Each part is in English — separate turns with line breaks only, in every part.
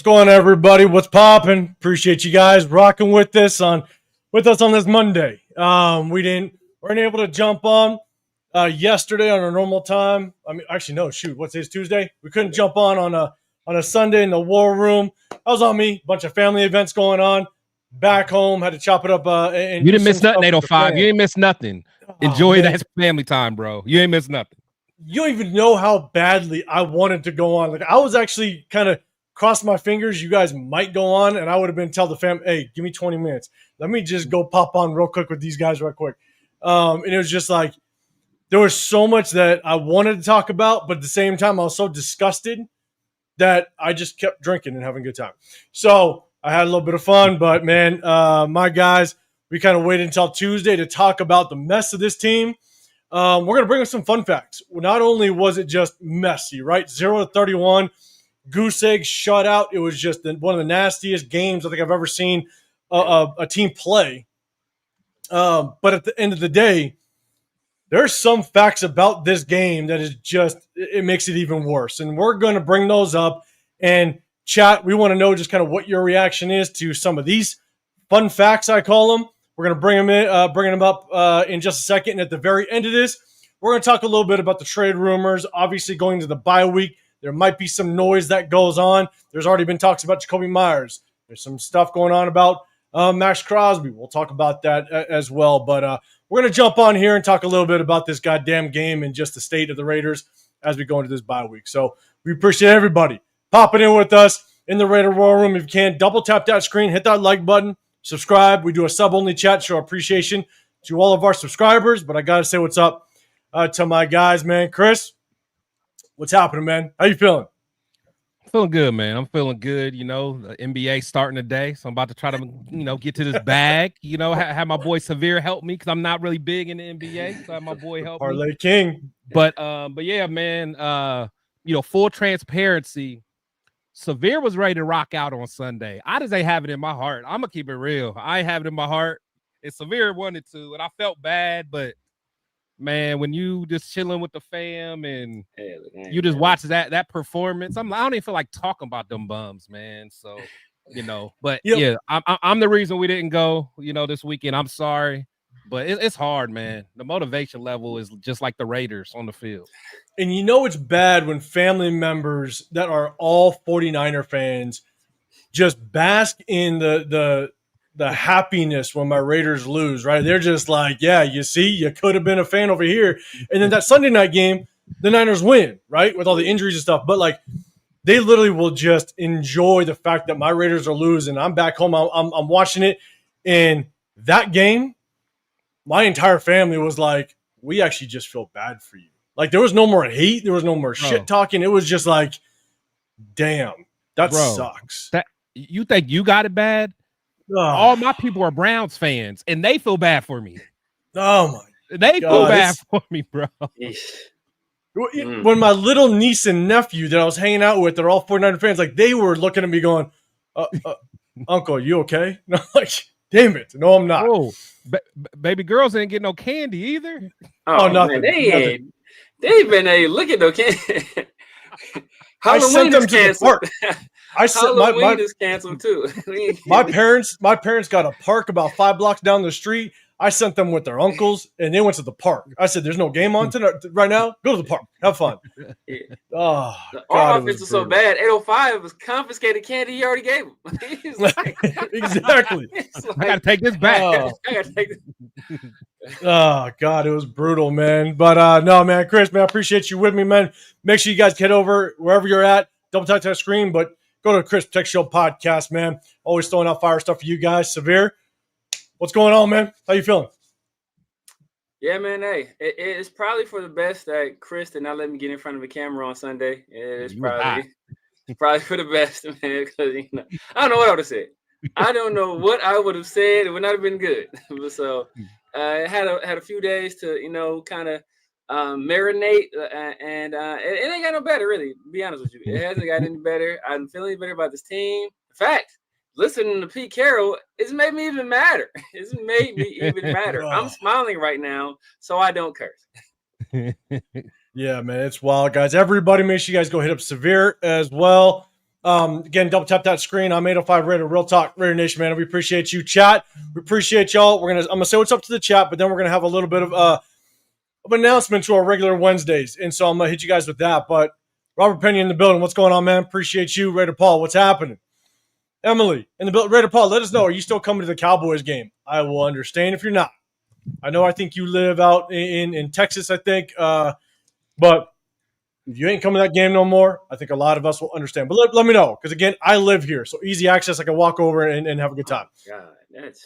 What's going on, everybody? What's popping? Appreciate you guys rocking with us on this Monday. Weren't able to jump on yesterday on our normal time. I mean, actually, no, shoot, what's today's Tuesday? We couldn't jump on a Sunday in the war room. That was on me. Bunch of family events going on. Back home, had to chop it up. And
you didn't miss nothing. 805. You ain't miss nothing. Enjoy that family time, bro. You ain't miss nothing.
You don't even know how badly I wanted to go on. Like, I was actually kind of crossed my fingers. You guys might go on, and I would have been tell the fam, hey, give me 20 minutes. Let me just go pop on real quick with these guys real quick. And it was just like, there was so much that I wanted to talk about, but at the same time, I was so disgusted that I just kept drinking and having a good time. So I had a little bit of fun, but man, my guys, we kind of waited until Tuesday to talk about the mess of this team. We're going to bring up some fun facts. Not only was it just messy, right? 0-31, goose egg shutout. It was just one of the nastiest games I think I've ever seen a team play. But at the end of the day, there's some facts about this game that is just, it makes it even worse. And we're going to bring those up. And chat, we want to know just kind of what your reaction is to some of these fun facts, I call them. We're going to bring them up in just a second. And at the very end of this, we're going to talk a little bit about the trade rumors. Obviously, going to the bye week, there might be some noise that goes on. There's already been talks about Jakobi Meyers. There's some stuff going on about Maxx Crosby. We'll talk about that as well. But we're going to jump on here and talk a little bit about this goddamn game and just the state of the Raiders as we go into this bye week. So we appreciate everybody popping in with us in the Raider War Room. If you can, double tap that screen, hit that like button. Subscribe. We do a sub-only chat, show appreciation to all of our subscribers. But I got to say what's up to my guys, man. Chris, what's happening, man? How you feeling?
I'm feeling good, man. I'm feeling good. You know, the NBA starting today. So I'm about to try to, get to this bag. Have my boy Severe help me because I'm not really big in the NBA. So have my boy help
Parlay
me.
King.
But yeah, man, full transparency. Severe was ready to rock out on Sunday. I just ain't have it in my heart. I'm going to keep it real. I ain't have it in my heart. And Severe wanted to, and I felt bad. But, man, when you just chilling with the fam and you just watch that performance, I don't even feel like talking about them bums, man. So, But, yeah, I'm the reason we didn't go, this weekend. I'm sorry. But it's hard, man. The motivation level is just like the Raiders on the field.
And it's bad when family members that are all 49er fans just bask in the happiness when my Raiders lose, right? They're just like, yeah, you see, you could have been a fan over here. And then that Sunday night game, the Niners win, right? With all the injuries and stuff. But, like, they literally will just enjoy the fact that my Raiders are losing. I'm back home. I'm watching it. And that game, my entire family was like, we actually just feel bad for you. Like, there was no more hate. There was no more shit talking. It was just like, damn, that sucks.
You think you got it bad? All my people are Browns fans, and they feel bad for me.
Oh, my
They feel bad for me, bro.
When my little niece and nephew that I was hanging out with, they're all 49er fans, like, they were looking at me going, Uncle, you okay? And I'm like, damn it. No, I'm not.
Oh, baby girls ain't getting no candy either.
Oh, nothing. Man, they ain't been look at no candy. Halloween is canceled. Halloween is canceled too.
my parents got a park about 5 blocks down the street. I sent them with their uncles, and they went to the park. I said, "There's no game on tonight, right now. Go to the park, have fun."
Yeah.
Oh,
our offense was so bad. 805 was confiscated candy he already gave him.
Exactly.
I gotta take this back.
I gotta take this.
Oh God, it was brutal, man. But no, man, Chris, man, I appreciate you with me, man. Make sure you guys head over wherever you're at. Double tap that screen, but go to Chris Protect Show podcast, man. Always throwing out fire stuff for you guys. Severe, what's going on, man? How you feeling?
Yeah, man. Hey, it's probably for the best that Chris did not let me get in front of a camera on Sunday. It's probably for the best, man. Because I don't know what I would have said. I don't know what I would have said. It would not have been good. So I had a few days to kind of marinate, and it ain't got no better, really. To be honest with you, it hasn't got any better. I'm feeling better about this team. In fact, listening to Pete Carroll, it's made me even madder. It's made me even madder. I'm smiling right now, so I don't curse.
Yeah, man, it's wild, guys. Everybody, make sure you guys go hit up Severe as well. Again, double tap that screen. I'm 805 Raider, Real Talk, Raider Nation, man. We appreciate you, chat. We appreciate y'all. I'm gonna say what's up to the chat, but then we're gonna have a little bit of announcement to our regular Wednesdays, and so I'm gonna hit you guys with that. But Robert Penny in the building. What's going on, man? Appreciate you, Raider Paul. What's happening? Emily in the building. Raider Paul, let us know. Are you still coming to the Cowboys game? I will understand if you're not. I think you live out in Texas, I think. But if you ain't coming to that game no more, I think a lot of us will understand. But let me know, because, again, I live here. So easy access. I can walk over and have a good time.
God, that's...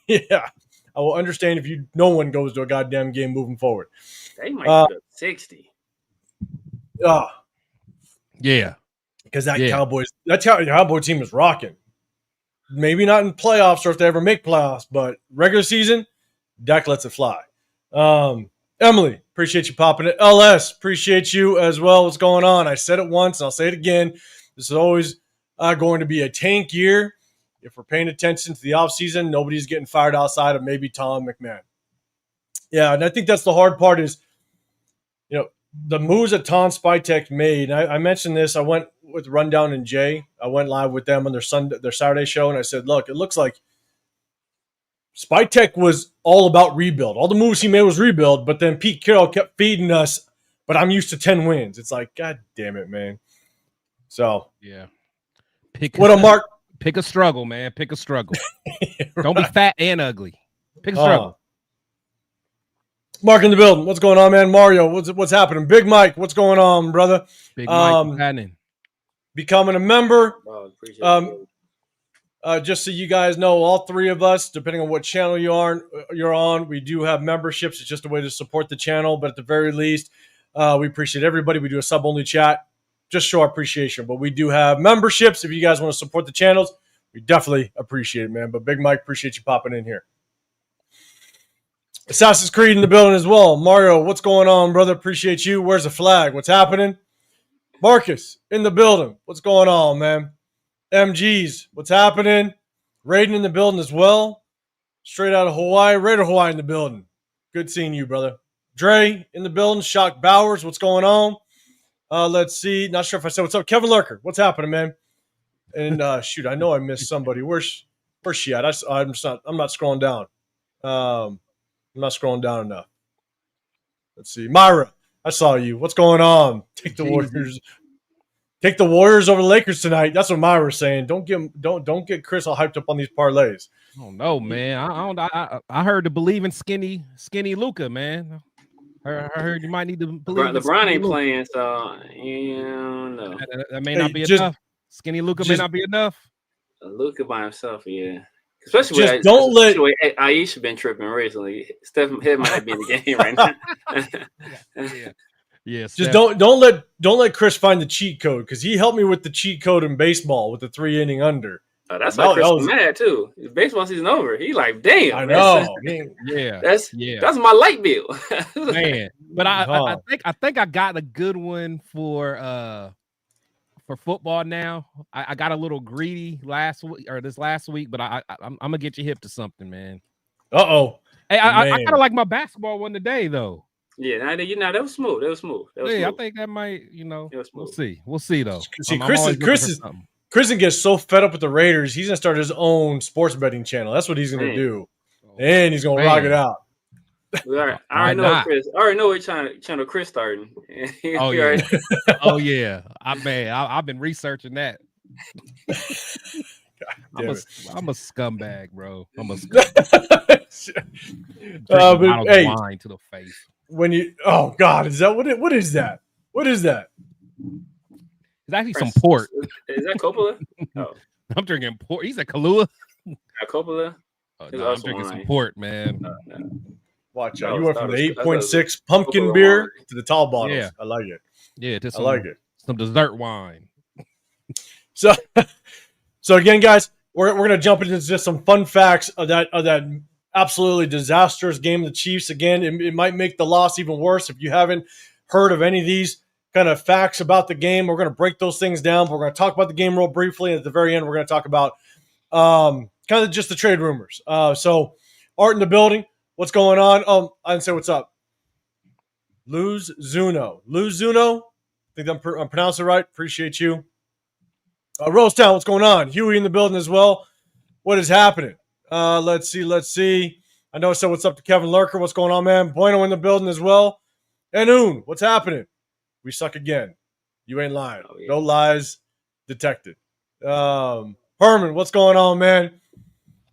Yeah. I will understand if no one goes to a goddamn game moving forward.
They might put up 60.
Yeah. Because that Cowboy team is rocking. Maybe not in playoffs or if they ever make playoffs, but regular season, Dak lets it fly. Emily, appreciate you popping it. LS, appreciate you as well. What's going on? I said it once, and I'll say it again. This is always going to be a tank year. If we're paying attention to the offseason, nobody's getting fired outside of maybe Tom McMahon. Yeah, and I think that's the hard part is, the moves that Tom Spytek made. I mentioned this. I went with Rundown and Jay. I went live with them on their Saturday show, and I said, look, it looks like Spytek was all about rebuild. All the moves he made was rebuild, but then Pete Carroll kept feeding us, but I'm used to 10 wins. It's like, God damn it, man. So,
yeah.
What a mark.
Pick a struggle, man. Pick a struggle.
Right.
Don't be fat and ugly. Pick a struggle.
Mark in the building. What's going on, man? Mario, what's happening? Big Mike, what's going on, brother?
Big Mike, happening.
Becoming a member.
Appreciate it.
Just so you guys know, all three of us, depending on what channel you're on, we do have memberships. It's just a way to support the channel. But at the very least, we appreciate everybody. We do a sub-only chat. Just show our appreciation. But we do have memberships. If you guys want to support the channels, we definitely appreciate it, man. But Big Mike, appreciate you popping in here. Assassin's Creed in the building as well. Mario, what's going on, brother? Appreciate you. Where's the flag? What's happening? Marcus in the building. What's going on, man? MGs, what's happening? Raiden in the building as well. Straight out of Hawaii. Raider Hawaii in the building. Good seeing you, brother. Dre in the building. Shock Bowers, what's going on? Let's see. Not sure if I said what's up. Kevin Lurker, what's happening, man? And shoot, I know I missed somebody. Where's she at? I'm not scrolling down. I'm not scrolling down enough. Let's see. Myra, I saw you. What's going on? Take the Warriors. Take the Warriors over the Lakers tonight. That's what Myra's saying. Don't get Chris all hyped up on these parlays.
Oh no, man. I heard to believe in skinny Luka, man. I heard you might need to believe.
LeBron ain't playing, so no.
That may not be enough. Skinny Luka may not be enough.
Luka by himself, yeah. Especially
just don't let
Aisha been tripping recently. Stephen Head might be in the game right now.
Yeah.
Just don't let Chris find the cheat code, because he helped me with the cheat code in baseball with the 3-inning under.
Oh, that's why Chris was mad too. Baseball season over. He like, damn.
I know.
That's my light bill.
Man, but I think I got a good one for football now. I got a little greedy this last week, but I'm gonna get you hip to something, man. Hey, I kind of like my basketball one today, though.
Yeah, that was smooth.
I think that might, we'll see though.
See, Chris gets so fed up with the Raiders, he's gonna start his own sports betting channel. That's what he's gonna do, and he's gonna rock it out.
I already know what channel Chris starting.
Oh yeah, oh yeah. I've been researching that. I'm a scumbag, bro. I'm a scumbag. Wine to the face.
When you, oh God, is that what is that? What is that?
It's actually some port.
Is that Coppola? Oh,
I'm drinking port. He's a Kahlua.
Coppola.
No, I'm drinking some port, man.
No.
Watch out. You went from the 8.6 pumpkin beer to the tall bottles. Yeah. I like it.
Yeah,
I like it.
Some dessert wine.
So again, guys, we're gonna jump into just some fun facts of that absolutely disastrous game of the Chiefs. Again, it might make the loss even worse if you haven't heard of any of these kind of facts about the game. We're gonna break those things down. But we're gonna talk about the game real briefly, and at the very end, we're gonna talk about kind of just the trade rumors. So Art in the building. What's going on? I didn't say what's up. Luz Zuno. I think I'm pronouncing it right. Appreciate you. Rose Town, what's going on? Huey in the building as well. What is happening? Let's see. I know I said what's up to Kevin Lurker. What's going on, man? Bueno in the building as well. And Oon, what's happening? We suck again. You ain't lying. Oh, yeah. No lies detected. Herman, what's going on, man?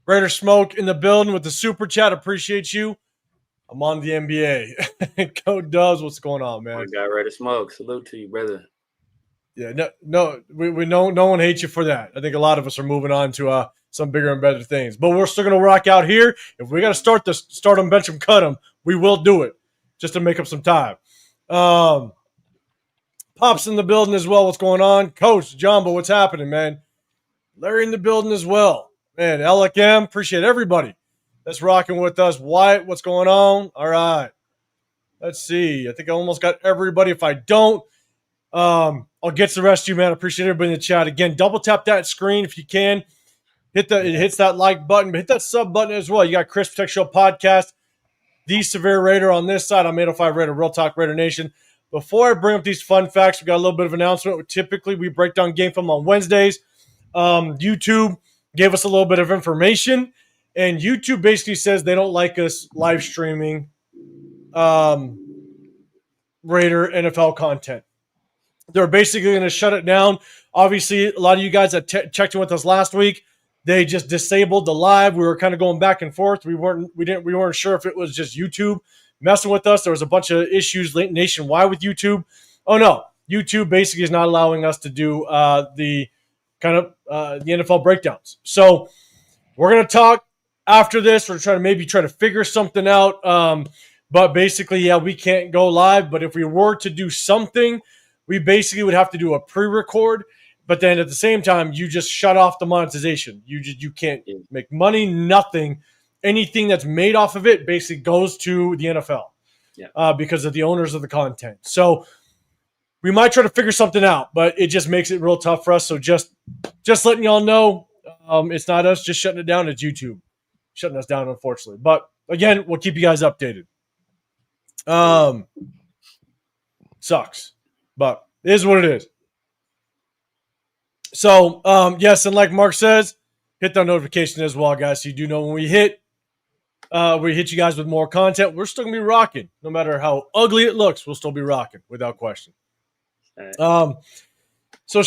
Raider Smoke in the building with the super chat. Appreciate you. I'm on the NBA. Code Dubs, what's going on, man?
My guy, Raider Smoke. Salute to you, brother.
Yeah, no, no one hates you for that. I think a lot of us are moving on to some bigger and better things. But we're still going to rock out here. If we got to start them, bench them, cut them, we will do it just to make up some time. Pop's in the building as well. What's going on? Coach, Jumbo, what's happening, man? Larry in the building as well. Man, Alec M, appreciate everybody that's rocking with us. Wyatt, what's going on? All right. Let's see. I think I almost got everybody. If I don't, I'll get to the rest of you, man. I appreciate everybody in the chat. Again, double tap that screen if you can. It hits that like button, but hit that sub button as well. You got Chris Protect Show Podcast, The Severe Raider on this side. I'm 805 Raider, Real Talk Raider Nation. Before I bring up these fun facts, we got a little bit of announcement. Typically, we break down game film on Wednesdays. YouTube gave us a little bit of information, and YouTube basically says they don't like us live streaming Raider NFL content. They're basically going to shut it down. Obviously, a lot of you guys that checked in with us last week, they just disabled the live. We were kind of going back and forth. We weren't sure if it was just YouTube messing with us. There was a bunch of issues nationwide with YouTube. Oh no, YouTube basically is not allowing us to do the NFL breakdowns. So we're going to talk after this. We're trying to figure something out. But basically, yeah, we can't go live. But if we were to do something, we basically would have to do a pre-record. But then at the same time, you just shut off the monetization. You can't make money, nothing. Anything that's made off of it basically goes to the NFL because of the owners of the content. So we might try to figure something out, but it just makes it real tough for us. So just letting y'all know, it's not us just shutting it down. It's YouTube shutting us down, unfortunately. But again, we'll keep you guys updated. Sucks, but it is what it is. So, yes, and like Mark says, hit that notification as well, guys, so you do know when we hit you guys with more content. We're still going to be rocking. No matter how ugly it looks, we'll still be rocking, without question. So,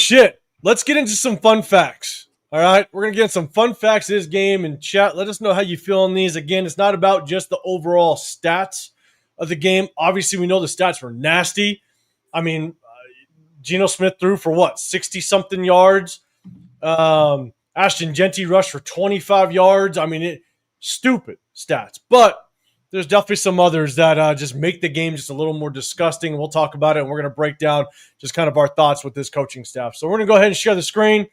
let's get into some fun facts, all right? We're going to get into some fun facts of this game and chat. Let us know how you feel on these. Again, it's not about just the overall stats of the game. Obviously, we know the stats were nasty. I mean, Geno Smith threw for 60-something yards. Ashton Genty rushed for 25 yards. I mean, stupid stats. But there's definitely some others that just make the game just a little more disgusting. We'll talk about it, and we're going to break down just kind of our thoughts with this coaching staff. So we're going to go ahead and share the screen,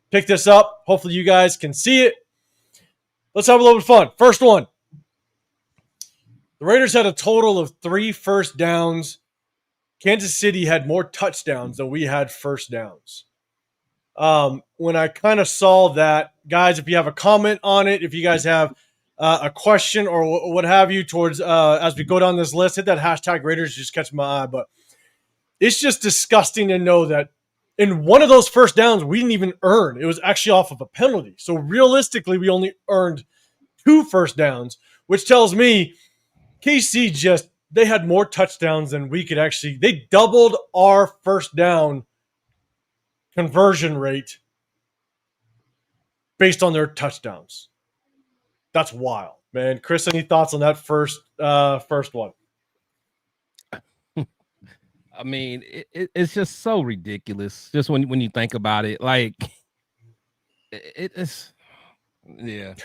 pick this up. Hopefully you guys can see it. Let's have a little bit of fun. First one. The Raiders had a total of 3 first downs. Kansas City had more touchdowns than we had first downs. When I kind of saw that, guys, if you have a comment on it, if you guys have a question or what have you towards as we go down this list, hit that hashtag Raiders, just catch my eye. But it's just disgusting to know that in one of those first downs, we didn't even earn. It was actually off of a penalty. So realistically, we only earned 2 first downs, which tells me KC they had more touchdowns than we could actually. They doubled our first down conversion rate based on their touchdowns. That's wild, man. Chris, any thoughts on that first one?
I mean, it's just so ridiculous. Just when you think about it, like it's yeah.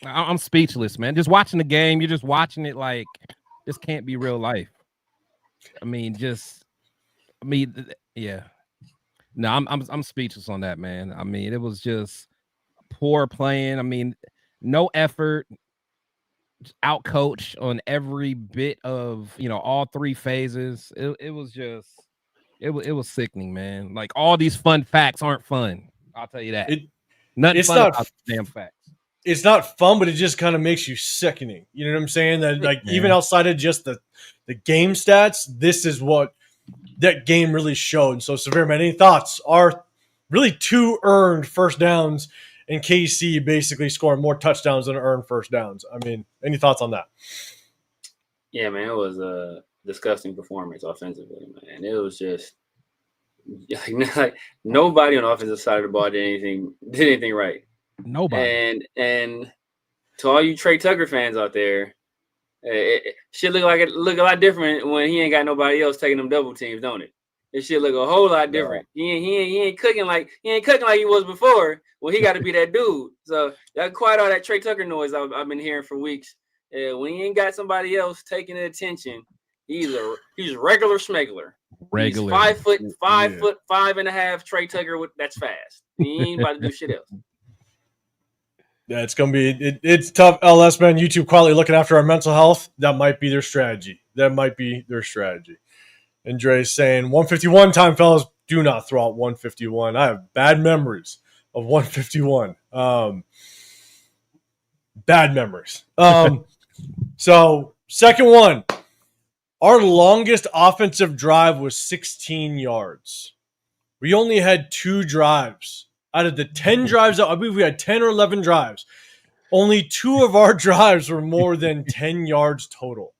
I'm speechless, man. Just watching the game, you're just watching it like this can't be real life. Yeah. No, I'm speechless on that, man. I mean, it was just poor playing. I mean, no effort, out coach on every bit of all 3 phases. It was just it was sickening, man. Like all these fun facts aren't fun. I'll tell you that. Nothing fun about damn facts.
It's not fun, but it just kind of makes you sickening. You know what I'm saying? That even outside of just the game stats, this is what that game really showed. So, Severe, man, any thoughts? Our really 2 earned first downs, and KC basically scoring more touchdowns than earned first downs. I mean, any thoughts on that?
Yeah, man, it was a disgusting performance offensively, man. It was just like nobody on the offensive side of the ball did anything right.
Nobody.
And to all you Trey Tucker fans out there, it should look a lot different when he ain't got nobody else taking them double teams, don't it? It should look a whole lot different. No. He ain't cooking like he was before. Well, he got to be that dude. So that quiet all that Trey Tucker noise I've been hearing for weeks. When he ain't got somebody else taking the attention, he's regular schmegler.
Regular.
He's 5 foot 5.5 Trey Tucker. That's fast. He ain't about to do shit else.
Yeah, it's gonna be it's tough. LS, man, YouTube quietly looking after our mental health. That might be their strategy. And Dre's saying 151 time, fellas. Do not throw out 151. I have bad memories of 151. Bad memories. So second one, our longest offensive drive was 16 yards. We only had 2 drives. Out of the 10 drives, I believe we had 10 or 11 drives. Only 2 of our drives were more than 10 yards total.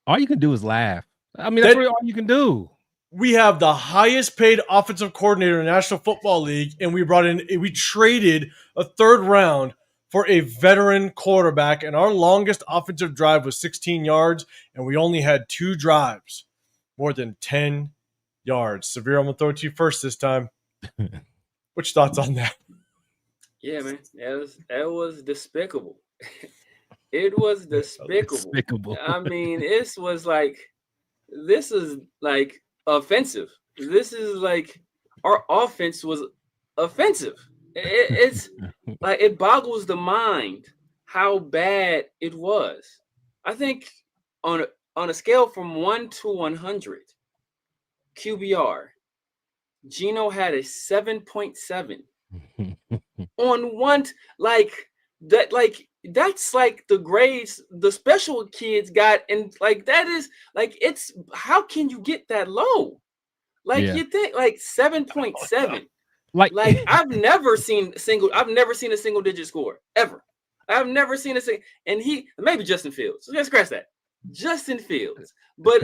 All you can do is laugh. I mean, that's really all you can do.
We have the highest paid offensive coordinator in the National Football League, and we traded a 3rd round for a veteran quarterback, and our longest offensive drive was 16 yards, and we only had 2 drives, more than 10 yards. Severe, I'm going to throw it to you first this time. Which thoughts on that?
Yeah, man. That was despicable. It was despicable. I mean, this is like offensive. This is like our offense was offensive. It's like it boggles the mind how bad it was. I think on a scale from 1 to 100, QBR, Gino had a 7.7 on one. That's like the grades the special kids got, and like that is like it's how can you get that low? You think like 7.7. Like I've never seen a single digit score ever. I've never seen and he maybe Justin Fields. Let's scratch that. Justin Fields. But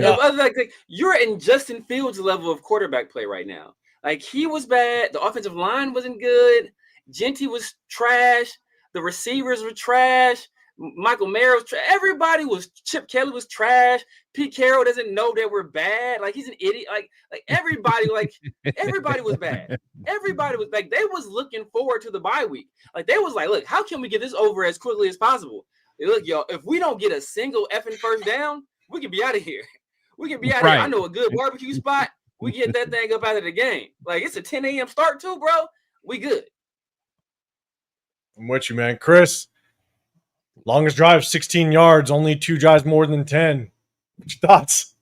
you're in Justin Fields' level of quarterback play right now. Like he was bad. The offensive line wasn't good. Genty was trash. The receivers were trash. Michael Meyers was trash. Everybody was. Chip Kelly was trash. Pete Carroll doesn't know that we're bad. Like he's an idiot. Like everybody. Everybody was bad. Everybody was like they was looking forward to the bye week. Like they was like, look, how can we get this over as quickly as possible? Look, y'all, if we don't get a single effing first down, we can be out of here. We can be out of here. I know a good barbecue spot. We get that thing up out of the game. Like it's a 10 a.m. start too, bro. We good.
I'm with you, man. Chris, longest drive, 16 yards, only 2 drives more than 10. What's your thoughts?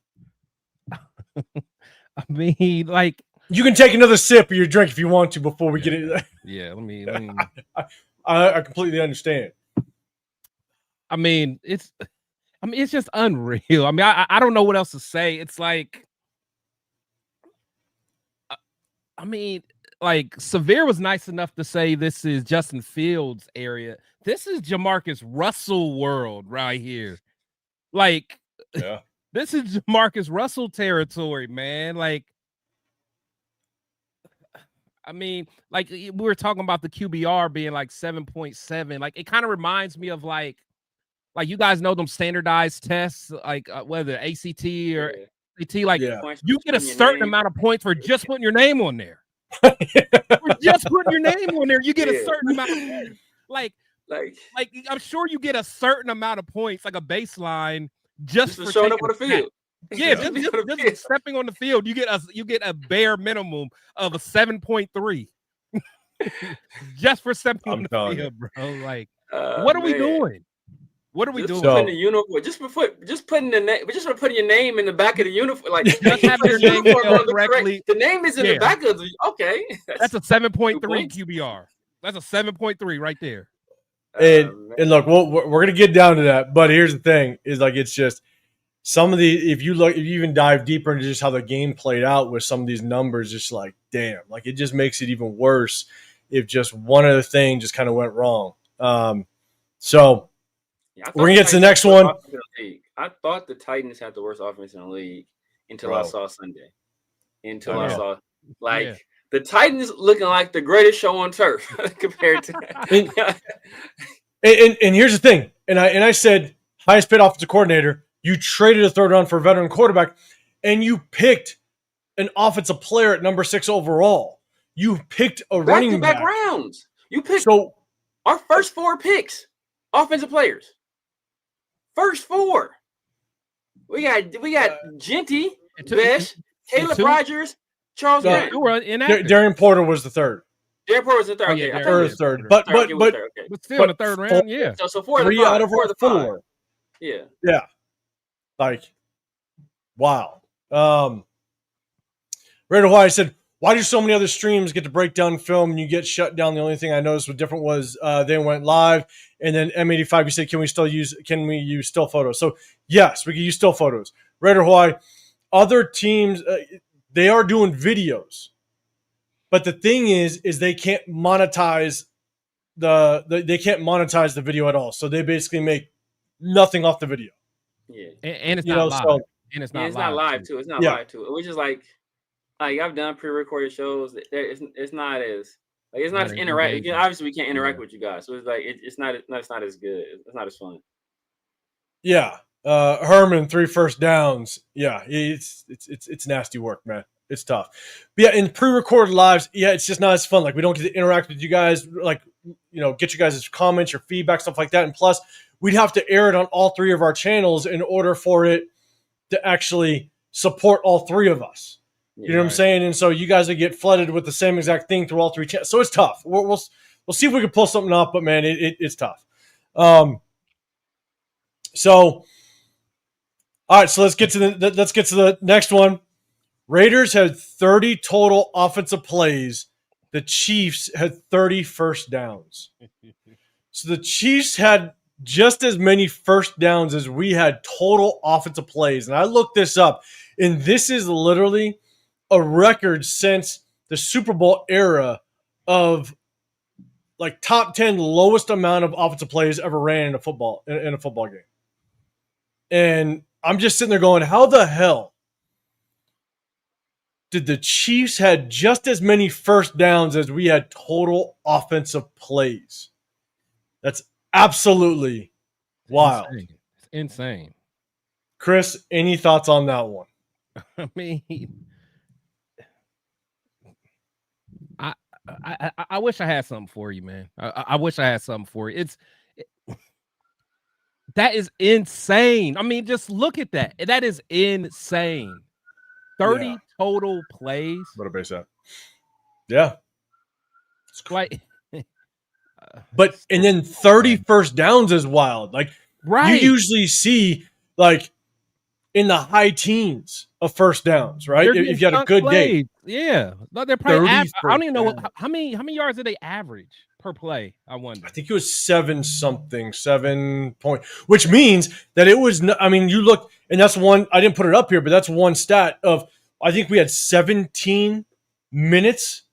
I mean, like
you can take another sip of your drink if you want to before we get it.
Yeah, let me
I completely understand.
I mean, it's just unreal. I mean, I don't know what else to say. It's like, I mean, like Severe was nice enough to say this is Justin Fields' area. This is Jamarcus Russell world right here. Like, this is Jamarcus Russell territory, man. Like, I mean, like we were talking about the QBR being like 7.7. Like, it kind of reminds me of like you guys know them standardized tests, like whether ACT or ACT, like you get a certain amount of points for just putting your name on there. For just putting your name on there, you get a certain amount of points. Like I'm sure you get a certain amount of points, like a baseline, just for
showing up on the field.
Yeah, just stepping on the field, you get a bare minimum of a 7.3. Just for stepping on the field, bro. Like, what are we doing? What are we doing?
Putting the uniform, just for putting your name in the back of the uniform, like
just have your name correctly.
The name is in the back of the. Okay,
that's a 7.3 QBR. That's a 7.3 right there.
And look, we're gonna get down to that, but here's the thing: is like it's just some of the, if you even dive deeper into just how the game played out with some of these numbers, just like, damn, like it just makes it even worse if just one other thing just kind of went wrong. So we're gonna get to the next one.
I thought the Titans had the worst offense in the league until I saw Sunday. Until I saw the Titans looking like the greatest show on turf compared to.
and here's the thing, and I said highest paid offensive coordinator. You traded a third round for a veteran quarterback, and you picked an offensive player at number 6 overall. You picked a running back.
Back rounds. You picked our first 4 picks, offensive players. First 4. We got Genty, Besh, Caleb Rogers, Charles Grant.
Darian Porter was the third.
Darian Porter was the third.
Oh, yeah, third. But
still in the third round, yeah.
So 4
3 out of 4.
Yeah.
Yeah. Like, wow. Raider Hawaii said, why do so many other streams get to break down film and you get shut down? The only thing I noticed was different was they went live. And then M85, you said, can we use still photos? So yes, we can use still photos. Raider Hawaii, other teams, they are doing videos. But the thing is they can't monetize the video at all. So they basically make nothing off the video.
Yeah,
and it's not live. And it's not live
too. It's not live too. Which is like I've done pre-recorded shows. It's not as interactive. Obviously, we can't interact with you guys, so it's like it's not as good. It's not as fun.
Yeah, Herman 3 first downs. Yeah, it's nasty work, man. It's tough. But yeah, in pre-recorded lives, it's just not as fun. Like we don't get to interact with you guys. Like get you guys' comments, your feedback, stuff like that. And plus, we'd have to air it on all 3 of our channels in order for it to actually support all 3 of us. You know what I'm saying? And so you guys would get flooded with the same exact thing through all 3 channels. So it's tough. We'll see if we can pull something up, but man, it's tough. So all right, so let's get to the next one. Raiders had 30 total offensive plays. The Chiefs had 30 first downs. So the Chiefs had just as many first downs as we had total offensive plays. And I looked this up, and this is literally a record since the Super Bowl era of like top 10 lowest amount of offensive plays ever ran in a football game. And I'm just sitting there going, how the hell did the Chiefs had just as many first downs as we had total offensive plays? That's absolutely wild.
It's insane.
Chris, any thoughts on that one?
I mean, I wish I had something for you, man. I wish I had something for you. That is insane. I mean, just look at that. That is insane. 30 total plays.
What a base at. Yeah.
It's like,
but and then 30 first downs is wild. Like you usually see like in the high teens of first downs, right? If you had a good day.
Yeah. They're probably I don't even know how many yards did they average per play, I wonder.
I think it was 7 point, which means that it was, I mean, you look, and that's one, I didn't put it up here, but that's one stat of, I think we had 17 minutes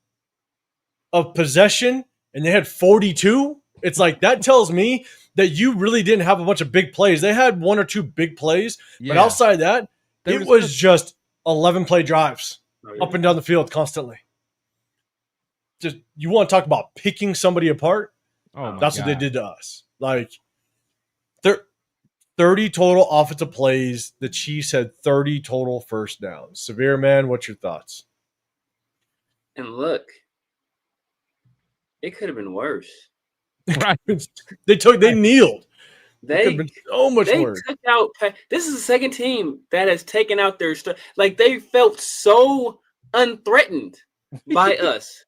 of possession and they had 42. It's like, that tells me that you really didn't have a bunch of big plays. They had 1 or 2 big plays, but outside that, it was just 11 play drives up and down the field constantly. Just, you want to talk about picking somebody apart? That's what they did to us. Like 30 total offensive plays. The Chiefs had 30 total first downs. Severe, man, what's your thoughts?
And look, it could have been worse.
Right?
They kneeled.
They
been so much worse.
Took out. This is the second team that has taken out their like they felt so unthreatened by us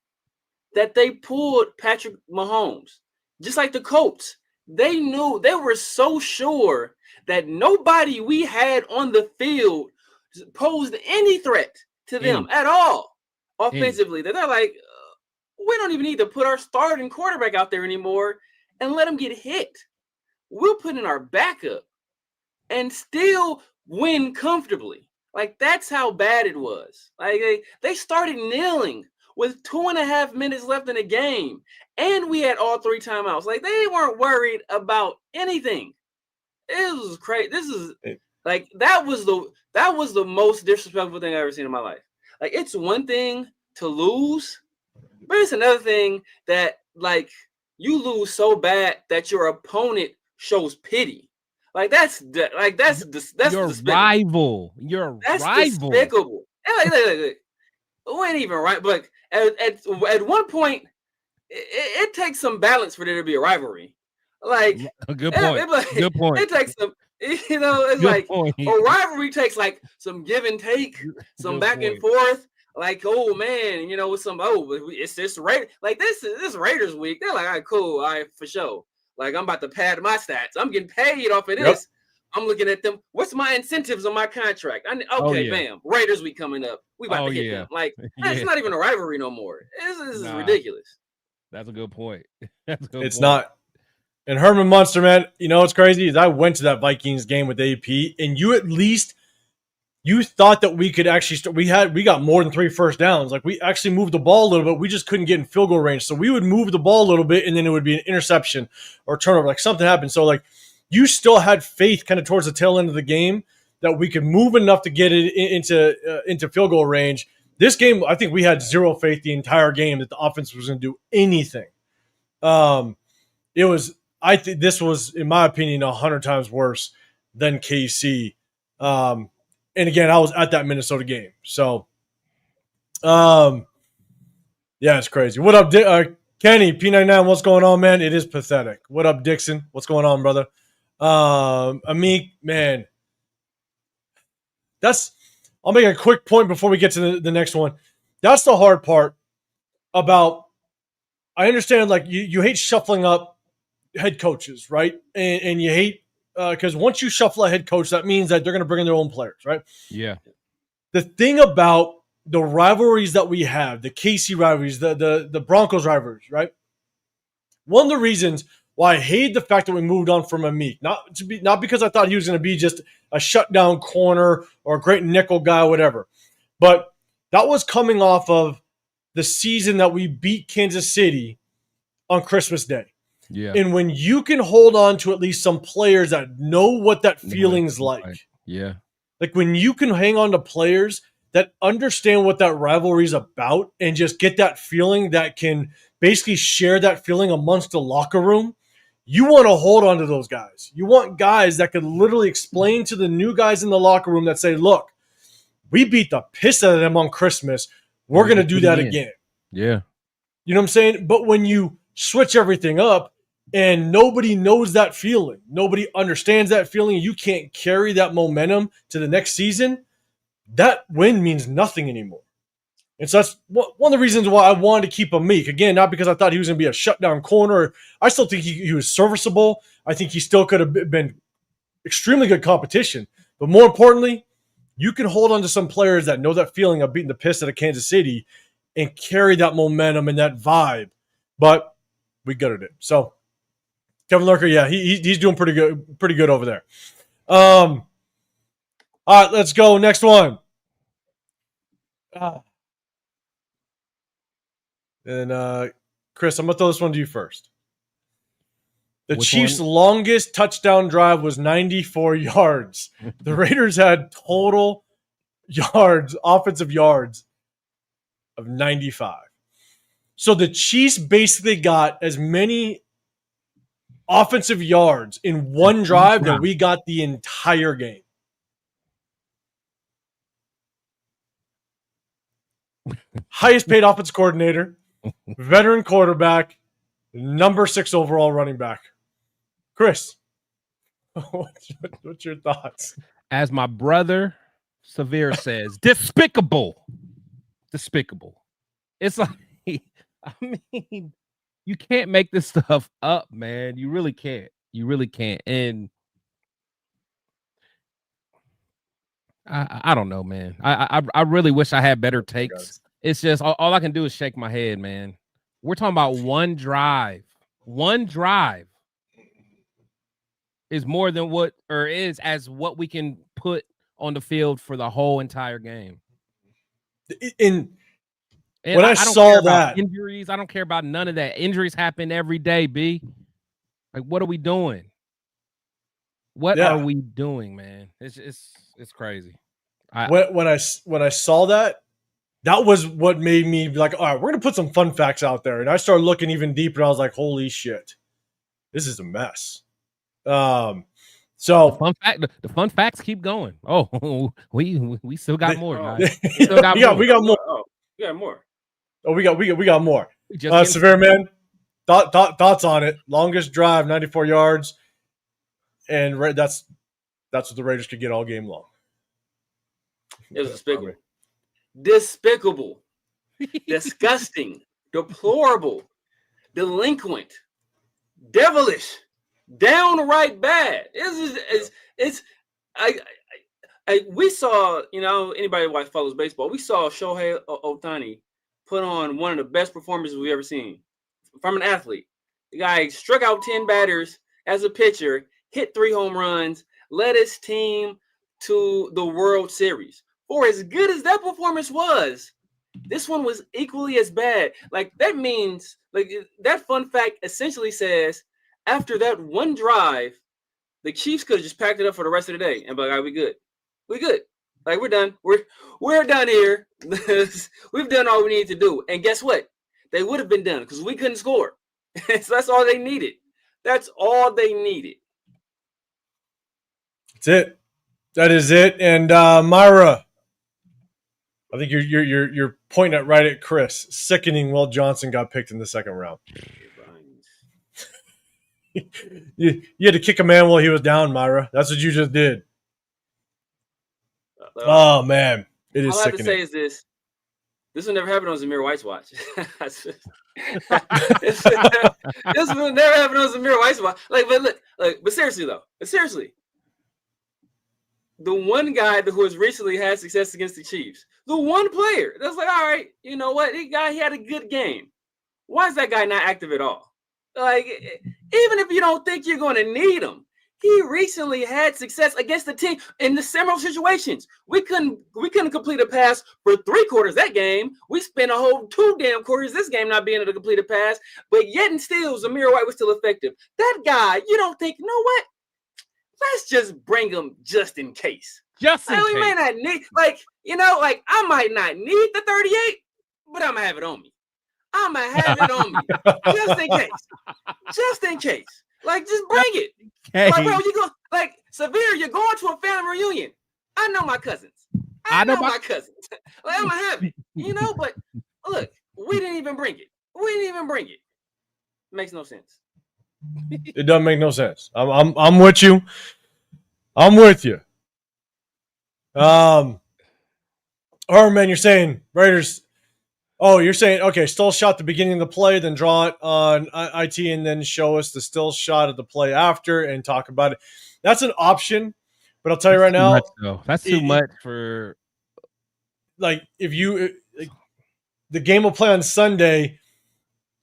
that they pulled Patrick Mahomes. Just like the Colts, they knew, they were so sure that nobody we had on the field posed any threat to them at all offensively. That they're like, we don't even need to put our starting quarterback out there anymore and let him get hit. We'll put in our backup and still win comfortably. Like, that's how bad it was. Like, they started kneeling with 2.5 minutes left in the game, and we had all 3 timeouts. Like, they weren't worried about anything. It was crazy. This is like that was the most disrespectful thing I've ever seen in my life. Like, it's one thing to lose, but it's another thing that, like, you lose so bad that your opponent shows pity. Like, that's
your
despicable.
rival. Your
That's
rival.
despicable. We ain't even right, but at one point, it takes some balance for there to be a rivalry. Like,
good point. Good point.
It takes some, it's good like point. A rivalry takes like some give and take, some good back point. And forth. Like, oh man, with some it's this Raiders. Like, this Raiders week. They're like, all right, cool, all right, for sure. Like, I'm about to pad my stats. I'm getting paid off of this. Yep. I'm looking at them. What's my incentives on my contract? Bam. Raiders week coming up. We about to hit them. Like, it's not even a rivalry no more. This is ridiculous.
That's a good point.
It's not. And Herman Munster, man, what's crazy is I went to that Vikings game with AP, and you thought that we could actually we got more than 3 first downs. Like, we actually moved the ball a little bit. We just couldn't get in field goal range. So we would move the ball a little bit, and then it would be an interception or turnover. Like, something happened. So, like, you still had faith kind of towards the tail end of the game that we could move enough to get it into field goal range. This game, I think we had zero faith the entire game that the offense was going to do anything. I think this was, in my opinion, 100 times worse than KC. And again, I was at that Minnesota game. So, yeah, it's crazy. What up, Kenny, P99, what's going on, man? It is pathetic. What up, Dixon? What's going on, brother? Amik, man. I'll make a quick point before we get to the next one. That's the hard part about, I understand, like, you hate shuffling up head coaches, right? And you hate, because once you shuffle a head coach, that means that they're going to bring in their own players, right?
Yeah.
The thing about the rivalries that we have, the KC rivalries, the Broncos rivalries, right? One of the reasons why I hate the fact that we moved on from Amik, not because I thought he was going to be just a shutdown corner or a great nickel guy, whatever, but that was coming off of the season that we beat Kansas City on Christmas Day.
Yeah.
And when you can hold on to at least some players that know what that feeling's like.
Right. Yeah.
Like, when you can hang on to players that understand what that rivalry is about and just get that feeling, that can basically share that feeling amongst the locker room, you want to hold on to those guys. You want guys that can literally explain to the new guys in the locker room that say, look, we beat the piss out of them on Christmas. We're going to do that again.
Yeah.
You know what I'm saying? But when you switch everything up and nobody knows that feeling, nobody understands that feeling, and you can't carry that momentum to the next season, that win means nothing anymore. And so that's one of the reasons why I wanted to keep Amik. Again, not because I thought he was going to be a shutdown corner. I still think he was serviceable. I think he still could have been extremely good competition. But more importantly, you can hold on to some players that know that feeling of beating the piss out of Kansas City and carry that momentum and that vibe. But we gutted it. So Kevin Lurker, yeah, he's doing pretty good over there. All right, let's go. Next one. And Chris, I'm going to throw this one to you first. The Chiefs' longest touchdown drive was 94 yards. The Raiders had total yards, offensive yards, of 95. So the Chiefs basically got as many offensive yards in one drive that we got the entire game. Highest paid offense coordinator, veteran quarterback, number 6 overall running back. Chris, what's your thoughts?
As my brother Severe says, despicable. Despicable. It's like, I mean, you can't make this stuff up, man. You really can't. You really can't. And I don't know, man. I really wish I had better takes. It's just all I can do is shake my head, man. We're talking about one drive. One drive is more than what we can put on the field for the whole entire game.
And
when
I
don't
saw
care about
that
injuries, I don't care about none of that. Injuries happen every day, B. Like, what are we doing? What are we doing, man? It's crazy.
When I saw that was what made me be like, all right, we're gonna put some fun facts out there. And I started looking even deeper, and I was like, holy shit, this is a mess. So
the fun facts keep going. Oh, we still got more, guys.
We got more.
Oh, we got more.
Oh, we got more. Severe man, thoughts on it? Longest drive, 94 yards, and that's what the Raiders could get all game long.
It was despicable. Despicable, disgusting, deplorable, delinquent, devilish, downright bad. We saw, anybody who follows baseball, we saw Shohei Ohtani put on one of the best performances we've ever seen from an athlete. The guy struck out 10 batters as a pitcher, hit 3 home runs, led his team to the World Series. For as good as that performance was, this one was equally as bad. Like, that means, that fun fact essentially says, after that one drive, the Chiefs could have just packed it up for the rest of the day and be like, all right, we good. We good. Like, we're done. We're done here. We've done all we need to do. And guess what? They would have been done because we couldn't score. So that's all they needed. That's all they needed.
That's it. That is it. And Myra, I think you're pointing it right at Chris. Sickening. Will Johnson got picked in the second round. You had to kick a man while he was down, Myra. That's what you just did. Oh man, it is. All I have
to say is this will never happen on Zamir White's watch. This will never happen on Zamir White's watch. But seriously though, the one guy who has recently had success against the Chiefs, the one player that's like, all right, you know what, he had a good game. Why is that guy not active at all? Like, even if you don't think you're going to need him, he recently had success against the team in the similar situations. We couldn't complete a pass for 3 quarters that game. We spent a whole 2 damn quarters this game not being able to complete a pass, but yet and still, Zamir White was still effective. That guy, you don't think, you know what? Let's just bring him just in case. We may not need, I might not need the 38, but I'm going to have it on me. I'm going to have it on me just in case. Just in case. Just bring it. Hey. Bro, you go, Severe, you're going to a family reunion. I know my cousins. I know my cousins. I'm going to have it. But look, we didn't even bring it. Makes no sense.
It doesn't make no sense. I'm with you. I'm with you. All right, man, you're saying Raiders. Oh, you're saying, okay, still shot the beginning of the play, then draw it on IT, and then show us the still shot of the play after and talk about it. That's an option, but I'll tell you right now.
That's too much for.
If you, the game will play on Sunday,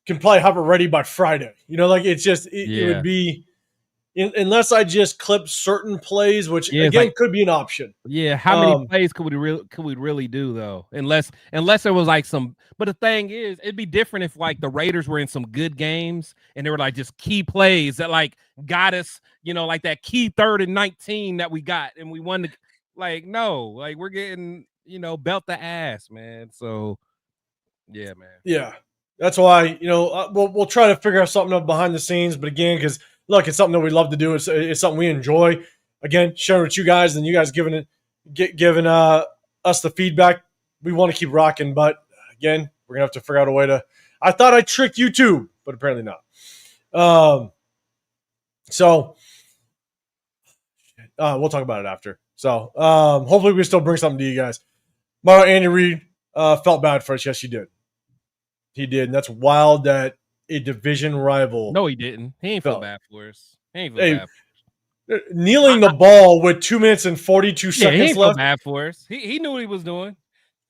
can probably have it ready by Friday. It's just, it would be, unless I just clip certain plays, which again could be an option.
Yeah, how many plays could we really do though? Unless there was some. But the thing is, it'd be different if the Raiders were in some good games and they were just key plays that got us, that key 3rd and 19 that we got and we won the. No, we're getting belt the ass, man. So yeah, man.
Yeah, that's why we'll try to figure out something up behind the scenes. But again, because look, it's something that we love to do. It's something we enjoy. Again, sharing with you guys, and you guys giving us the feedback. We want to keep rocking, but again, we're gonna have to figure out a way to. I thought I tricked you too, but apparently not. So we'll talk about it after. So hopefully we still bring something to you guys. Andy Reid felt bad for us. Yes, he did. He did, and that's wild that a division rival.
No, he didn't. He ain't felt bad for us. He ain't felt bad.
Kneeling the ball with 2 minutes and 42 seconds
he ain't
left.
Felt bad for us. He knew what he was doing.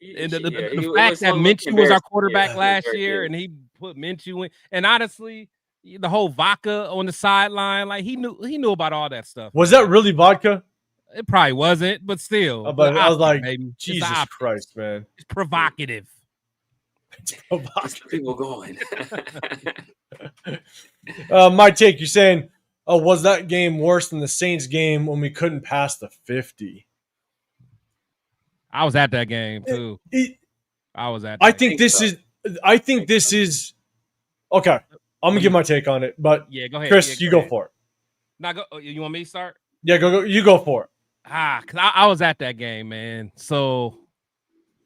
And the fact that Minshew was our quarterback last year, and he put Minshew in, and honestly, the whole vodka on the sideline, he knew about all that stuff.
Was that really vodka?
It probably wasn't, but still.
But I was like,
baby.
Jesus Christ, man.
It's provocative.
It's provocative.
People going.
My take, you're saying, was that game worse than the Saints game when we couldn't pass the 50?
I was at that game too. I was at.
I think this is. Okay, I'm gonna give my take on it, but
yeah, go ahead,
Chris, you go for it.
Now, you want me to start?
Yeah, go. You go for it.
Because I was at that game, man. So,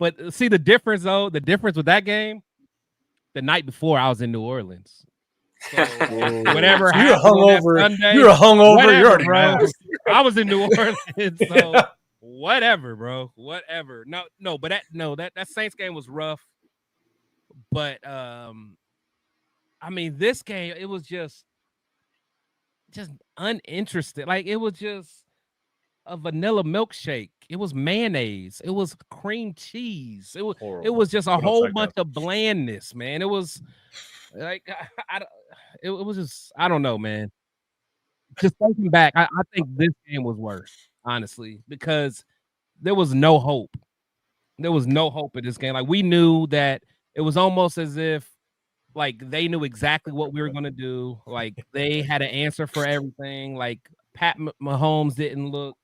but see the difference though. The difference with that game, the night before I was in New Orleans. So whatever
so you're hungover.
Sunday,
you're hungover.
Whatever,
you're already
bro.
mad.
I was in New Orleans, so whatever, bro. Whatever. No, but that Saints game was rough. But I mean, this game, it was just uninterested. Like it was just a vanilla milkshake. It was mayonnaise. It was cream cheese. It was horrible. It was just a whole bunch of blandness, man. It was like it was just, I don't know, man. Just thinking back, I think this game was worse, honestly, because there was no hope. There was no hope in this game. Like we knew that it was almost as if like they knew exactly what we were going to do. Like they had an answer for everything. Like Pat Mahomes didn't look.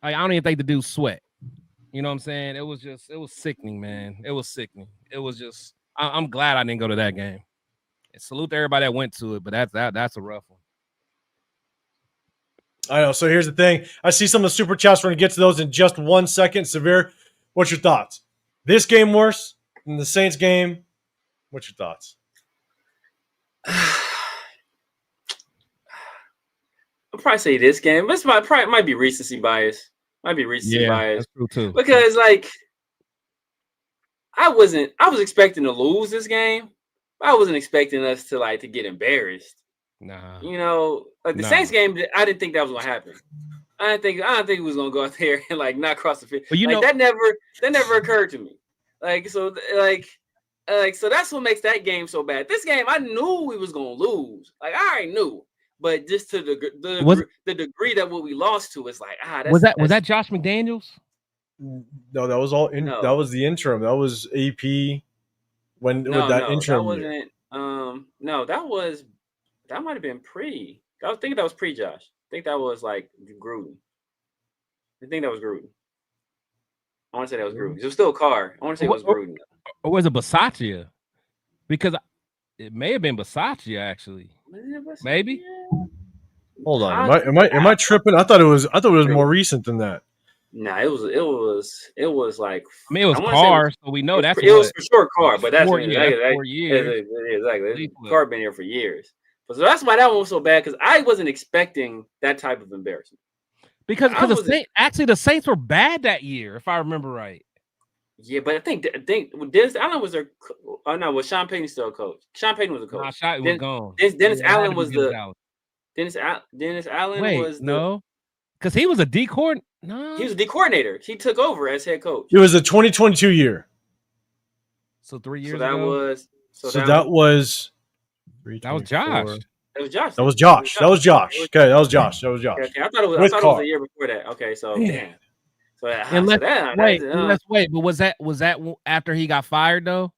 I don't even think the dude sweat. You know what I'm saying? It was sickening, man. It was sickening. It was just. I'm glad I didn't go to that game. And salute to everybody that went to it, but that's a rough one.
I know. So here's the thing. I see some of the super chats. We're gonna get to those in just 1 second. Severe, what's your thoughts? This game worse than the Saints game? What's your thoughts?
I'll probably say this game. This might be recency bias. Might be recency bias.
That's true too.
Because like I was expecting to lose this game. I wasn't expecting us to get embarrassed.
Nah.
You know, like the Saints game, I didn't think that was gonna happen. I didn't think we was gonna go out there and not cross the field. But that never occurred to me. So that's what makes that game so bad. This game, I knew we was gonna lose. Like I already knew. But just to the degree that what we lost to, it's
was that Josh McDaniels?
No, that was all. That was the interim. That was AP interim.
That wasn't. No, that might have been pre. I was thinking that was pre Josh. I think that was Gruden. I think that was Gruden. I want to say that was Gruden. It was still Carr. I want to say it was Gruden.
Or was it Bisaccia? Because it may have been Bisaccia actually. Maybe.
Hold on. Am I tripping? I thought it was more recent than that.
Nah, it was like.
I mean, it was Carr, so we know that's.
It was for sure Carr, but that's
4 years.
Exactly. Carr been here for years, so that's why that one was so bad because I wasn't expecting that type of embarrassment.
Because the Saints were bad that year, if I remember right.
Yeah, but I think Dennis Allen was their. Oh no, was Sean Payton still a coach? Sean Payton was a coach.
Nah, was gone.
Dennis Allen was the. Dennis Allen was
no, because he was a D coordinator. No,
he was a D coordinator. He took over as head coach.
It was the 2022 year.
So 3 years
ago.
That was.
That
was Josh.
It was Josh.
That was Josh. Okay, that was Josh. Okay,
I thought it was a year before that. Okay, so damn. So
let's wait. But was that after he got fired though?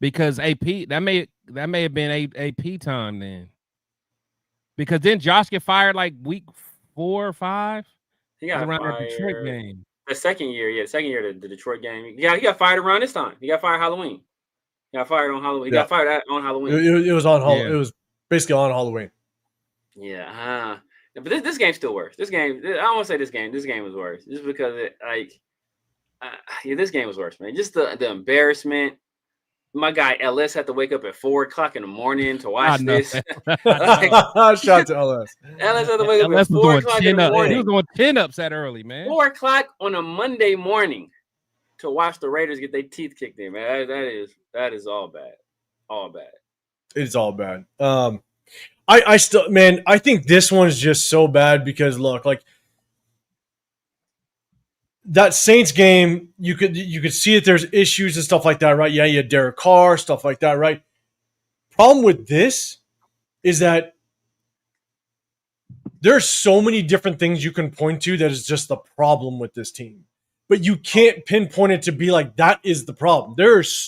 Because AP that may have been AP time then. Because didn't Josh get fired week 4 or 5?
He got
around
fired.
The Detroit game.
The second year, the Detroit game. Yeah, he got fired around this time. He got fired Halloween. He got fired on Halloween. He got fired on Halloween.
It was on Halloween. It was basically on Halloween.
Yeah. But this game's still worse. This game, I don't want to say this game. This game was worse. Just because this game was worse, man. Just the embarrassment. My guy LS had to wake up at 4 o'clock in the morning to watch this.
Shout out to LS.
LS had to wake up at 4 o'clock in the morning.
He was doing 10 ups that early, man.
4 o'clock on a Monday morning to watch the Raiders get their teeth kicked in, man. That is all bad. All bad.
It's all bad. I still, man, I think this one is just so bad because look, that Saints game, you could see that there's issues and stuff like that, right? Yeah, you had Derek Carr, stuff like that, right? Problem with this is that There's so many different things you can point to that is just the problem with this team. But you can't pinpoint it to be like that is the problem.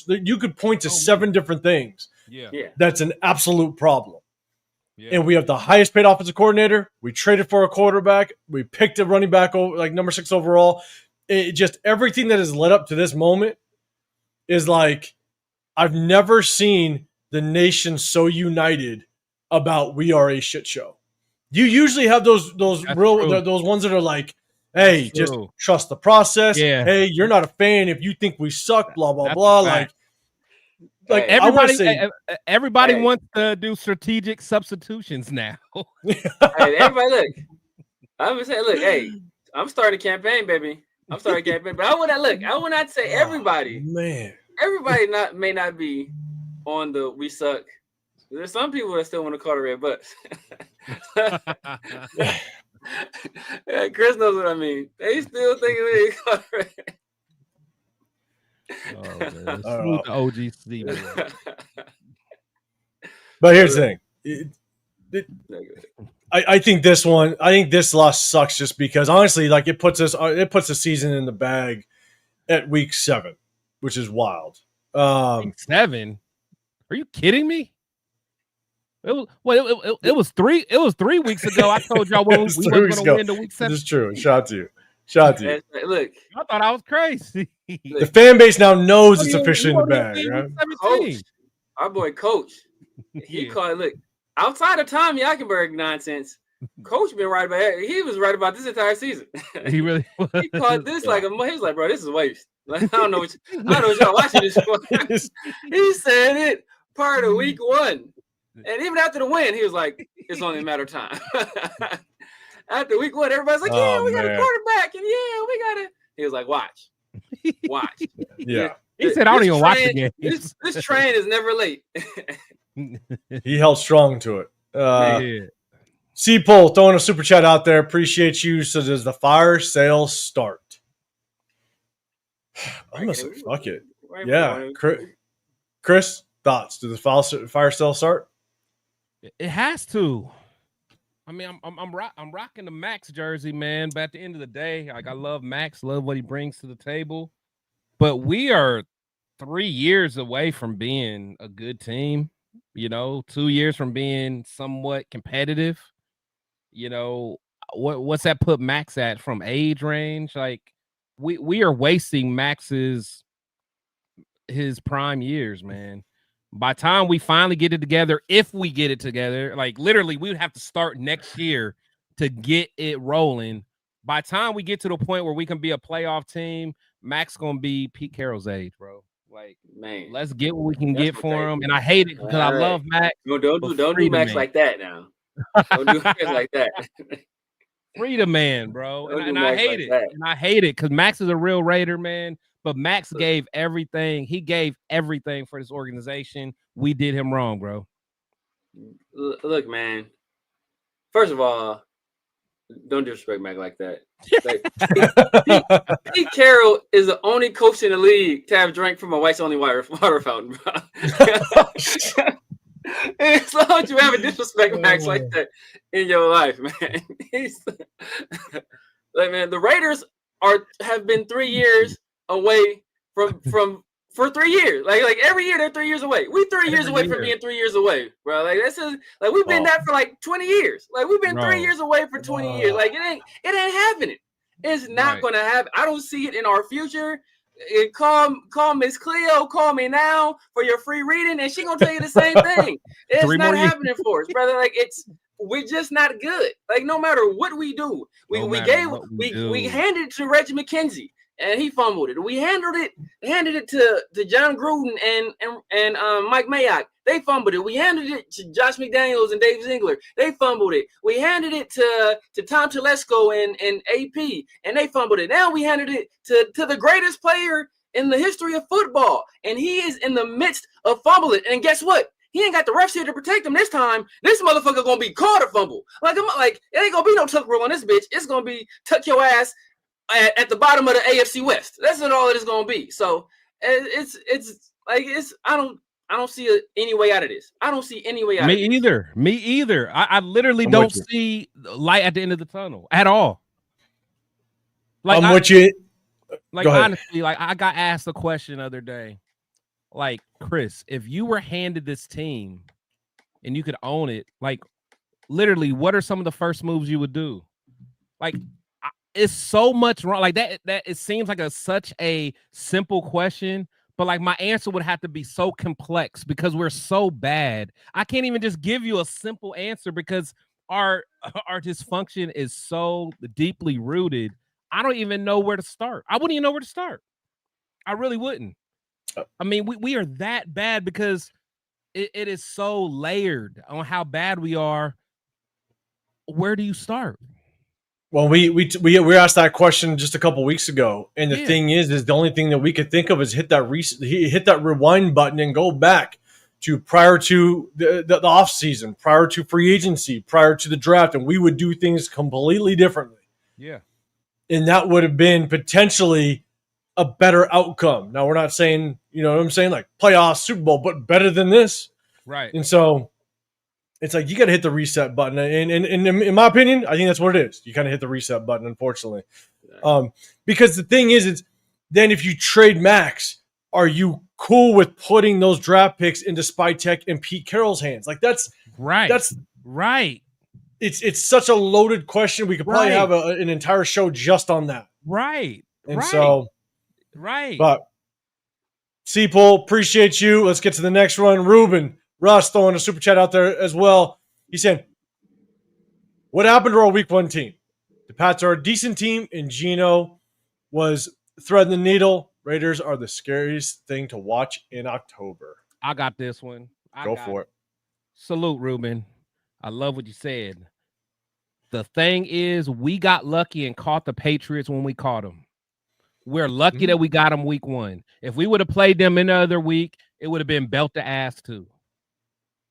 You could point to 7 different things.
Yeah.
That's an absolute problem.
Yeah.
And we have the highest paid offensive coordinator. We traded for a quarterback. We picked a running back like number 6 overall. It just everything that has led up to this moment is like I've never seen the nation so united about we are a shit show. You usually have those ones that are like, hey, just trust the process.
Yeah.
Hey, you're not a fan if you think we suck, blah, blah, blah. Like
everybody wants to do strategic substitutions now.
Hey, everybody, look. I'm gonna say, look, hey, I'm starting a campaign, baby. But I would not say everybody.
Man.
Everybody may not be on the we suck. There's some people that still want to call the red butts. Yeah, Chris knows what I mean. They still think they call the red.
Oh, man. Smooth OGC.
But here's the thing. I think this loss sucks just because honestly, like it puts the season in the bag at week 7, which is wild.
Week 7? Are you kidding me? It was 3 weeks ago. I told y'all we weren't going to win the week 7.
This is true. Shout out to you.
Look,
I thought I was crazy.
The fan base now knows it's officially in the bag, right?
Coach, our boy Coach, he called. Look, outside of Tom Yakenberg nonsense, Coach been right about it. He was right about this entire season.
He really was.
He called this like he was like, bro, this is a waste. Like, I don't know what y'all watching this for. He said it part of week 1. And even after the win, he was like, it's only a matter of time. After week 1, everybody's like, yeah, we got a quarterback. And yeah, we got it. He was like, watch.
Yeah.
He said, I don't even watch the game.
This train is never late.
He held strong to it. C-Pole throwing a super chat out there. Appreciate you. So does the fire sale start? I'm going to say fuck it. Yeah. Chris, thoughts? Does the fire sale start?
It has to. I mean, I'm rocking the Maxx jersey, man. But at the end of the day, like I love Maxx, love what he brings to the table. But we are 3 years away from being a good team. 2 years from being somewhat competitive. What's that put Maxx at from age range? Like we are wasting Maxx's his prime years, man. By the time we finally get it together, if we get it together, like literally we would have to start next year to get it rolling. By the time we get to the point where we can be a playoff team, Maxx gonna be Pete Carroll's age, bro. Like, man, let's get what we can get for him. And I hate it because I love Maxx.
Don't do Maxx like that now. Don't do Maxx like that.
Free the man, bro. And I hate it. And I hate it because Maxx is a real Raider, man. But Maxx gave everything. He gave everything for this organization. We did him wrong, bro.
Look, man. First of all, don't disrespect Maxx like that. Pete Carroll is the only coach in the league to have drank from a whites-only water fountain, bro. As long as you haven't disrespect Maxx like that in your life, man. Like, man, the Raiders have been 3 years away from for 3 years. Like every year they're 3 years away. We 3 years away from being 3 years away, bro. Like we've been that for like 20 years. Like we've been 3 years away for 20 years. Like it ain't happening. It's not gonna happen. I don't see it in our future. Call Miss Cleo, call me now for your free reading, and she gonna tell you the same thing. It's not happening for us, brother. Like we're just not good. Like no matter what we do, we handed it to Reggie McKenzie. And he fumbled it. We handed it to John Gruden and Mike Mayock. They fumbled it. We handed it to Josh McDaniels and Dave Ziegler. They fumbled it. We handed it to Tom Telesco and AP, and they fumbled it. Now we handed it to the greatest player in the history of football, and he is in the midst of fumbling. And guess what? He ain't got the refs here to protect him this time. This motherfucker gonna be called a fumble. Like it ain't gonna be no tuck rule on this bitch. It's gonna be tuck your ass at the bottom of the AFC West. That's what all it is going to be. So I I don't see any way out of this. I don't see any way out of this.
Me either. I literally don't see light at the end of the tunnel at all.
Like, I'm with you.
Like, honestly, like, I got asked a question the other day. Like, Chris, if you were handed this team and you could own it, like, literally, what are some of the first moves you would do? Like, it's so much wrong. Like, that it seems like such a simple question, but like my answer would have to be so complex because we're so bad. I can't even just give you a simple answer because our dysfunction is so deeply rooted. I don't even know where to start. I wouldn't even know where to start. I really wouldn't. I mean, we are that bad because it is so layered on how bad we are. Where do you start?
Well, we asked that question just a couple weeks ago, and the thing is the only thing that we could think of is hit that rewind button and go back to prior to the off season, prior to free agency, prior to the draft, and we would do things completely differently.
Yeah,
and that would have been potentially a better outcome. Now, we're not saying, you know what I'm saying, like playoffs, Super Bowl, but better than this,
right?
And so it's like you got to hit the reset button, and in my opinion, I think that's what it is. You kind of hit the reset button, unfortunately, because the thing is, then if you trade Maxx, are you cool with putting those draft picks into Spytek and Pete Carroll's hands? Like that's
right. That's right.
It's such a loaded question. We could probably have an entire show just on that.
Right.
And so,
right.
But C-Pole, appreciate you. Let's get to the next one. Ruben Russ throwing a super chat out there as well. He said, what happened to our week 1 team? The Pats are a decent team, and Geno was threading the needle. Raiders are the scariest thing to watch in October.
I got this one.
Go for it.
Salute, Ruben. I love what you said. The thing is, we got lucky and caught the Patriots when we caught them. We're lucky that we got them week 1. If we would have played them any other week, it would have been belt to ass too.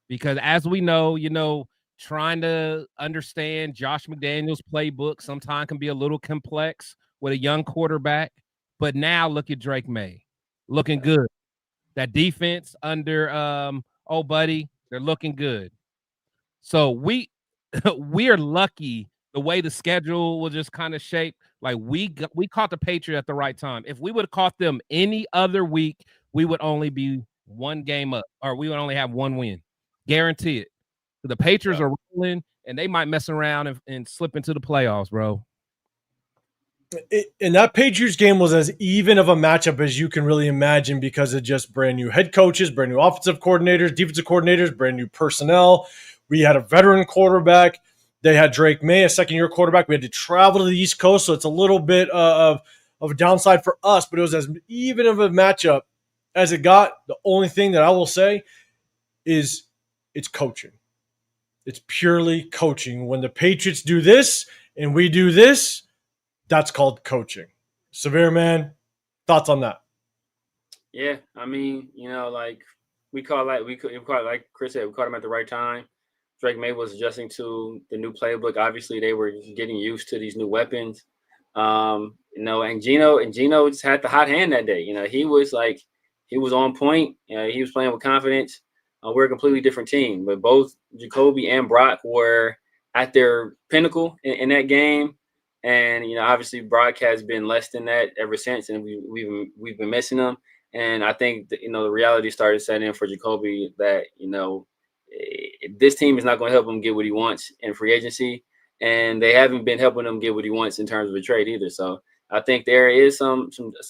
Because as we know, you know, trying to understand Josh McDaniels' playbook sometimes can be a little complex with a young quarterback. But now look at Drake May. Looking good. That defense under old buddy, they're looking good. So we are lucky the way the schedule was just kind of shaped. Like we caught the Patriots at the right time. If we would have caught them any other week, we would only be 1 game up, or we would only have 1 win. Guarantee it. The Patriots are rolling, and they might mess around and slip into the playoffs, bro.
And that Patriots game was as even of a matchup as you can really imagine because of just brand new head coaches, brand new offensive coordinators, defensive coordinators, brand new personnel. We had a veteran quarterback. They had Drake May, a second-year quarterback. We had to travel to the East Coast, so it's a little bit of a downside for us, but it was as even of a matchup as it got. The only thing that I will say is it's coaching. It's purely coaching. When the Patriots do this and we do this, that's called coaching. Severe, man, thoughts on that?
Yeah, I mean, you know, like we caught like Chris said, we caught him at the right time. Drake May was adjusting to the new playbook. Obviously, they were getting used to these new weapons. You know, and Geno just had the hot hand that day. You know, he was on point. He was playing with confidence. We're a completely different team, but both Jakobi and Brock were at their pinnacle in that game. And, you know, obviously Brock has been less than that ever since, and we've been missing him. And I think that, you know, the reality started setting in for Jakobi that, you know, this team is not going to help him get what he wants in free agency, and they haven't been helping him get what he wants in terms of a trade either. So I think there is some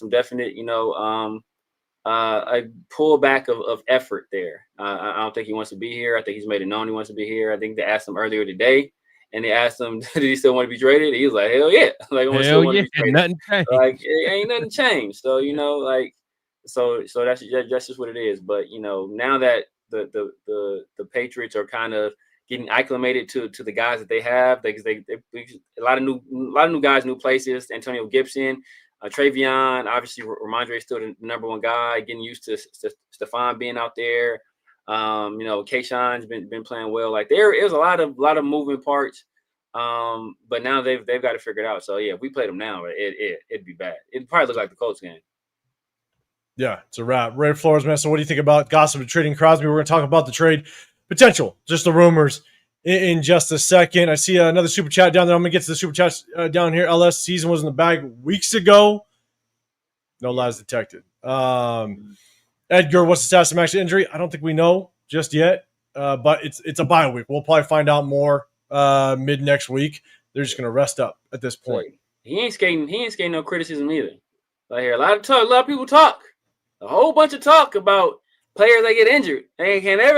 definite, you know, a pullback of effort there. I don't think he wants to be here. I think he's made it known he wants to be here. I think they asked him earlier today, and they asked him, did he still want to be traded? He was like, hell yeah. Like, I still want to be traded.
Nothing changed.
Like, it ain't nothing changed. So, you know, like, so that's just what it is. But, you know, now that the Patriots are kind of getting acclimated to the guys that they have, they a lot of new guys, new places. Antonio Gibson, Travion, obviously Ramondre is still the number 1 guy, getting used to Stephon being out there. You know, Kayshawn's been playing well. Like there is a lot of moving parts. But now they've got to figure it out. So yeah, if we played them now, it'd be bad. It'd probably look like the Colts game.
Yeah, it's a wrap. Ray Flores, man. So what do you think about gossip and trading Crosby? We're going to talk about the trade potential, just the rumors in just a second. I see another super chat down there. I'm going to get to the super chats down here. LS season was in the bag weeks ago. No lies detected. Edgar, what's the status of Maxx injury? I don't think we know just yet, but it's a bye week. We'll probably find out more mid next week. They're just going to rest up at this point.
He ain't skating no criticism either. I hear a lot of people talk. A whole bunch of talk about players that get injured. They can never.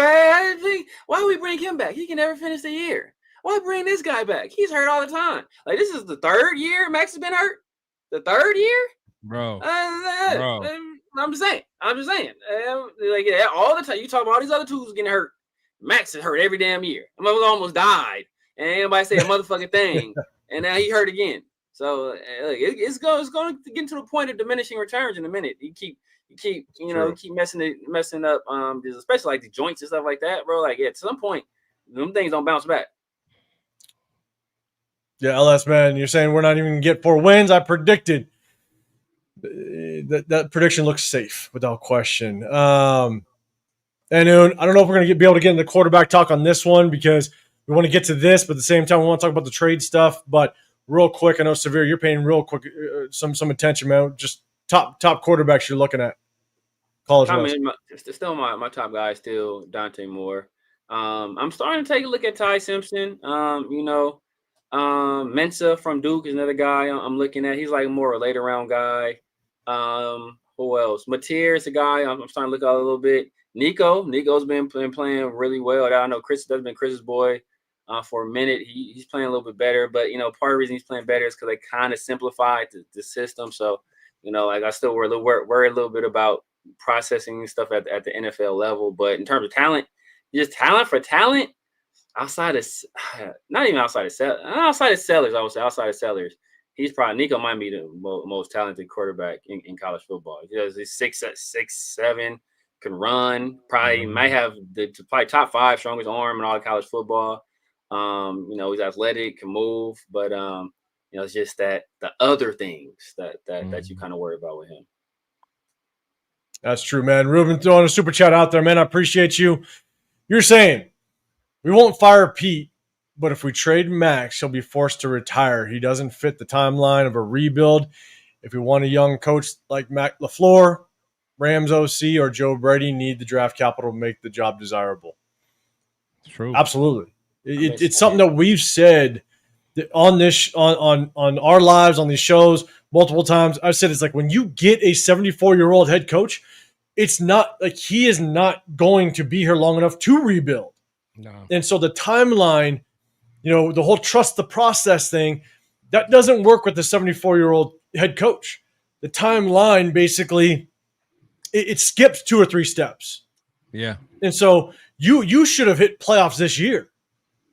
Why we bring him back? He can never finish the year. Why bring this guy back? He's hurt all the time. Like, this is the third year Maxx has been hurt. The third year,
bro.
I'm just saying. Like, all the time you talk about all these other tools getting hurt. Maxx is hurt every damn year. My mother almost died, and anybody say a motherfucking thing, and now he hurt again. So it's going to get to the point of diminishing returns in a minute. You keep messing up especially like the joints and stuff like that, bro. Like, at some point, them things don't bounce back.
Yeah, LS, man, you're saying we're not even going to get 4 wins. I predicted that prediction looks safe without question. And I don't know if we're going to be able to get into quarterback talk on this one because we want to get to this, but at the same time, we want to talk about the trade stuff. But real quick, I know Severe, you're paying real quick some attention, man. Just top quarterbacks you're looking at. College.
Still my top guy is still Dante Moore. I'm starting to take a look at Ty Simpson. Mensa from Duke is another guy I'm looking at. He's like more a later round guy. Who else? Mateer is a guy I'm starting to look at a little bit. Nico's been playing really well. I know Chris has been Chris's boy for a minute. He's playing a little bit better, but part of the reason he's playing better is because they kind of simplified the system. So like, I still worry a little bit about processing stuff at the NFL level. But in terms of talent, just talent for talent, outside of Sellers, I would say outside of Sellers, Nico might be the most talented quarterback in college football. He's 6'7", can run, probably might have the top 5 strongest arm in all of college football. He's athletic, can move, but it's just that the other things that you kind of worry about with him.
That's true, man. Ruben throwing a super chat out there, man. I appreciate you. You're saying we won't fire Pete, but if we trade Maxx, he'll be forced to retire. He doesn't fit the timeline of a rebuild. If we want a young coach like Matt LaFleur, Rams OC, or Joe Brady, need the draft capital to make the job desirable.
True.
Absolutely. It's something that we've said on this on our lives, on these shows multiple times. I've said it's like when you get a 74-year-old head coach, it's not like he is not going to be here long enough to rebuild. No. And so the timeline, the whole trust the process thing, that doesn't work with the 74-year-old head coach. The timeline basically it skips 2 or 3 steps.
Yeah.
And so you should have hit playoffs this year.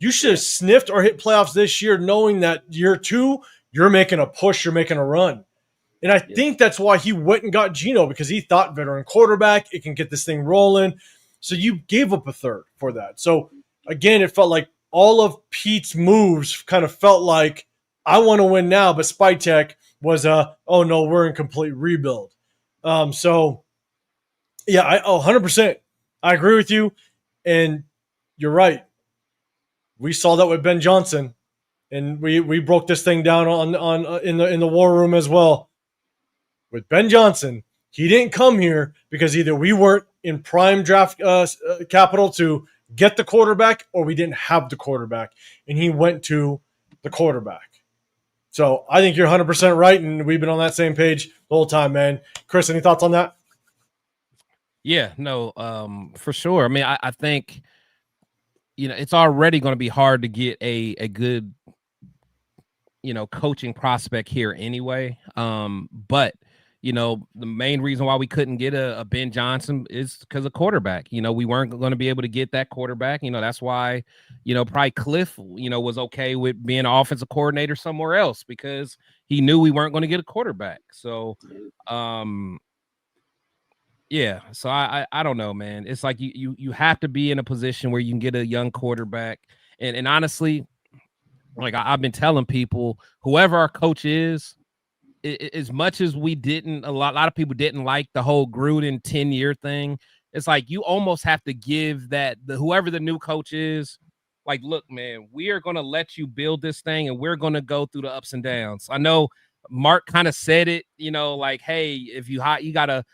You should have sniffed or hit playoffs this year, knowing that year 2, you're making a push, you're making a run. And I think that's why he went and got Geno, because he thought veteran quarterback, it can get this thing rolling. So you gave up a third for that. So again, it felt like all of Pete's moves kind of felt like, I want to win now, but Spytek was oh no, we're in complete rebuild. So yeah, 100%. I agree with you. And you're right. We saw that with Ben Johnson, and we broke this thing down in the war room as well. With Ben Johnson, he didn't come here because either we weren't in prime draft capital to get the quarterback, or we didn't have the quarterback, and he went to the quarterback. So I think you're 100% right, and we've been on that same page the whole time, man. Chris, any thoughts on that?
Yeah, no, for sure. I mean, I think, it's already going to be hard to get a good, coaching prospect here anyway. But, the main reason why we couldn't get a Ben Johnson is because of quarterback. We weren't going to be able to get that quarterback. That's why, probably Cliff, was okay with being an offensive coordinator somewhere else, because he knew we weren't going to get a quarterback. So, yeah. So I don't know, man. It's like you have to be in a position where you can get a young quarterback. And honestly, like I've been telling people, whoever our coach is, as much as we didn't, a lot of people didn't like the whole Gruden 10-year thing. It's like you almost have to give that whoever the new coach is, like, look, man, we are going to let you build this thing and we're going to go through the ups and downs. I know Mark kind of said it, like, hey, if you got to,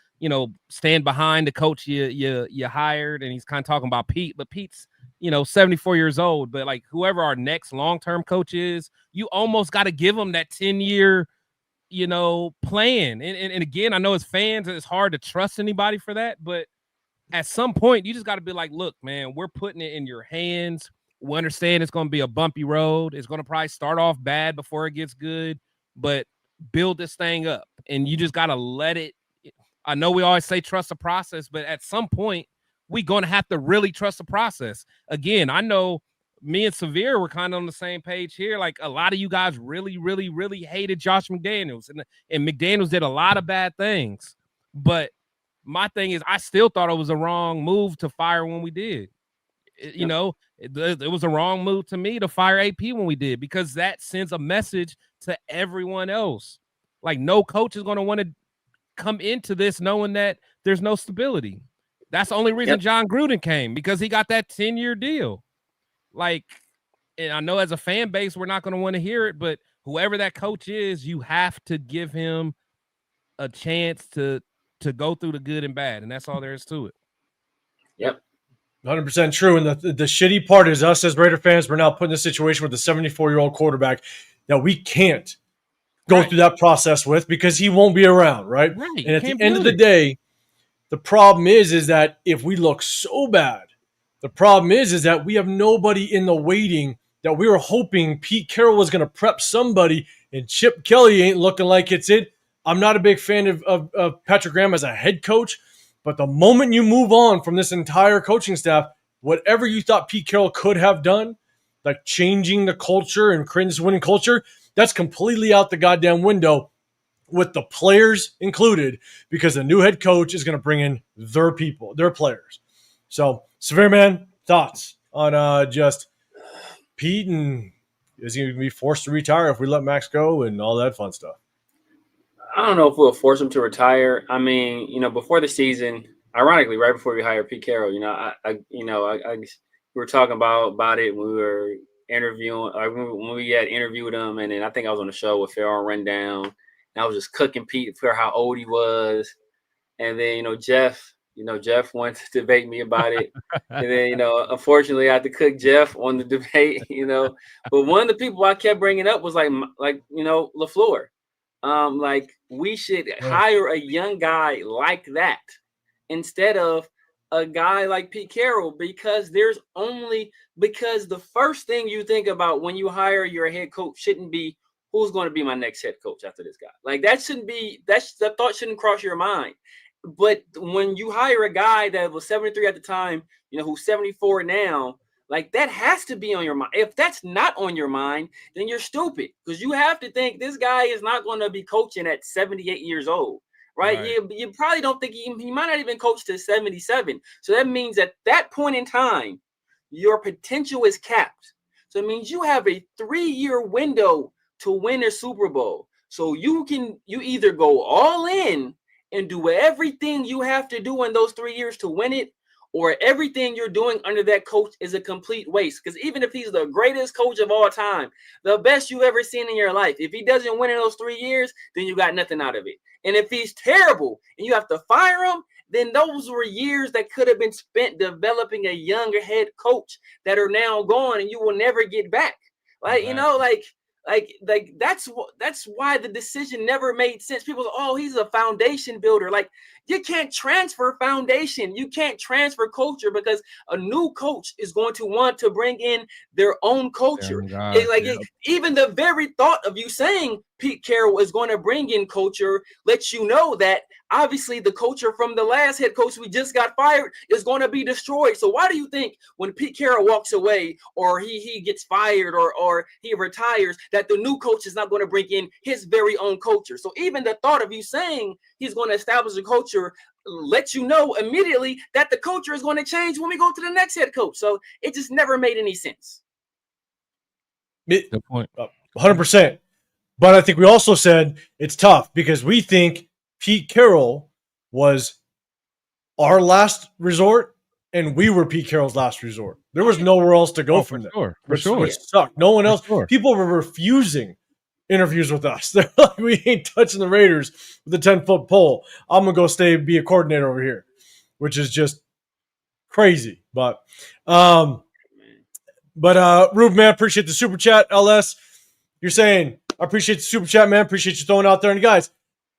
stand behind the coach you hired. And he's kind of talking about Pete, but Pete's, 74 years old. But like whoever our next long-term coach is, you almost got to give him that 10-year, plan. And again, I know as fans, it's hard to trust anybody for that. But at some point, you just got to be like, look, man, we're putting it in your hands. We understand it's going to be a bumpy road. It's going to probably start off bad before it gets good, but build this thing up. And you just got to let it. I know we always say trust the process, but at some point, we're going to have to really trust the process. Again, I know me and Severe were kind of on the same page here. Like a lot of you guys really, really, really hated Josh McDaniels. And McDaniels did a lot of bad things. But my thing is, I still thought it was a wrong move to fire when we did. It was a wrong move to me to fire AP when we did, because that sends a message to everyone else. Like no coach is going to want to come into this knowing that there's no stability. That's the only reason John Gruden came, because he got that 10-year deal. Like, and I know as a fan base, we're not going to want to hear it, but whoever that coach is, you have to give him a chance to go through the good and bad. And that's all there is to it.
Yep.
100% true. And the shitty part is us as Raider fans, we're now put in a situation with a 74-year-old quarterback that we can't go through that process with, because he won't be around, right? And at the end of the day, the problem is that if we look so bad, the problem is that we have nobody in the waiting that we were hoping Pete Carroll was going to prep somebody, and Chip Kelly ain't looking like it's it. I'm not a big fan of Patrick Graham as a head coach, but the moment you move on from this entire coaching staff, whatever you thought Pete Carroll could have done, like changing the culture and creating this winning culture, that's completely out the goddamn window, with the players included, because the new head coach is going to bring in their people, their players. So, Severe Man, thoughts on just Pete, and is he going to be forced to retire if we let Maxx go and all that fun stuff?
I don't know if we'll force him to retire. I mean, before the season, ironically, right before we hired Pete Carroll, we were talking about it when we were interviewing, when we had interviewed him, and then I think I was on the show with Farrell Rundown, and I was just cooking Pete for how old he was, and then Jeff wanted to debate me about it, and then unfortunately I had to cook Jeff on the debate, But one of the people I kept bringing up was like LaFleur. Like we should hire a young guy like that instead of a guy like Pete Carroll, because the first thing you think about when you hire your head coach shouldn't be who's going to be my next head coach after this guy. Like that thought shouldn't cross your mind. But when you hire a guy that was 73 at the time, who's 74 now, like that has to be on your mind. If that's not on your mind, then you're stupid, because you have to think this guy is not going to be coaching at 78 years old, right? You probably don't think he might not even coach to 77. So that means at that point in time, your potential is capped. So it means you have a 3-year window to win a Super Bowl. So you either go all in and do everything you have to do in those 3 years to win it, or everything you're doing under that coach is a complete waste. Because even if he's the greatest coach of all time, the best you've ever seen in your life, if he doesn't win in those 3 years, then you got nothing out of it. And if he's terrible and you have to fire him, then those were years that could have been spent developing a younger head coach that are now gone and you will never get back. Like, like that's why the decision never made sense. People say, oh, he's a foundation builder. Like, you can't transfer foundation. You can't transfer culture, because a new coach is going to want to bring in their own culture. Even the very thought of you saying Pete Carroll is going to bring in culture lets you know that obviously the culture from the last head coach we just got fired is going to be destroyed. So why do you think when Pete Carroll walks away, or he gets fired, or he retires, that the new coach is not going to bring in his very own culture? So even the thought of you saying he's going to establish a culture lets you know immediately that the culture is going to change when we go to the next head coach. So it just never made any sense.
Good point.
100%. But I think we also said it's tough because we think Pete Carroll was our last resort and we were Pete Carroll's last resort. There was nowhere else to go from there. Which sucked. No one else. People were refusing interviews with us. They're like, we ain't touching the Raiders with a 10-foot pole. I'm going to go stay and be a coordinator over here, which is just crazy. But Rube, man, appreciate the super chat. LS, you're saying, I appreciate the super chat, man. Appreciate you throwing out there. And guys,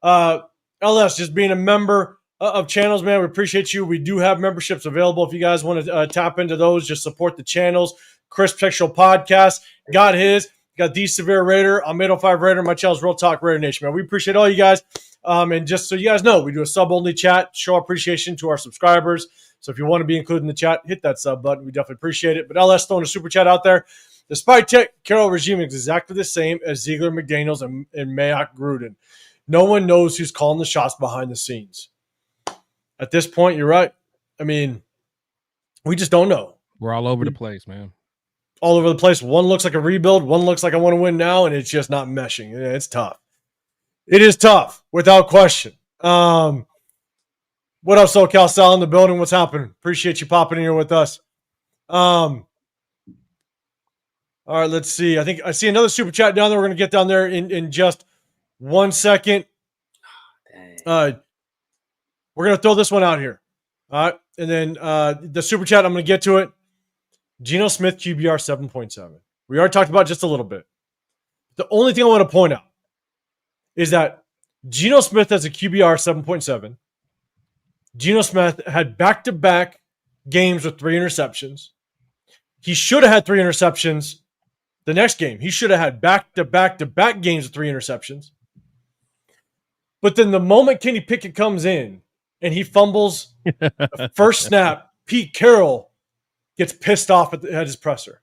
LS, just being a member of channels, man, we appreciate you. We do have memberships available if you guys want to tap into those. Just support the channels. Chris Textual Podcast got his. Got the Severe Raider. I'm 805 Raider. My channel's Real Talk Raider Nation, man. We appreciate all you guys. And just so you guys know, we do a sub-only chat. Show appreciation to our subscribers. So if you want to be included in the chat, hit that sub button. We definitely appreciate it. But LS throwing a super chat out there. The Spy Tech Carroll regime is exactly the same as Ziegler, McDaniels, and Mayock Gruden. No one knows who's calling the shots behind the scenes. At this point, you're right. I mean, we just don't know.
We're all over the place, man.
All over the place. One looks like a rebuild. One looks like I want to win now, and it's just not meshing. It's tough. It is tough, without question. What up, SoCal Sal in the building? What's happening? Appreciate you popping in here with us. All right, let's see. I think I see another super chat down there. We're going to get down there in just 1 second. We're going to throw this one out here. All right, and then the super chat, I'm going to get to it. Geno Smith, QBR 7.7. We already talked about it just a little bit. The only thing I want to point out is that Geno Smith has a QBR 7.7. Geno Smith had back-to-back games with 3 interceptions. He should have had 3 interceptions the next game. He should have had back-to-back-to-back games with 3 interceptions. But then the moment Kenny Pickett comes in and he fumbles the first snap, Pete Carroll gets pissed off at his presser.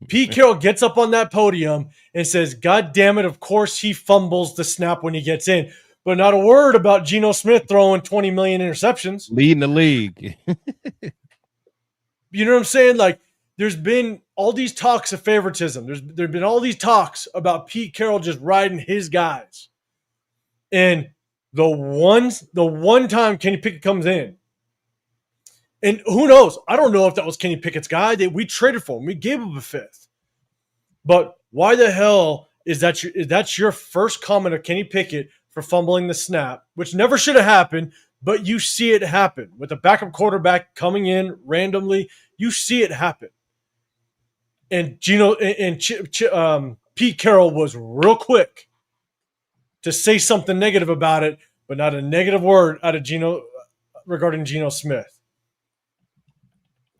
Pete Carroll gets up on that podium and says, God damn it, of course he fumbles the snap when he gets in. But not a word about Geno Smith throwing 20 million interceptions.
Leading the league.
You know what I'm saying? Like, there's been all these talks of favoritism. There's been all these talks about Pete Carroll just riding his guys. And the one time Kenny Pickett comes in, and who knows? I don't know if that was Kenny Pickett's guy. We traded for him. We gave him a 5th. But why the hell is that your first comment of Kenny Pickett for fumbling the snap, which never should have happened, but you see it happen with a backup quarterback coming in randomly. You see it happen. And Pete Carroll was real quick to say something negative about it, but not a negative word out of Geno regarding Geno Smith.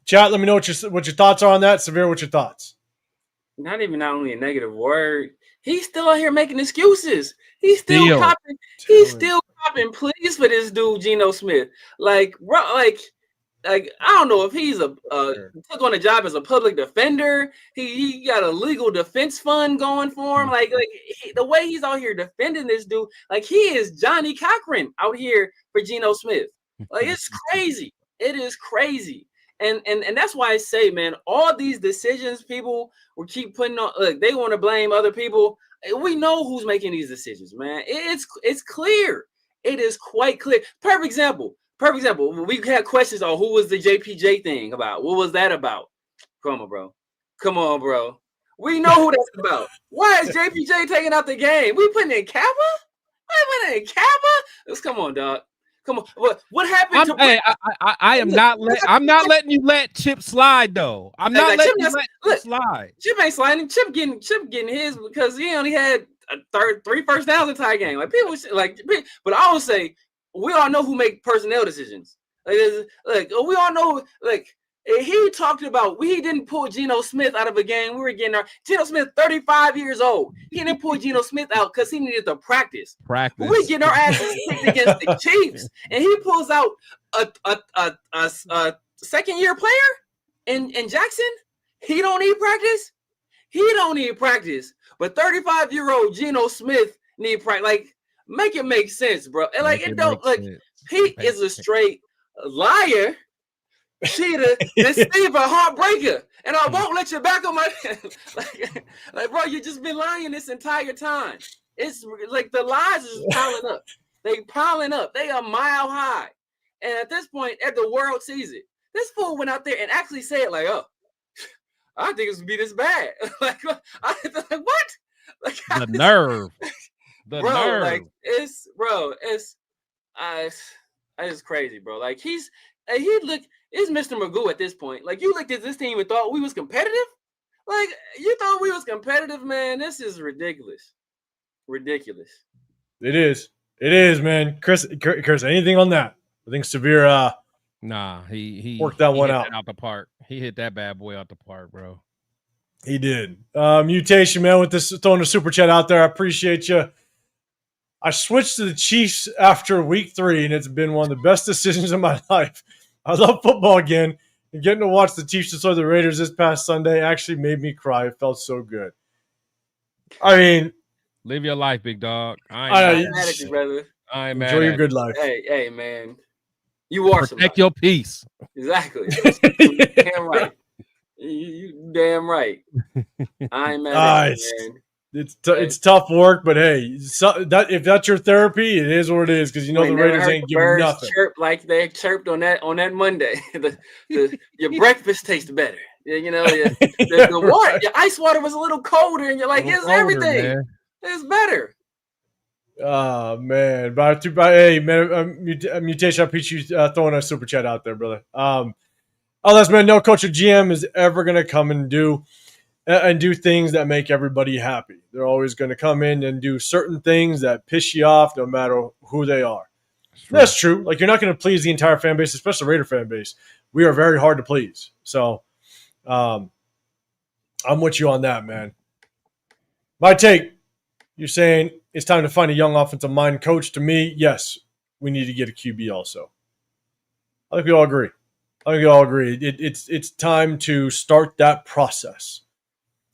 Chat, let me know what your thoughts are on that. Severe, what's your thoughts?
Not only a negative word. He's still out here making excuses. He's still copping. He's still copping pleas for this dude, Geno Smith. Like, bro, like I don't know if he's took on a job as a public defender. He got a legal defense fund going for him. Like the way he's out here defending this dude, like he is Johnny Cochran out here for Geno Smith. Like it's crazy. It is crazy. And that's why I say, man, all these decisions people will keep putting on. Look, they want to blame other people. We know who's making these decisions, man. It's clear. It is quite clear. Perfect example. We had questions on who was the JPJ thing about. What was that about? Come on, bro. We know who that's about. Why is JPJ taking out the game? We putting in Kappa? Come on, dog. Come on. What happened?
I'm not letting you let Chip slide though. I'm not letting you let Chip slide.
Chip ain't sliding. Chip getting his because he only had 3 first downs in the entire game. Like people but I would say we all know who make personnel decisions. Like we all know. Like he talked about we didn't pull Geno Smith out of a game. We were getting Geno Smith 35 years old. He didn't pull Geno Smith out because he needed to practice. We getting our asses kicked against the Chiefs, and he pulls out a second-year player in Jackson. He don't need practice. But 35-year-old Geno Smith need practice. Like make it make sense, bro. And like it don't like he is a straight liar. She the deceiver, heartbreaker, and I won't let you back on my like, bro, you just been lying this entire time. It's like the lies is piling up. They piling up. They are mile high. And at this point, the world sees it. This fool went out there and actually said, like, oh, I think it's gonna be this bad. Like what? Like,
the nerve. The nerve.
Like it's crazy, bro. Like he look, it's Mr. Magoo at this point. Like you looked at this team and thought we was competitive. Like you thought we was competitive, man. This is ridiculous. Ridiculous.
It is, man. Chris, anything on that? I think Severe
nah, he
worked that one out
the park. He hit that bad boy out the park, bro.
He did. Mutation, man, with this throwing a super chat out there. I appreciate you. I switched to the Chiefs after week 3, and it's been one of the best decisions of my life. I love football again, and getting to watch the Chiefs destroy the Raiders this past Sunday actually made me cry. It felt so good. I mean,
live your life, big dog. I ain't mad at you, brother. I ain't mad.
Enjoy your good life.
Hey, man. You are
protect your peace.
Exactly. Damn right. You damn right. I ain't mad at you, man.
It's tough work, but hey, if that's your therapy, it is what it is because you know the Raiders ain't giving nothing.
Chirp like they chirped on that Monday. Your breakfast tastes better. You know, the water, your ice water was a little colder, and you're like, it's everything. Man. It's better.
Oh man, hey man, Mutation, I appreciate you throwing a super chat out there, brother. Unless man, no coach or GM is ever gonna come and do things that make everybody happy. They're always going to come in and do certain things that piss you off, no matter who they are. That's true. Like you're not going to please the entire fan base, especially the Raider fan base. We are very hard to please. So, I'm with you on that, man. My take. You're saying it's time to find a young offensive mind coach. To me, yes, we need to get a QB also. I think we all agree. It's time to start that process.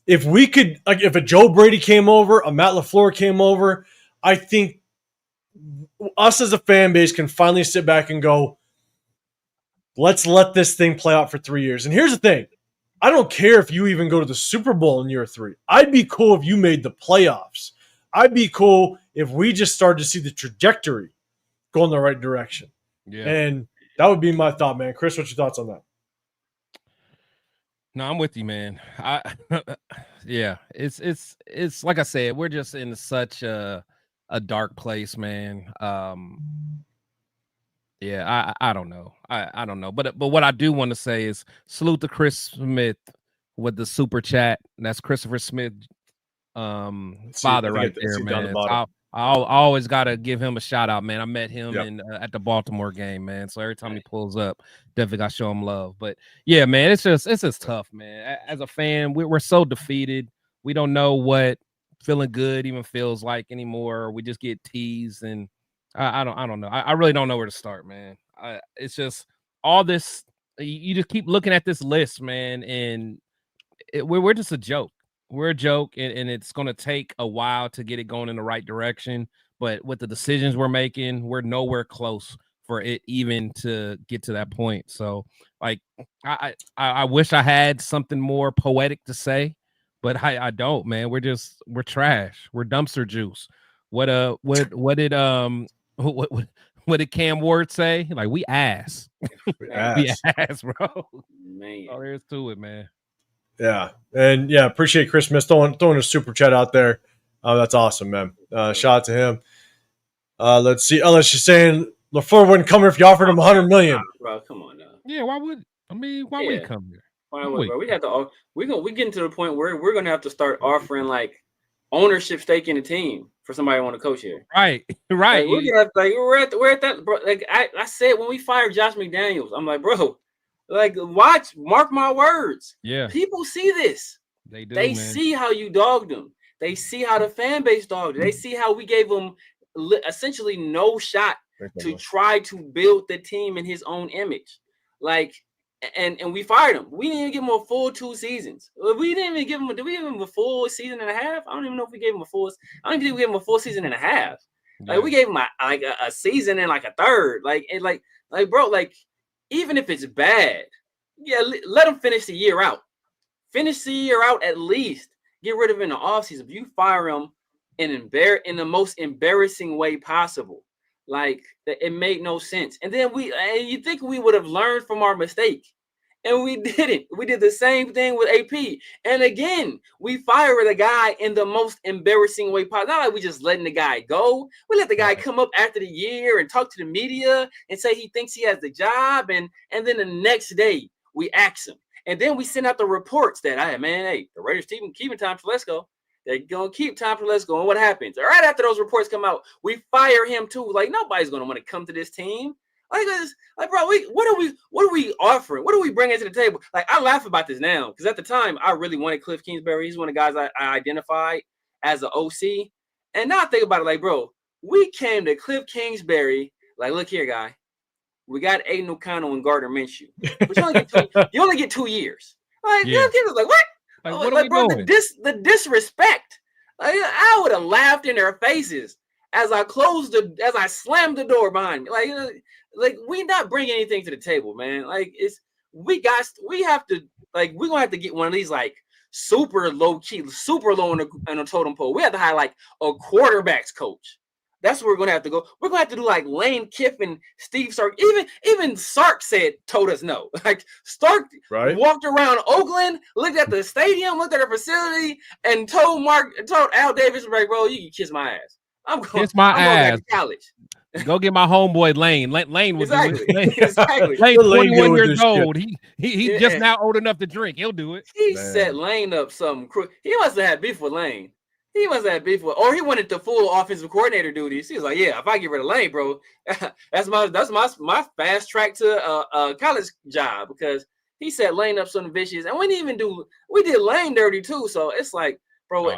If we could, like, if a Joe Brady came over, a Matt LaFleur came over, I think us as a fan base can finally sit back and go, let's let this thing play out for 3 years. And here's the thing. I don't care if you even go to the Super Bowl in year 3. I'd be cool if you made the playoffs. I'd be cool if we just started to see the trajectory go in the right direction. Yeah. And that would be my thought, man. Chris, what's your thoughts on that?
No, I'm with you, man. Yeah, it's like I said, we're just in such a dark place, man. Yeah, I don't know. I don't know. But what I do want to say is salute to Chris Smith with the super chat. And that's Christopher Smith, father right there, man. I always got to give him a shout out, man. I met him at the Baltimore game, man. So every time he pulls up, definitely got to show him love. But yeah, man, it's just tough, man. As a fan, we're so defeated. We don't know what feeling good even feels like anymore. We just get teased, and I don't know. I really don't know where to start, man. It's just all this. You just keep looking at this list, man, and we're just a joke. We're a joke, and it's going to take a while to get it going in the right direction. But with the decisions we're making, we're nowhere close for it even to get to that point. So, like, I wish I had something more poetic to say, but I don't, man. We're trash. We're dumpster juice. What did Cam Ward say? Like, we ass. We ass, bro. Man. Oh, there's to it, man.
Yeah, and yeah, appreciate Chris Smith throwing a super chat out there. That's awesome, man. Shout out to him. Let's see. Ellis, you're saying LaFleur wouldn't come here if you offered him $100 million.
Bro, come on now.
Yeah, why would he come here?
Why would, bro? We have to. We getting to the point where we're gonna have to start offering like ownership stake in the team for somebody who want to coach here.
Right.
Like, we're at that, bro. Like I said when we fired Josh McDaniels, I'm like, bro. Like, mark my words.
Yeah.
People see this.
They do.
They see how you dogged them. They see how the fan base dogged them. They see how we gave them essentially no shot to try to build the team in his own image. Like, and we fired him. We didn't even give him a full 2 seasons. We didn't even give him. Did we give him a full season and a half? I don't even know if we gave him a full. I don't think we gave him a full season and a half. Yeah. Like, we gave him a season and like a third. Like, bro, like. Even if it's bad, Yeah, let him finish the year out. Finish the year out at least. Get rid of him in the offseason. If you fire him in the most embarrassing way possible, like it made no sense. And then you think we would have learned from our mistake. And we didn't. We did the same thing with AP. And again, we fired the guy in the most embarrassing way possible. Not like we just letting the guy go. We let the guy come up after the year and talk to the media and say he thinks he has the job. And then the next day we ask him. And then we send out the reports that, the Raiders keeping Tom Telesco. They're going to keep Tom Telesco. And what happens? Right after those reports come out, we fire him too. Like, nobody's going to want to come to this team. Like, bro, what are we offering? What are we bringing to the table? Like, I laugh about this now because at the time I really wanted Cliff Kingsbury. He's one of the guys I identified as an OC. And now I think about it, like, bro, we came to Cliff Kingsbury. Like, look here, guy. We got Aiden O'Connell and Gardner Minshew. But you only get 2 years. Like, yeah. Like, what?
Like, what are we doing?
The disrespect. Like, I would have laughed in their faces as I slammed the door behind me. Like we not bringing anything to the table, man. Like we're gonna have to get one of these like super low key, super low on the totem pole. We have to hire like a quarterbacks coach. That's where we're gonna have to go. We're gonna have to do like Lane Kiffin, Steve Sark. Even Sark told us no. Like Stark walked around Oakland, looked at the stadium, looked at the facility, and told Al Davis, like, bro, you can kiss my ass. I'm going back to college.
Go get my homeboy Lane. Lane was
exactly.
Lane 21 years old. He just now old enough to drink. He'll do it.
He set Lane up something. He must have had beef with Lane. Or he wanted the full offensive coordinator duties. He was like, yeah, if I get rid of Lane, bro, that's my fast track to a college job, because he set Lane up something vicious. And we did Lane dirty too. So it's like, bro,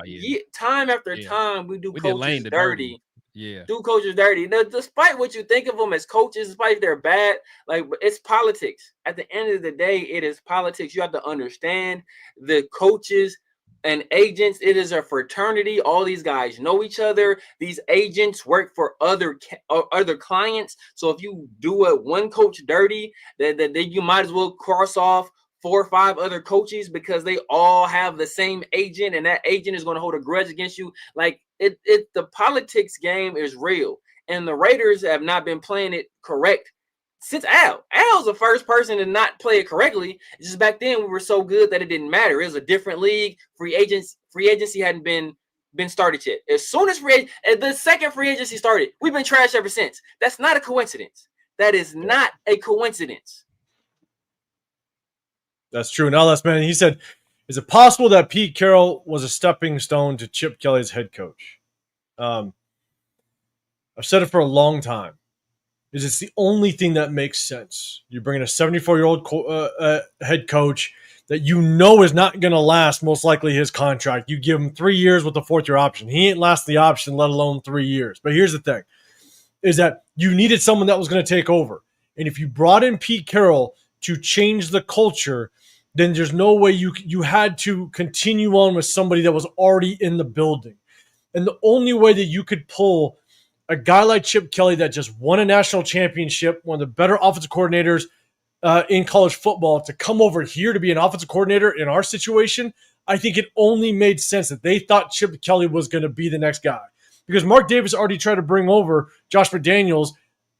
time after time we do coaches dirty.
Yeah,
do coaches dirty. Now, despite what you think of them as coaches, despite if they're bad, like, it's politics. At the end of the day, it is politics. You have to understand the coaches and agents. It is a fraternity. All these guys know each other. These agents work for other clients. So if you do one coach dirty, then you might as well cross off 4 or 5 other coaches, because they all have the same agent, and that agent is going to hold a grudge against you. Like, the politics game is real, and the Raiders have not been playing it correct since Al. Al's the first person to not play it correctly. Just back then we were so good that it didn't matter. It was a different league. Free agency hadn't been started yet. As soon as the second free agency started, we've been trash ever since. That's not a coincidence. That is not a coincidence.
That's true. Now, last man, he said, is it possible that Pete Carroll was a stepping stone to Chip Kelly's head coach? I've said it for a long time. It's the only thing that makes sense. You're bringing a 74-year-old head coach that you know is not going to last, most likely, his contract. You give him 3 years with the 4th-year option. He ain't last the option, let alone 3 years. But here's the thing, is that you needed someone that was going to take over. And if you brought in Pete Carroll to change the culture, then there's no way you had to continue on with somebody that was already in the building. And the only way that you could pull a guy like Chip Kelly that just won a national championship, one of the better offensive coordinators in college football, to come over here to be an offensive coordinator in our situation, I think it only made sense that they thought Chip Kelly was going to be the next guy. Because Mark Davis already tried to bring over Josh McDaniels,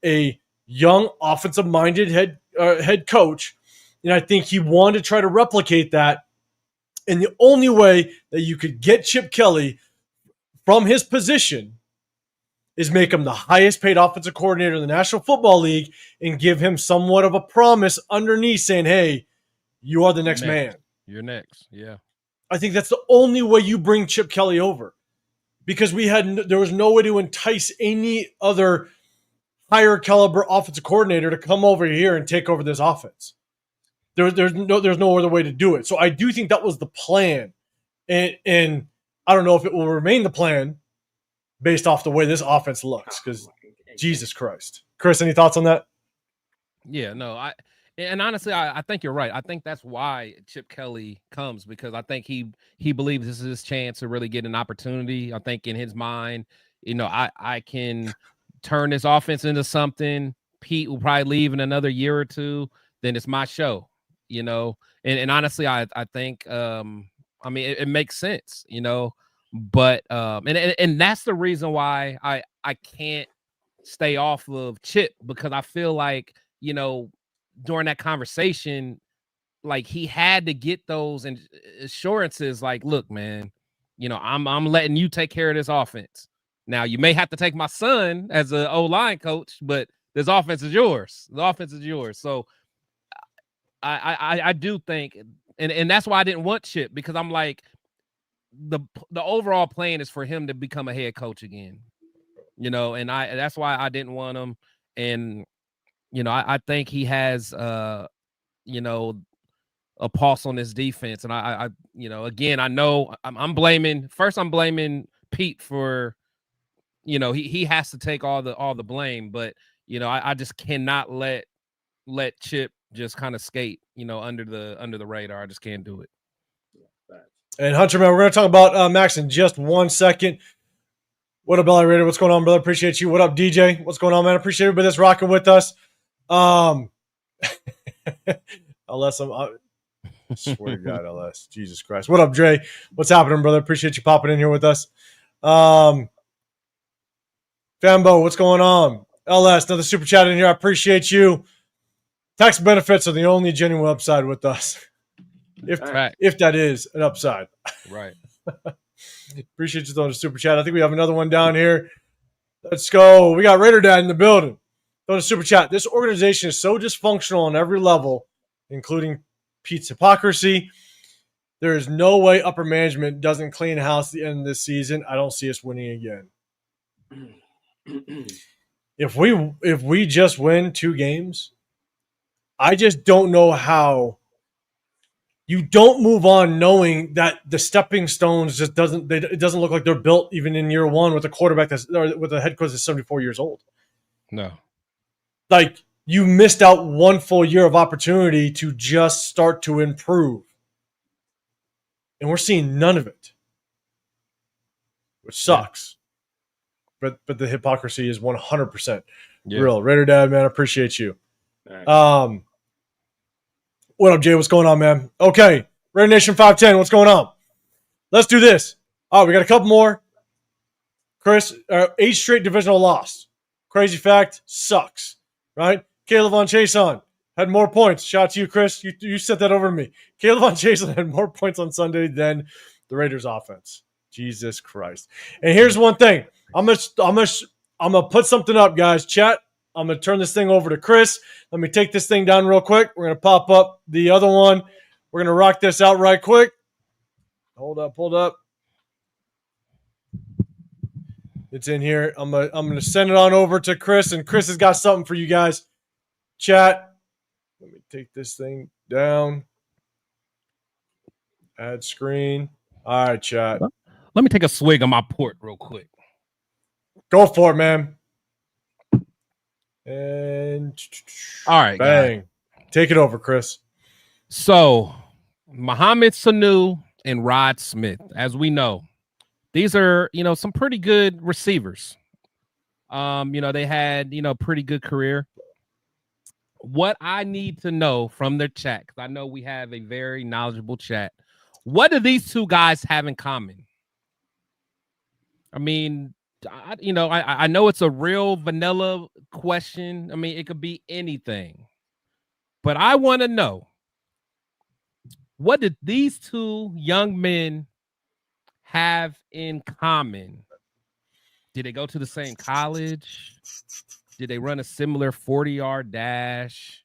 a young offensive-minded head coach, and I think he wanted to try to replicate that. And the only way that you could get Chip Kelly from his position is make him the highest paid offensive coordinator in the National Football League and give him somewhat of a promise underneath saying, hey, you are the next man.
You're next. Yeah.
I think that's the only way you bring Chip Kelly over, because there was no way to entice any other higher caliber offensive coordinator to come over here and take over this offense. There's no other way to do it. So I do think that was the plan. And I don't know if it will remain the plan based off the way this offense looks, because Jesus Christ. Chris, any thoughts on that?
Yeah, no, honestly, I think you're right. I think that's why Chip Kelly comes, because I think he believes this is his chance to really get an opportunity. I think in his mind, I can turn this offense into something. Pete will probably leave in another year or two. Then it's my show. you know, and honestly, I think, I mean, it makes sense, you know, but, and that's the reason why I can't stay off of Chip, because I feel like, you know, during that conversation, like he had to get those assurances, like, look, man, you know, I'm letting you take care of this offense. Now you may have to take my son as an O-line coach, but this offense is yours. The offense is yours. So I do think, and that's why I didn't want Chip, because I'm like, the overall plan is for him to become a head coach again, you know, and that's why I didn't want him. And, you know, I think he has, you know, a pulse on this defense. And I you know, again, I know I'm blaming Pete for, you know, he has to take all the blame, but, you know, I just cannot let Chip just kind of skate, you know, under the radar. I just can't do it.
And Hunter, man, we're going to talk about Maxx in just 1 second. What up, Belly Raider? What's going on, brother? Appreciate you. What up, DJ? What's going on, man? Appreciate everybody that's rocking with us. Unless I swear to God, LS. Jesus Christ. What up, Dre? What's happening, brother? Appreciate you popping in here with us. Fambo, what's going on? LS, another super chat in here. I appreciate you. Tax benefits are the only genuine upside with us. If that is an upside.
Right.
Appreciate you throwing a super chat. I think we have another one down here. Let's go. We got Raider Dad in the building. Throwing a super chat. This organization is so dysfunctional on every level, including Pete's hypocrisy. There is no way upper management doesn't clean house at the end of this season. I don't see us winning again. If we just win 2 games, I just don't know how you don't move on knowing that the stepping stones just it doesn't look like they're built even in year 1 with a quarterback with a head coach that's 74 years old.
No.
Like, you missed out 1 full year of opportunity to just start to improve. And we're seeing none of it, which sucks. Yeah. But the hypocrisy is 100% real. Raider Dad, man, I appreciate you. Right. What up, Jay? What's going on, man? Okay, Raider Nation 510, what's going on? Let's do this. All right, we got a couple more. Chris, 8 straight divisional loss. Crazy fact, sucks, right? Caleb Von Chason had more points. Shout out to you, Chris. You sent that over to me. Caleb Von Chason had more points on Sunday than the Raiders offense. Jesus Christ. And here's one thing. I'm gonna put something up, guys. Chat. I'm gonna turn this thing over to Chris. Let me take this thing down real quick. We're gonna pop up the other one. We're gonna rock this out right quick. Hold up. It's in here. I'm gonna send it on over to Chris, and Chris has got something for you guys. Chat. Let me take this thing down. Add screen. All right, chat.
Let me take a swig of my port real quick.
Go for it, man. And
all right,
bang. Guys. Take it over, Chris.
So, Mohamed Sanu and Rod Smith, as we know, these are, you know, some pretty good receivers. You know, they had, you know, pretty good career. What I need to know from their chat, because I know we have a very knowledgeable chat, what do these 2 guys have in common? I mean, I know it's a real vanilla question. I mean, it could be anything. But I want to know, what did these 2 young men have in common? Did they go to the same college? Did they run a similar 40-yard dash?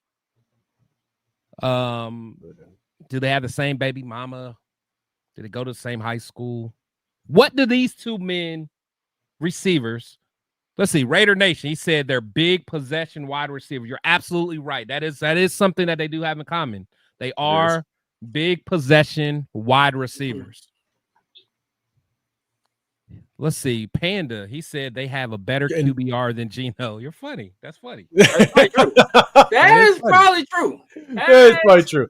Do they have the same baby mama? Did they go to the same high school? What do these 2 men, receivers, let's see, Raider Nation, he said they're big possession wide receivers. You're absolutely right. That is something that they do have in common. They are big possession wide receivers. Let's see, Panda, he said they have a better QBR than Geno. You're funny. That's funny.
That's probably true. That is probably true.
That is probably true.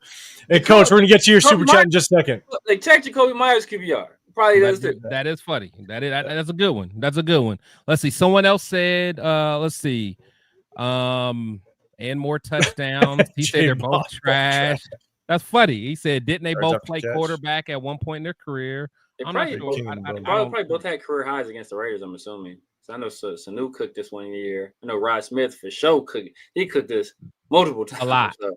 Hey, Coach, we're going to get to your super chat in just a second.
Like, check Jakobi Meyers QBR. Probably does too.
That is funny. That's a good one. That's a good one. Let's see. Someone else said, let's see. And more touchdowns. He said they're both trash. That's funny. He said, didn't they
Yards
both
after
play
catch.
quarterback at one point in their career?
They
I'm not
probably,
sure.
King brothers.
probably both had career highs against the Raiders, I'm assuming. So I know Sanu cooked this one year. I know Rod Smith for sure cooked. He cooked this multiple times.
A lot.
So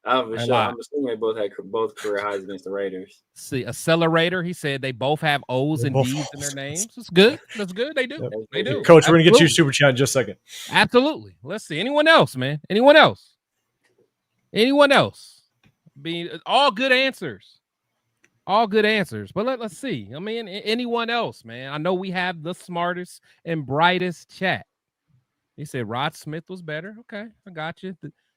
I'm
lot.
assuming they both had both career highs against the Raiders.
See, Accelerator, he said they both have O's and
both
D's in
O's.
their names. That's good. That's good. They do.
Yep.
They do.
Coach, we're gonna get you
Absolutely.
super chat in just a second.
Absolutely. Let's see. Anyone else, man? Anyone else? Anyone else? Being all good answers. All good answers. But let's see. I mean, anyone else, man? I know we have the smartest and brightest chat. He said Rod Smith was better. Okay, I got you.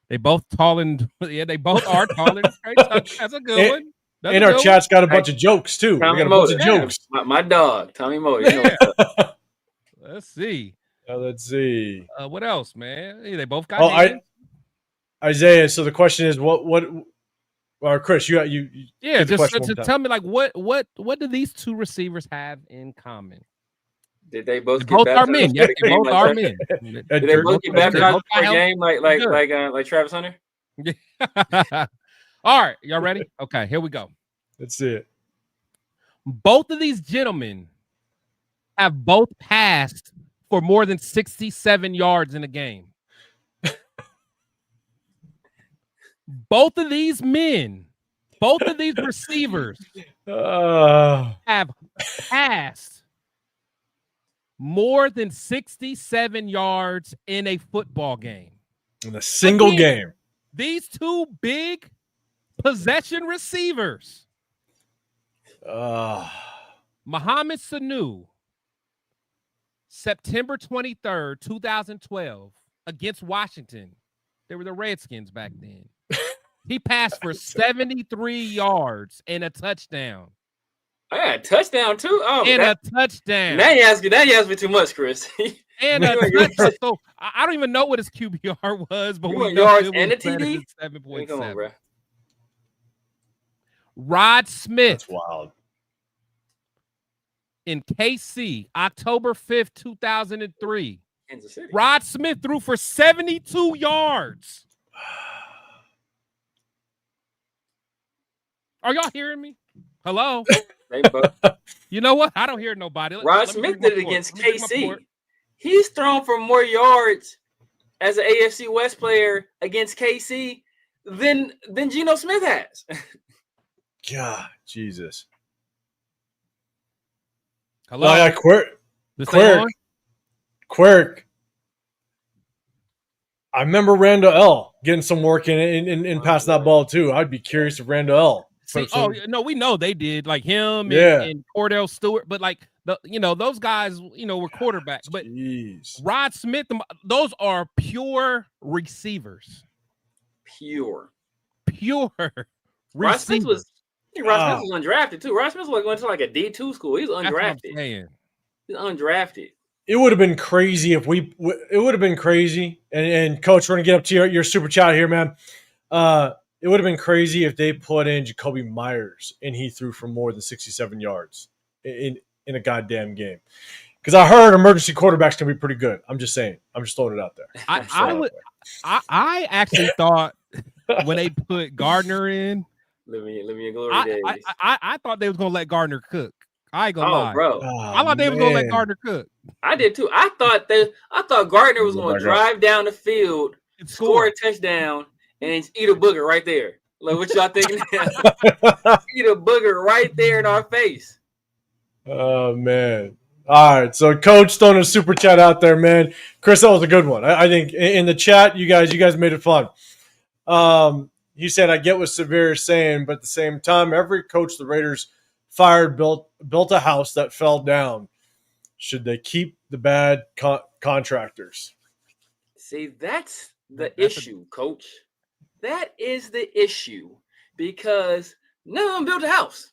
They both tall and they both are taller. That's a good one. That's
And our chat's got a bunch of jokes too. We got a bunch of jokes.
My dog, Tommy Moore. You know
Let's see.
Let's see.
What else, man? They both got.
Isaiah. So the question is, what? Or Chris, you.
Yeah, just tell me, like, what do these two receivers have in common?
Did they both
both are men? Yeah, they both are men.
Did they both get baptized for a game like Travis Hunter?
All right, y'all ready? Okay, here we go.
Let's see it.
Both of these gentlemen have both passed for more than 67 yards in a game. Both of these men, both of these receivers have passed more than 67 yards in a football game.
In a single game.
These two big possession receivers. Mohamed Sanu, September 23rd, 2012, against Washington. They were the Redskins back then. He passed for 73 yards and a touchdown.
I got a touchdown too. Oh,
and a touchdown.
Now you ask me too much, Chris.
And a touchdown. So I don't even know what his QBR was, but we know
yards
it
and a
was
TD.
7.7.
Come on, bro.
Rod Smith.
That's wild.
In KC, October 5th, 2003.
Kansas City.
Rod Smith threw for 72 yards. Are y'all hearing me? Hello? You know what? I don't hear nobody.
Rod Smith did it against KC. He's thrown for more yards as an AFC West player against KC than Geno Smith has.
God, Jesus.
Hello?
Oh, yeah, Quirk. I remember Randall L. getting some work in passing that ball too. I'd be curious if Randall L.
No, we know they did, like him and Cordell Stewart, but like those guys, were quarterbacks. But Rod Smith, those are pure receivers.
Pure.
Rod
Smith was undrafted too. Rod Smith was going to like a D2 school. He's undrafted. He's undrafted.
It would have been crazy if it would have been crazy. And Coach, we're gonna get up to your super chat here, man. It would have been crazy if they put in Jakobi Meyers and he threw for more than 67 yards in a goddamn game. Because I heard emergency quarterbacks can be pretty good. I'm just saying. I'm just throwing it out there.
I actually thought when they put Gardner in,
living in glory days.
I thought they was gonna let Gardner cook. I ain't gonna lie,
bro.
I thought they was gonna let Gardner cook.
I did too. I thought Gardner was gonna drive down the field, score a touchdown, and eat a booger right there. Like, what y'all thinking? Eat a booger right there in our face.
Oh, man. All right. So, Coach throwing a super chat out there, man. Chris, that was a good one. I think in the chat, you guys made it fun. He said, I get what Severe is saying, but at the same time, every coach the Raiders fired built a house that fell down. Should they keep the bad contractors?
See, that's the issue, Coach. That is the issue, because none of them built a house.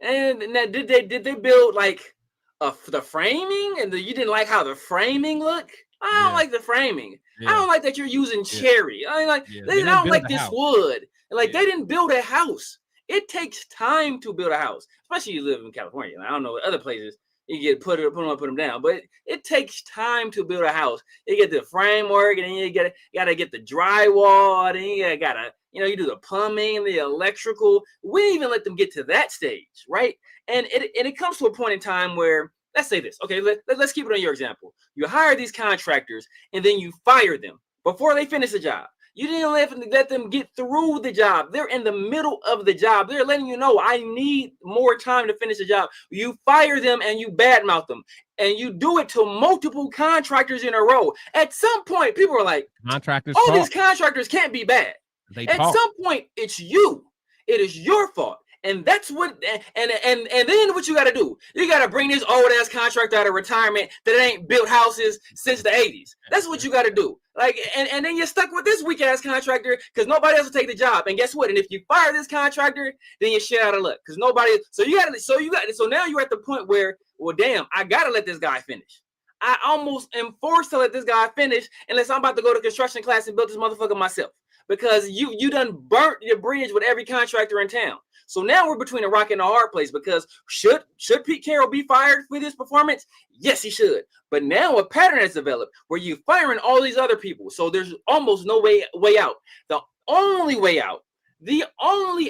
And now, did they build like the framing? And you didn't like how the framing looked? I don't like the framing. Yeah. I don't like that you're using cherry. I don't like this wood. They didn't build a house. It takes time to build a house, especially you live in California. I don't know other places. you get put them down. But it takes time to build a house. You get the framework, and then you gotta get the drywall, and you gotta you do the plumbing, the electrical. We didn't even let them get to that stage, right? And it comes to a point in time where, let's say this, okay, let's keep it on your example. You hire these contractors, and then you fire them before they finish the job. You didn't let them get through the job. They're in the middle of the job. They're letting you know, I need more time to finish the job. You fire them and you badmouth them. And you do it to multiple contractors in a row. At some point, people are like,
contractors.
All these contractors can't be bad. At some point, it's you. It is your fault. And that's what, and then what you got to do? You got to bring this old ass contractor out of retirement that ain't built houses since the 80s. That's what you got to do. Like, and then you're stuck with this weak ass contractor because nobody else will take the job. And guess what? And if you fire this contractor, then you're shit out of luck because nobody. So now you're at the point where, well, damn, I got to let this guy finish. I almost am forced to let this guy finish unless I'm about to go to construction class and build this motherfucker myself. Because you done burnt your bridge with every contractor in town. So now we're between a rock and a hard place because should Pete Carroll be fired for this performance? Yes, he should. But now a pattern has developed where you're firing all these other people. So there's almost no way out. The only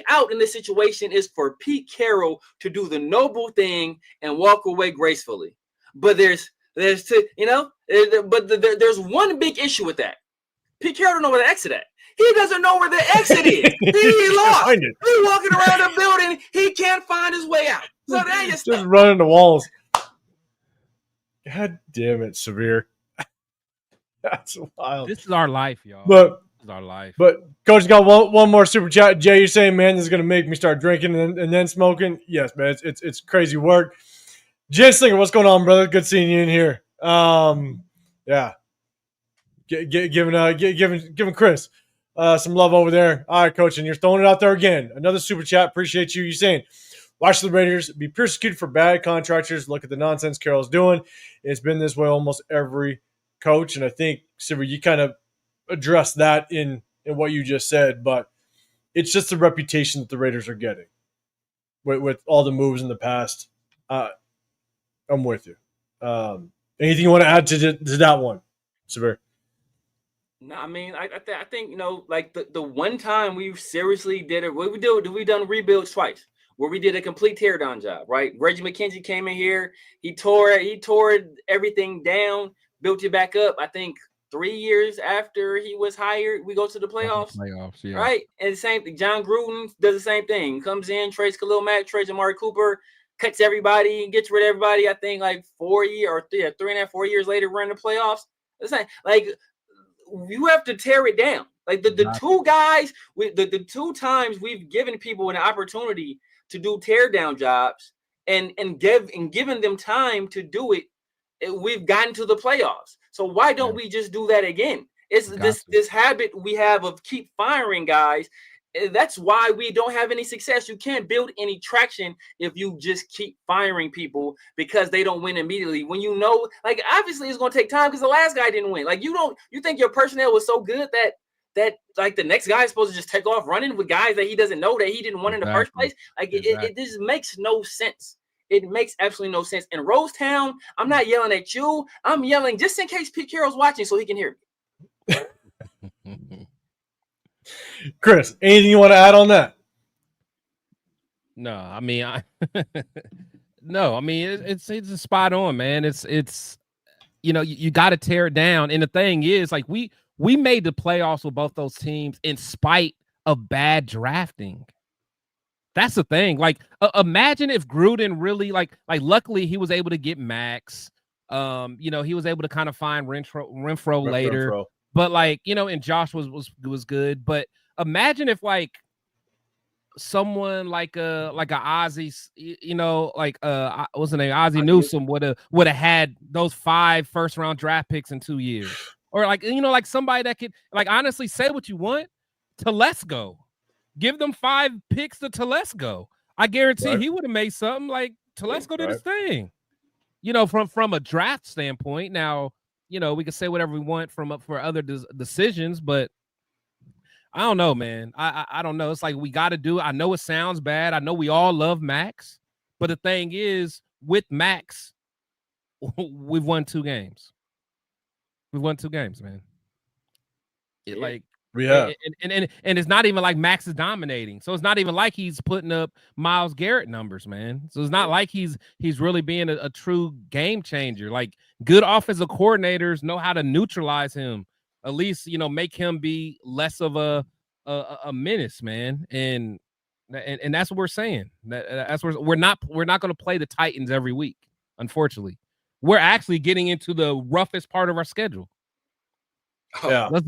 out in this situation is for Pete Carroll to do the noble thing and walk away gracefully. But there's one big issue with that. Pete Carroll don't know where the exit at. He doesn't know where the exit is. He lost. He's walking around the building. He can't find his way out. So there you
just running the walls. God damn it, Severe. That's wild.
This is our life, y'all.
This
is our life.
But Coach got one more super chat. Jay, you're saying, man, this is gonna make me start drinking and then smoking. Yes, man. It's crazy work. Jen Slinger, what's going on, brother? Good seeing you in here. Yeah. Giving Chris some love over there. All right, Coach, and you're throwing it out there again. Another super chat. Appreciate you. You're saying, watch the Raiders be persecuted for bad contractors. Look at the nonsense Carroll's doing. It's been this way almost every coach, and I think, Silver, you kind of addressed that in what you just said, but it's just the reputation that the Raiders are getting with all the moves in the past. I'm with you. Anything you want to add to that one, Severe?
No, I mean, I think like the one time we seriously did it. We done rebuilds twice where we did a complete teardown job, right? Reggie McKenzie came in here, he tore everything down, built it back up. I think 3 years after he was hired, we go to the playoffs.
Yeah.
Right? And the same thing. John Gruden does the same thing. Comes in, trades Khalil Mack, trades Amari Cooper, cuts everybody, gets rid of everybody. I think like 3 and a half, 4 years later, we're in the playoffs. It's like you have to tear it down. Like the two guys, the two times we've given people an opportunity to do tear down jobs and given them time to do it, we've gotten to the playoffs. So why don't we just do that again? It's this habit we have of keep firing guys. That's why we don't have any success. You can't build any traction if you just keep firing people because they don't win immediately. When like obviously it's going to take time because the last guy didn't win. Like you think your personnel was so good that like the next guy is supposed to just take off running with guys that he doesn't know that he didn't want in the first place. Like it just makes no sense. It makes absolutely no sense. In Rosetown, I'm not yelling at you. I'm yelling just in case Pete Carroll's watching so he can hear me.
Chris, anything you want to add on that?
No, I mean, it's a spot on, man. It's you got to tear it down. And the thing is, like we made the playoffs with both those teams in spite of bad drafting. That's the thing. Like, imagine if Gruden really like luckily he was able to get Maxx. He was able to kind of find Renfro later. But like, and Josh was good. But imagine if like someone like a Ozzie, what's the name? Ozzie Newsome would have had those 5 first-round draft picks in 2 years. Or like, like somebody that could like honestly say what you want. Telesco. Give them 5 picks to Telesco. I guarantee he would have made something. Like Telesco did his thing. From a draft standpoint. Now, we can say whatever we want for other decisions, but I don't know, man. I don't know. It's like we got to do it. I know it sounds bad. I know we all love Maxx, but the thing is, with Maxx, we've won 2 games. We've won 2 games, man. Like
we have,
and it's not even like Maxx is dominating. So it's not even like he's putting up Myles Garrett numbers, man. So it's not like he's really being a true game changer. Like good offensive coordinators know how to neutralize him, at least make him be less of a menace, man. And that's what we're saying. That's what we're not going to play the Titans every week. Unfortunately, we're actually getting into the roughest part of our schedule.
Yeah,
let's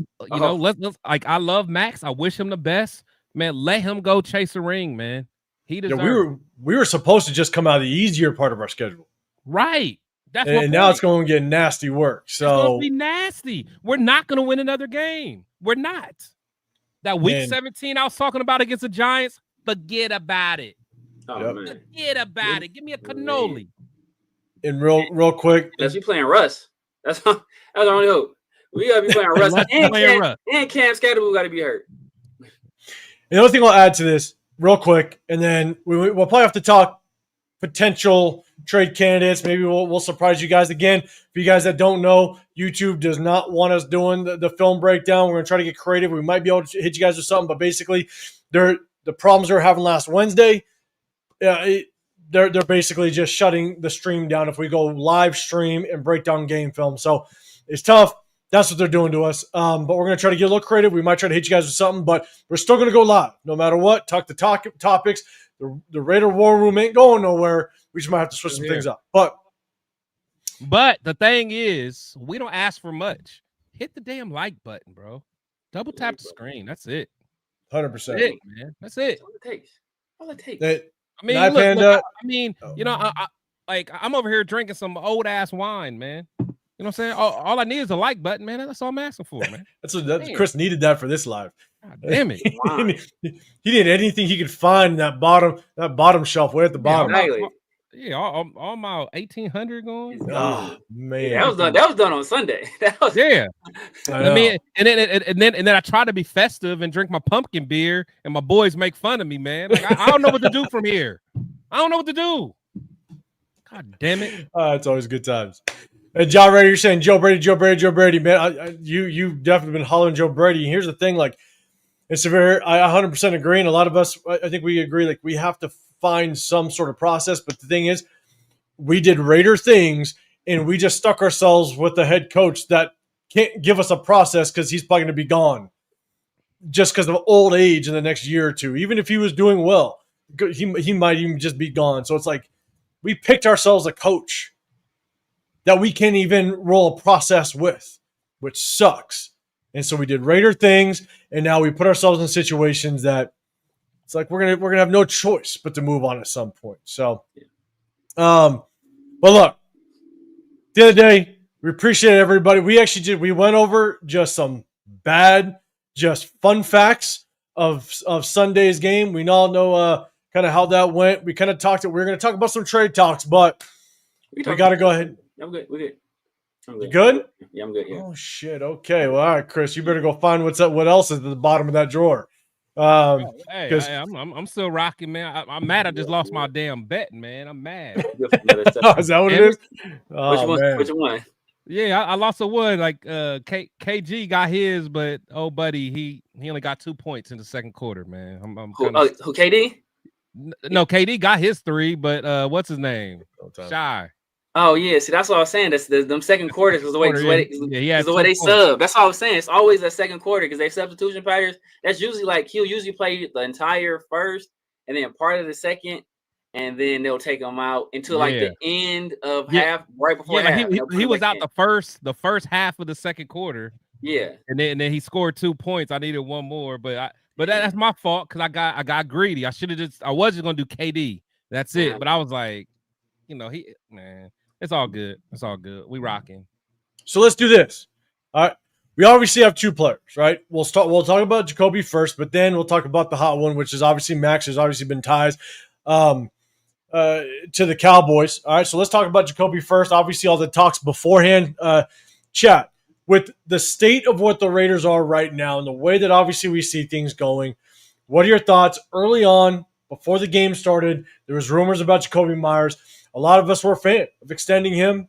like I love Maxx. I wish him the best, man. Let him go chase a ring, man. He deserves.
We were supposed to just come out of the easier part of our schedule,
right? That's
and now it's going to get nasty work. So
it's going to be nasty. We're not going to win another game. We're not. That week 17 I was talking about against the Giants. Forget about it.
Man.
Forget about it. Give me a cannoli.
And real quick,
unless you playing Russ, that's the only hope. We gotta be playing Russ, and Cam Scatterbull got to be hurt.
The other thing I'll add to this real quick, and then we'll probably have to talk potential trade candidates. Maybe we'll surprise you guys again. For you guys that don't know, YouTube does not want us doing the film breakdown. We're gonna try to get creative. We might be able to hit you guys with something, but basically, the problems they were having last Wednesday. They're basically just shutting the stream down if we go live stream and break down game film. So it's tough. That's what they're doing to us. But we're going to try to get a little creative. We might try to hit you guys with something, but we're still going to go live no matter what. Talk the topics. The Raider War Room ain't going nowhere. We just might have to switch some things up. But
the thing is, we don't ask for much. Hit the damn like button, bro. Double tap the screen. That's it.
100%.
That's it, man. That's it.
That's all it takes. All it takes.
I mean, look, I'm over here drinking some old ass wine, man. You know what I'm saying? All I need is a like button, man. That's all I'm asking for, man.
Chris needed that for this live.
God damn it!
He needed anything he could find in that bottom shelf way at the bottom.
All my 1800 going.
Oh man,
that was done on Sunday.
I mean, and then I try to be festive and drink my pumpkin beer, and my boys make fun of me, man. Like, I don't know what to do from here. I don't know what to do. God damn it!
It's always good times. And John Brady, you're saying Joe Brady, man. You've definitely been hollering Joe Brady. And here's the thing, like, it's severe. I 100% agree, and a lot of us, I think we agree, like, we have to find some sort of process. But the thing is, we did Raider things, and we just stuck ourselves with the head coach that can't give us a process because he's probably going to be gone just because of old age in the next year or two. Even if he was doing well, he might even just be gone. So it's like we picked ourselves a coach that we can't even roll a process with, which sucks. And so we did Raider things, and now we put ourselves in situations that it's like we're gonna have no choice but to move on at some point. So, but look, at the end of the day, we appreciate everybody. We went over just some bad, just fun facts of Sunday's game. We all know kind of how that went. We kind of talked. We're going to talk about some trade talks, but we got to go ahead.
I'm good. We're good.
You good?
Yeah, I'm good. Yeah.
Oh shit. Okay. Well, all right, Chris. You better go find what else is at the bottom of that drawer.
I'm still rocking, man. I'm mad. I just lost my damn bet, man. I'm mad.
Is that what it is? Oh,
which one?
Yeah, I lost a one. Like KG got his, but buddy, he only got 2 points in the second quarter, man.
Who KD?
No, KD got his 3, but what's his name? Shy.
Oh yeah, see that's what I was saying. That's them second quarters was the way they sub. That's all I was saying. It's always that second quarter because they substitution patterns. That's usually like he'll usually play the entire first and then part of the second, and then they'll take him out until like the end of half, right before half.
He was out the first half of the second quarter.
Yeah,
and then he scored 2 points. I needed one more, but that's my fault because I got greedy. I was just gonna do KD. That's it. But I was like, man. It's all good. It's all good. We rocking.
So let's do this. All right. We obviously have 2 players, right? We'll talk about Jakobi first, but then we'll talk about the hot one, which is obviously Maxx. There's obviously been ties to the Cowboys. All right. So let's talk about Jakobi first. Obviously, all the talks beforehand. Chat, with the state of what the Raiders are right now and the way that obviously we see things going, what are your thoughts early on before the game started? There was rumors about Jakobi Meyers. A lot of us were a fan of extending him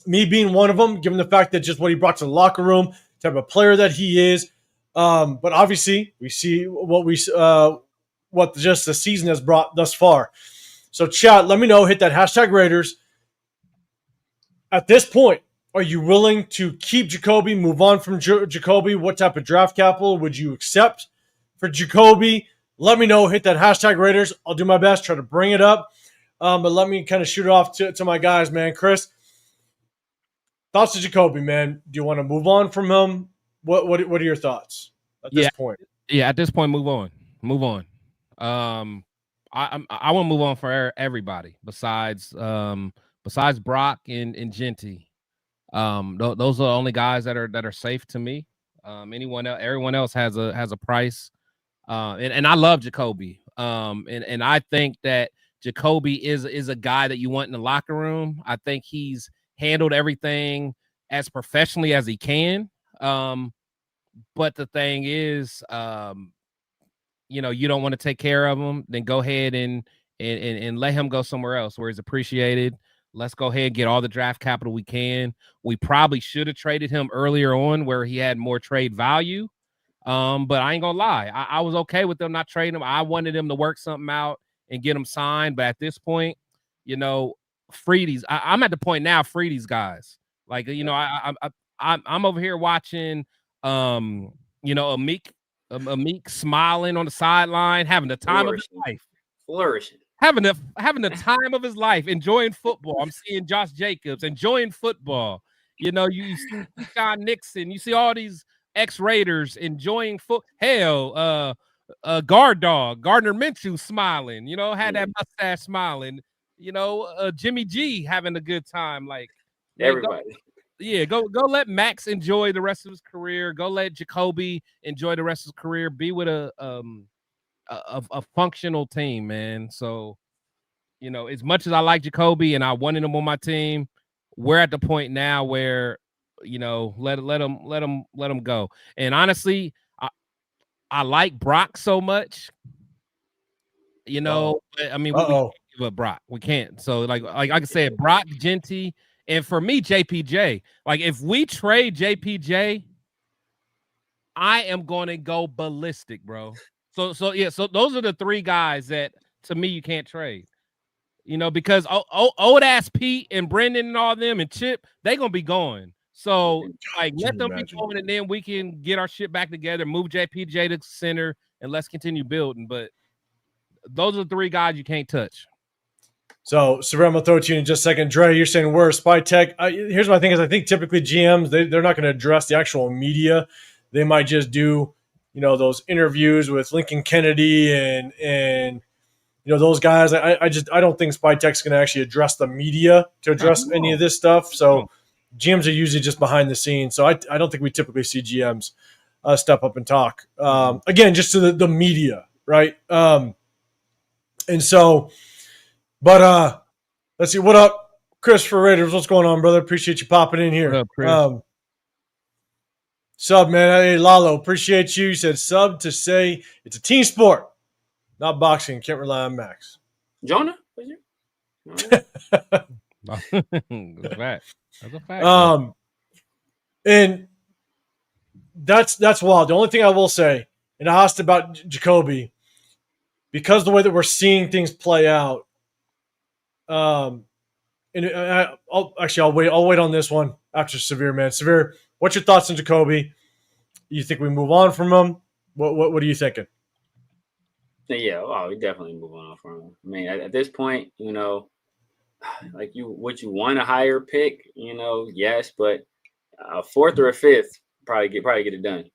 Me being one of them, given the fact that just what he brought to the locker room, type of player that he is. But obviously, we see what just the season has brought thus far. So, chat, let me know. Hit that hashtag Raiders. At this point, are you willing to keep Jakobi, move on from Jakobi? What type of draft capital would you accept for Jakobi? Let me know. Hit that hashtag Raiders. I'll do my best, try to bring it up. But let me kind of shoot it off to my guys, man. Chris, thoughts to Jakobi, man? Do you want to move on from him? What are your thoughts at this point?
Yeah, at this point, move on. Move on. I want to move on for everybody besides Brock and Genty. Those are the only guys that are safe to me. Everyone else has a price. And I love Jakobi. And I think that Jakobi is a guy that you want in the locker room. I think he's handled everything as professionally as he can. But the thing is, you don't want to take care of him, then go ahead and let him go somewhere else where he's appreciated. Let's go ahead and get all the draft capital we can. We probably should have traded him earlier on where he had more trade value. But I ain't gonna lie. I was okay with them not trading him. I wanted him to work something out and get him signed. But at this point, free these. I'm at the point now, free these guys. Like, I'm over here watching, a Meek smiling on the sideline, having the time of his life.
Flourishing.
Having the time of his life, enjoying football. I'm seeing Josh Jacobs enjoying football. You see Sean Nixon, you see all these ex-Raiders enjoying Hell, guard dog, Gardner Minshew smiling, had that mustache smiling, Jimmy G having a good time. Like,
everybody.
Go let Maxx enjoy the rest of his career. Go let Jakobi enjoy the rest of his career. Be with a functional team, man. So, as much as I like Jakobi and I wanted him on my team, we're at the point now where, let him go. And honestly, I like Brock so much, I mean, we can't give up Brock. We can't. So like I said, Brock, Genty, and for me, JPJ. Like, if we trade JPJ, I am going to go ballistic, bro. So those are the three guys that, to me, you can't trade. Because old ass Pete and Brendan and all them and Chip, they gonna be going. So let them be going, and then we can get our shit back together, move JPJ to center, and let's continue building. But those are the three guys you can't touch.
So, Severe, I'm gonna throw it to you in just a second. Dre, you're saying we're Spy Tech. Here's my thing: is I think typically GMs they're not going to address the actual media. They might just do those interviews with Lincoln Kennedy and those guys. I don't think Spy Tech's going to actually address the media to address any of this stuff. So GMs are usually just behind the scenes. So I don't think we typically see GMs step up and talk. Again, just to the media, right? And so. But let's see. What up, Chris for Raiders? What's going on, brother? Appreciate you popping in here.
What up, Chris?
Sub, man. Hey, Lalo, appreciate you. You said sub to say it's a team sport, not boxing. Can't rely on Maxx.
Jonah?
That's a fact.
And that's wild. The only thing I will say, and I asked about Jakobi, because the way that we're seeing things play out. I'll wait on this one after Severe, man. Severe, what's your thoughts on Jakobi? You think we move on from him? What are you thinking?
Yeah, we definitely move on from him. I mean, at this point, like would you want a higher pick? Yes, but a fourth or a fifth probably get it done.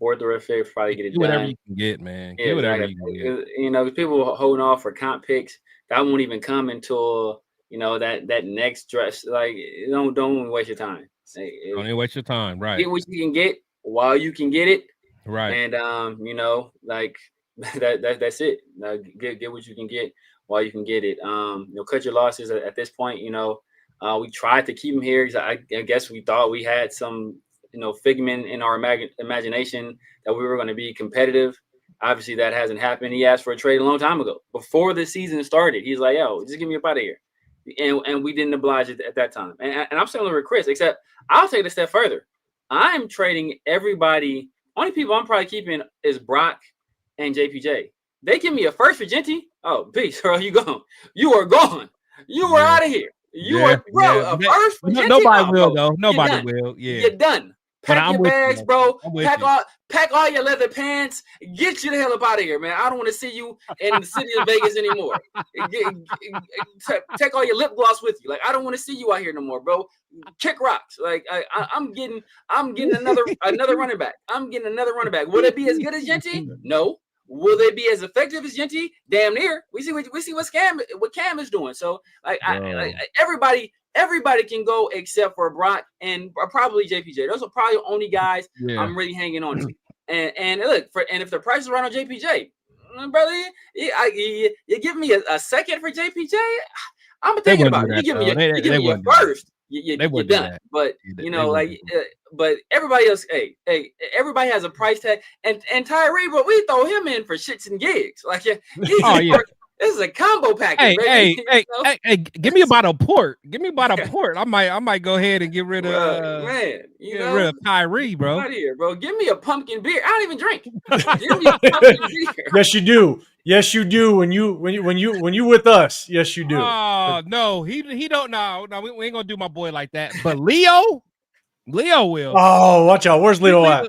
Fourth or a fifth probably get it done.
Whatever you can get, man.
Yeah,
whatever you can get.
People holding off for comp picks. That won't even come until that next dress. Like, don't waste your time.
Don't even waste your time, right?
Get what you can get while you can get it,
right?
And like that's it. Get what you can get while you can get it. Cut your losses at this point. We tried to keep him here because I guess we thought we had some figment in our imagination that we were going to be competitive. Obviously, that hasn't happened. He asked for a trade a long time ago. Before the season started, he's like, yo, just get me up out of here. and we didn't oblige at that time. And I'm similar with Chris, except I'll take it a step further. I'm trading everybody. Only people I'm probably keeping is Brock and JPJ. They give me a first for Genty. Oh, peace, bro. You gone. You are gone. You are out of here. You are, bro. A first for Genty.
Nobody will, though. Nobody will. Yeah.
You're done. Pack your bags, bro. Pack all your leather pants. Get you the hell up out of here, man. I don't want to see you in the city of Vegas anymore. Take all your lip gloss with you. Like, I don't want to see you out here no more, bro. Kick rocks. Like, I'm getting another running back. I'm getting another running back. Will it be as good as Genty? No. Will they be as effective as Genty? Damn near. We see what Cam is doing. So like everybody can go except for Brock and probably JPJ. Those are probably the only guys I'm really hanging on to. And look, if the price is right on JPJ, brother, you give me a second for JPJ. I'm thinking about it. You give me a first. You're done. But but everybody else, everybody has a price tag. And Tyree, but we throw him in for shits and gigs. Like, this is a combo package.
Hey, give me about a port. Give me about a port. I might go ahead and get rid of rid of Tyree, bro.
Out here, bro. Give me a pumpkin beer. I don't even drink. Give me a pumpkin beer.
Yes, you do. Yes, you do. When you with us, yes, you do.
Oh no, he don't know. No, we ain't gonna do my boy like that. But Leo will.
Oh, watch out. Where's Leo at?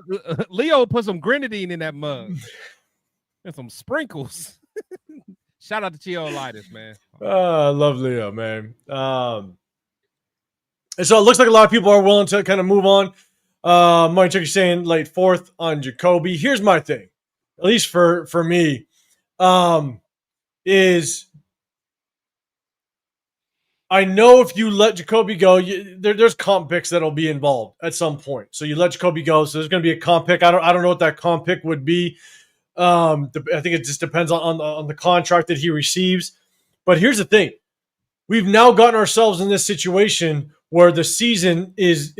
Leo put some grenadine in that mug and some sprinkles. Shout out to Chiolitis, man.
I love Leo, man. And so it looks like a lot of people are willing to kind of move on. Mike Tucker saying late fourth on Jakobi. Here's my thing, at least for me, is I know if you let Jakobi go, there's comp picks that'll be involved at some point. So you let Jakobi go, so there's going to be a comp pick. I don't know what that comp pick would be. I think it just depends on the contract that he receives. But here's the thing. We've now gotten ourselves in this situation where the season is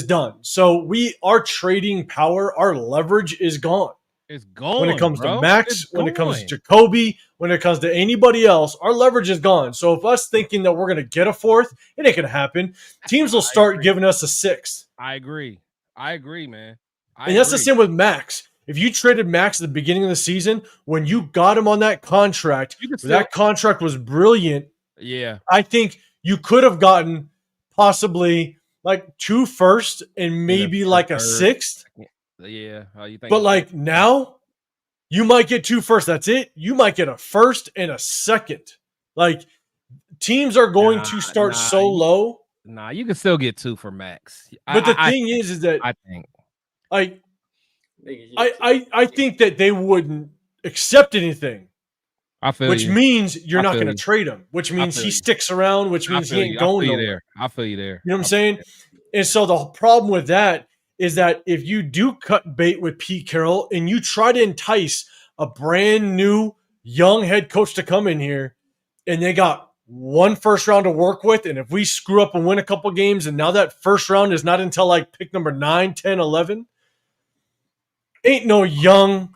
done. So our trading power, our leverage is gone.
It's gone.
When it comes to Maxx, when it comes to Jakobi, when it comes to anybody else, our leverage is gone. So if us thinking that we're going to get a fourth, it ain't going to happen. Teams will start giving us a sixth.
I agree, man.
That's the same with Maxx. If you traded Maxx at the beginning of the season, when you got him on that contract, that contract was brilliant.
Yeah.
I think you could have gotten possibly like 2 firsts and maybe like a sixth.
Yeah. You think?
But like now, you might get 2 firsts. That's it. You might get a first and a second. Like teams are going to start so low.
Nah, you can still get 2 for Maxx.
But the thing is that
I think
I think that they wouldn't accept anything. Which means you're not going to trade him. Which means he sticks around. Which means he ain't going nowhere.
I feel you there.
You know what I'm saying? And so the problem with that is that if you do cut bait with Pete Carroll and you try to entice a brand new young head coach to come in here, and they got 1 first round to work with, and if we screw up and win a couple games, and now that first round is not until like pick number 9, 10, 11. Ain't no young,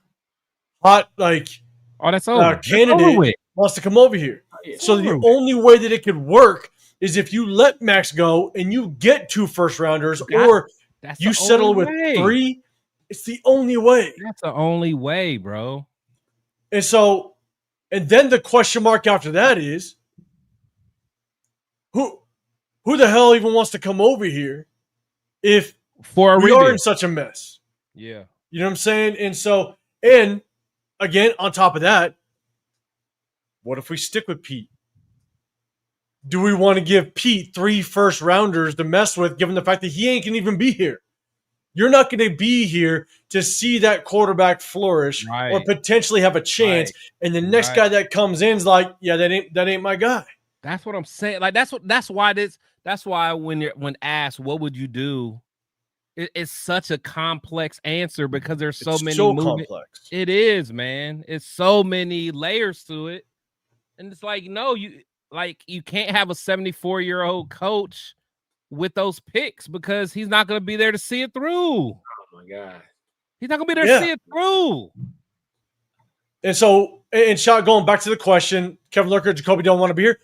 hot,
that's
candidate wants to come over here. So the only way that it could work is if you let Maxx go and you get 2 first rounders, or you settle with 3. It's the only way.
That's the only way, bro.
And so, and then the question mark after that is, who the hell even wants to come over here if we are in such a mess?
Yeah.
You know what I'm saying? And so, and again, on top of that, what if we stick with Pete? Do we want to give Pete 3 first rounders to mess with, given the fact that he ain't going to even be here? You're not going to be here to see that quarterback flourish or potentially have a chance. And the next guy that comes in is like, yeah, that ain't my guy.
That's what I'm saying. Like that's why when asked what would you do, it's such a complex answer because there's so many complex. It is, man. It's so many layers to it. And it's like, no, you can't have a 74-year-old coach with those picks because he's not going to be there to see it through.
Oh my God.
He's not going to be there to see it through.
And so, and shot going back to the question, Kevin Lurker, Jakobi don't want to be here.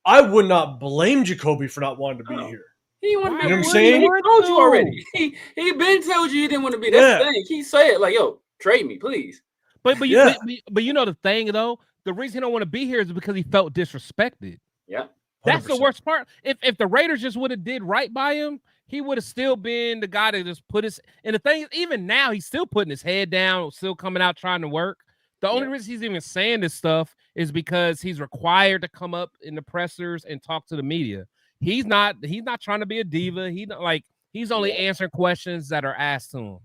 I would not blame Jakobi for not wanting to be here.
He want to be.
You know what I'm saying?
He told you already. He been told you he didn't want to be. That's the thing. He said like, "Yo, trade me, please."
But you know the thing though, the reason he don't want to be here is because he felt disrespected.
Yeah, 100%.
That's the worst part. If the Raiders just would have did right by him, he would have still been the guy that just put his. And the thing is, even now, he's still putting his head down, still coming out trying to work. The only reason he's even saying this stuff is because he's required to come up in the pressers and talk to the media. He's not trying to be a diva. He's only answering questions that are asked to him.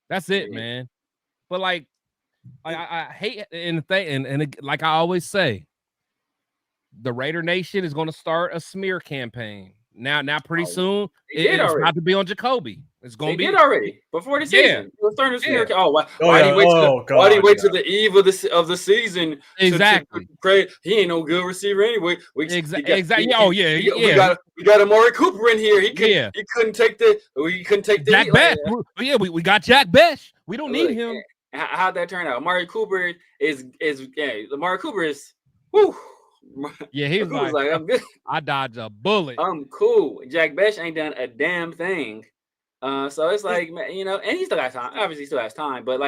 That's it, man. But like I hate and the thing, and like I always say, the Raider Nation is going to start a smear campaign. Now pretty soon it's about to be on Jakobi. It's going to be
already before the season. It was starting to smear. Why do you wait till the eve of the season?
Exactly.
He ain't no good receiver anyway.
Exactly.
We got Amari Cooper in here. He couldn't take the.
Jack Besh. We got Jack Besh. We don't need him.
How'd that turn out? Amari Cooper Amari Cooper is. Whew.
Yeah, he was like,
I'm good.
I dodged a bullet.
I'm cool. Jack Besh ain't done a damn thing. So it's like, you know, and he still got time. Obviously, he still has time. But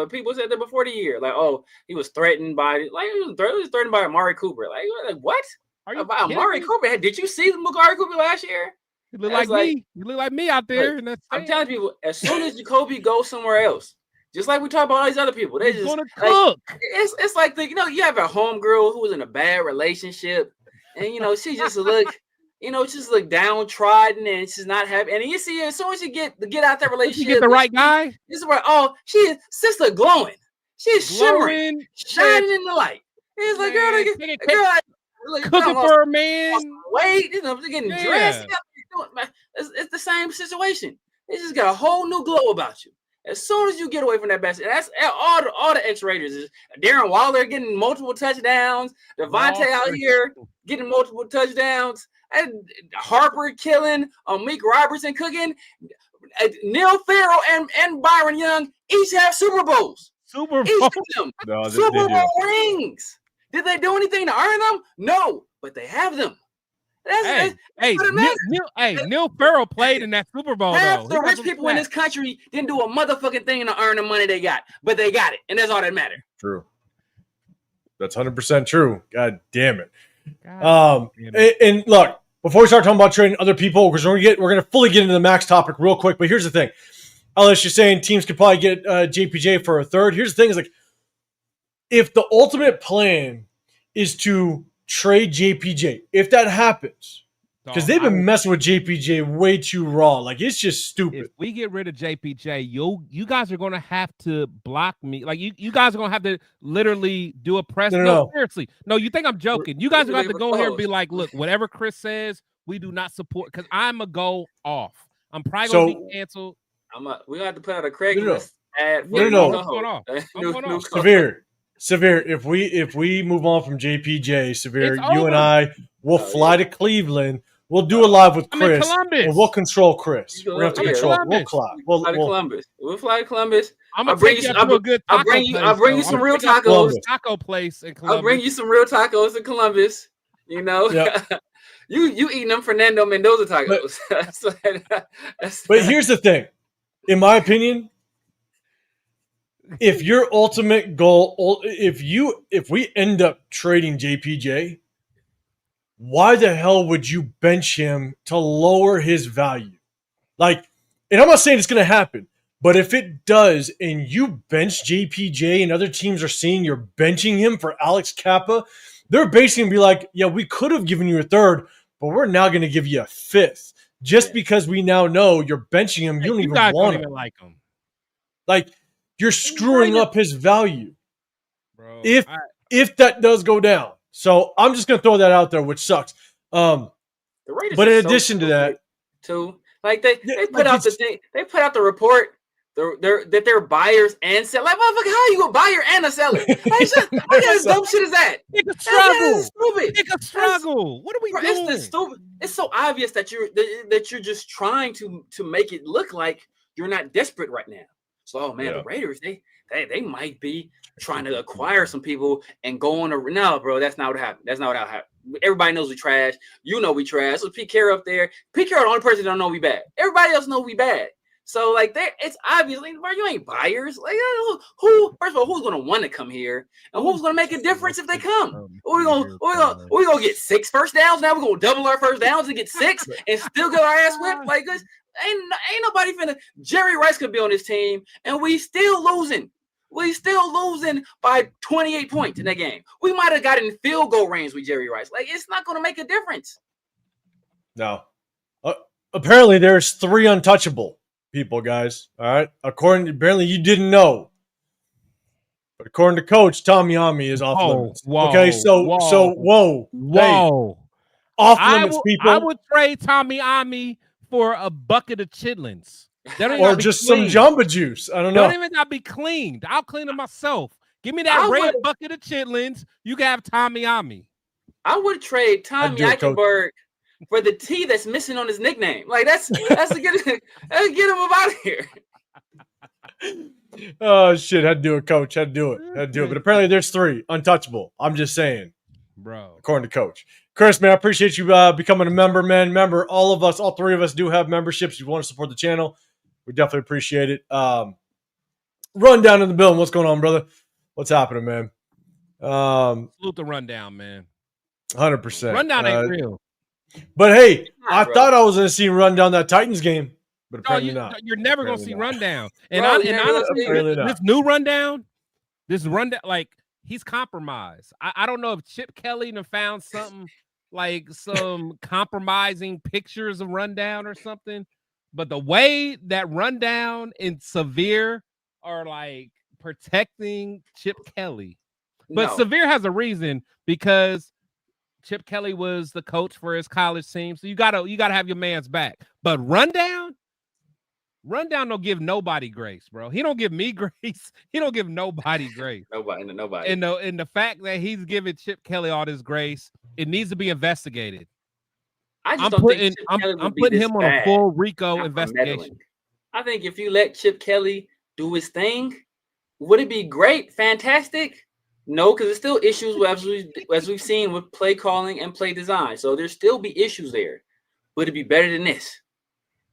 people said that before the year, like, oh, he was threatened by, he was threatened by Amari Cooper. Like what? About Amari Cooper? Did you see Amari Cooper last year?
You look like me. You look like me out there.
Look, I'm telling people, as soon as Jakobi goes somewhere else, just like we talk about all these other people, they just
gonna cook.
It's like you have a homegirl who was in a bad relationship, and she just look downtrodden, and she's not happy. And you see, as soon as you get out that relationship,
you get the right guy.
This is where sister glowing, she's shimmering, shining in the light. He's like, girl,
cooking for her man.
Wait, getting dressed. It's the same situation. They just got a whole new glow about you. As soon as you get away from that basket, that's all the ex-Raiders is Darren Waller getting multiple touchdowns, Devontae out here getting multiple touchdowns, and Harper killing, Meek Robertson cooking, Neil Farrell and Byron Young each have Super Bowls.
Super
Bowl rings. Did they do anything to earn them? No, but they have them.
Neil Farrell played in that Super Bowl.
Half the rich people in this country didn't do a motherfucking thing to earn the money they got, but they got it, and that's all that matters.
True. That's 100% true. God damn it. And look, before we start talking about trading other people, because we're gonna fully get into the Maxx topic real quick. But here's the thing, Ellis, you're saying teams could probably get JPJ for a third. Here's the thing: is like if the ultimate plan is to trade JPJ, if that happens, because they've been messing with JPJ way too raw. Like, it's just stupid.
If we get rid of JPJ, you guys are going to have to block me. Like, you guys are going to have to literally do a press. No, seriously. No, you think I'm joking. You guys are going to have to go here and be like, look, whatever Chris says, we do not support, because I'm going to go off. I'm probably going to be canceled.
We're going to have to put out a Craigslist ad.
Severe, if we move on from JPJ, Severe, you and I will fly to Cleveland. We'll do a live with Chris, and we'll control Chris. We're going to control. We'll fly.
We'll fly to Columbus.
I'll bring you
some real tacos.
Taco place in Columbus.
I'll bring you some real tacos in Columbus. Yep. you eating them Fernando Mendoza tacos.
But here's the thing, in my opinion. If your ultimate goal, if we end up trading JPJ, why the hell would you bench him to lower his value? Like, and I'm not saying it's going to happen, but if it does, and you bench JPJ and other teams are seeing you're benching him for Alex Kappa, they're basically going to be like, yeah, we could have given you a third, but we're now going to give you a fifth. Just because we now know you're benching him, you don't even want him.
Like him.
Like, you're screwing up his value, bro. If that does go down, so I'm just gonna throw that out there, which sucks. But in addition to that,
too, like they put out the thing, they put out the report that they're buyers and sellers. Like, motherfucker, how are you a buyer and a seller? Like, what kind of dumb shit is that?
It's a struggle.
Stupid.
It's a struggle. What are we doing?
It's stupid. It's so obvious that you're just trying to make it look like you're not desperate right now. So, oh man, the Raiders, they might be trying to acquire some people and go on a no, bro. That's not what happened. That's not what happened. Everybody knows we trash. You know we trash. So Pete Carroll up there. Pete Carroll, the only person that don't know we bad. Everybody else know we bad. So like it's obviously, bro, you ain't buyers. Like who first of all, who's gonna want to come here, and who's gonna make a difference if they come? We gonna get 6 first downs. Now we're gonna double our first downs and get 6 and still get our ass whipped. Like this, ain't nobody finna. Jerry Rice could be on this team, and we still losing. We still losing by 28 points in that game. We might have gotten field goal range with Jerry Rice. Like it's not gonna make a difference.
No. Apparently, there's 3 untouchable people, guys. All right. Apparently you didn't know, but according to Coach, Tommy Ami is off limits. Okay, so whoa, hey, off limits, people.
I would trade Tommy Ami for a bucket of chitlins,
or just some Jamba Juice. I don't know.
Don't even gotta be cleaned. I'll clean it myself. Give me that red bucket of chitlins. You can have Tommy Ami.
I would trade Tommy Eichenberg for the T that's missing on his nickname. Like that's to get him up out of here.
Oh shit, had to do it, Coach. Had to do it. But apparently there's 3 untouchable. I'm just saying,
bro.
According to Coach Chris, man, I appreciate you becoming a member, man. Remember, all 3 of us do have memberships. If you want to support the channel, we definitely appreciate it. Rundown in the building. What's going on, brother? What's happening, man?
Salute the rundown, man.
100%.
Rundown ain't real.
But hey, I thought I was going to see Rundown that Titans game, but apparently not.
You're never going to see Rundown. And honestly, this new Rundown, like, he's compromised. I don't know if Chip Kelly found something like some compromising pictures of Rundown or something, but the way that Rundown and Severe are like protecting Chip Kelly. But Severe has a reason, because Chip Kelly was the coach for his college team, so you gotta have your man's back. But Rundown don't give nobody grace, bro. He don't give me grace. He don't give nobody grace.
Nobody.
And the fact that he's giving Chip Kelly all this grace, it needs to be investigated.
I'm putting
him on a full RICO investigation.
I think if you let Chip Kelly do his thing, would it be great, fantastic? No, because there's still issues as we've seen with play calling and play design. So there'll still be issues there. But it'd be better than this.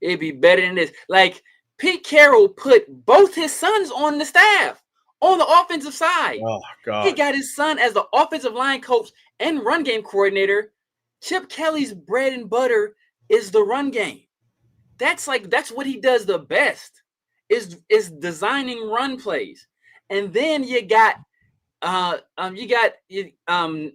It'd be better than this. Like Pete Carroll put both his sons on the staff on the offensive side.
Oh God.
He got his son as the offensive line coach and run game coordinator. Chip Kelly's bread and butter is the run game. That's what he does the best, is designing run plays. And then you got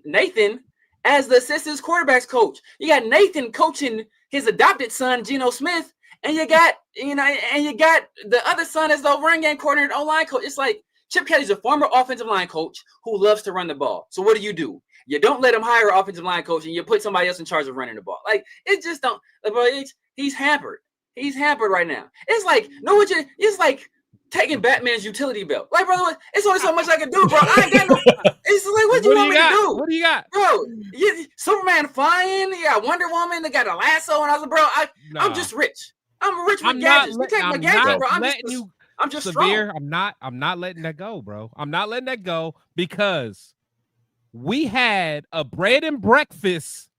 Nathan as the assistant quarterbacks coach. You got Nathan coaching his adopted son, Geno Smith, and you got the other son as the run game coordinator, O-line coach. It's like Chip Kelly's a former offensive line coach who loves to run the ball. So what do? You don't let him hire an offensive line coach and you put somebody else in charge of running the ball. Like it just don't. Bro, he's hampered. He's hampered right now. It's like it's like taking Batman's utility belt. Like, brother, it's only so much I can do, bro. I ain't got no. It's like, what do you want me to do?
What do you got,
bro? Superman flying. You got Wonder Woman. They got a lasso, and I was like, bro, I'm just rich. I'm rich with gadgets. You take my gadgets, bro. I'm just
Severe.
strong.
I'm not letting that go, bro. I'm not letting that go, because we had a bread and breakfast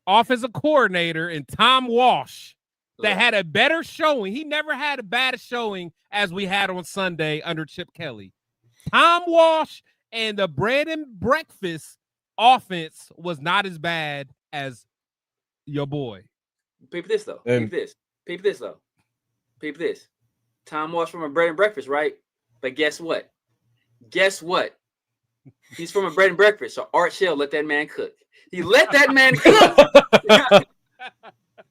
offensive coordinator in Tom Walsh that had a better showing. He never had a bad showing as we had on Sunday under Chip Kelly. Tom Walsh and the bread and breakfast offense was not as bad as your boy.
Peep this, though. Peep this. Tom Walsh from a bread and breakfast, right? But guess what? He's from a bread and breakfast, so Art Shell let that man cook. He let that man cook.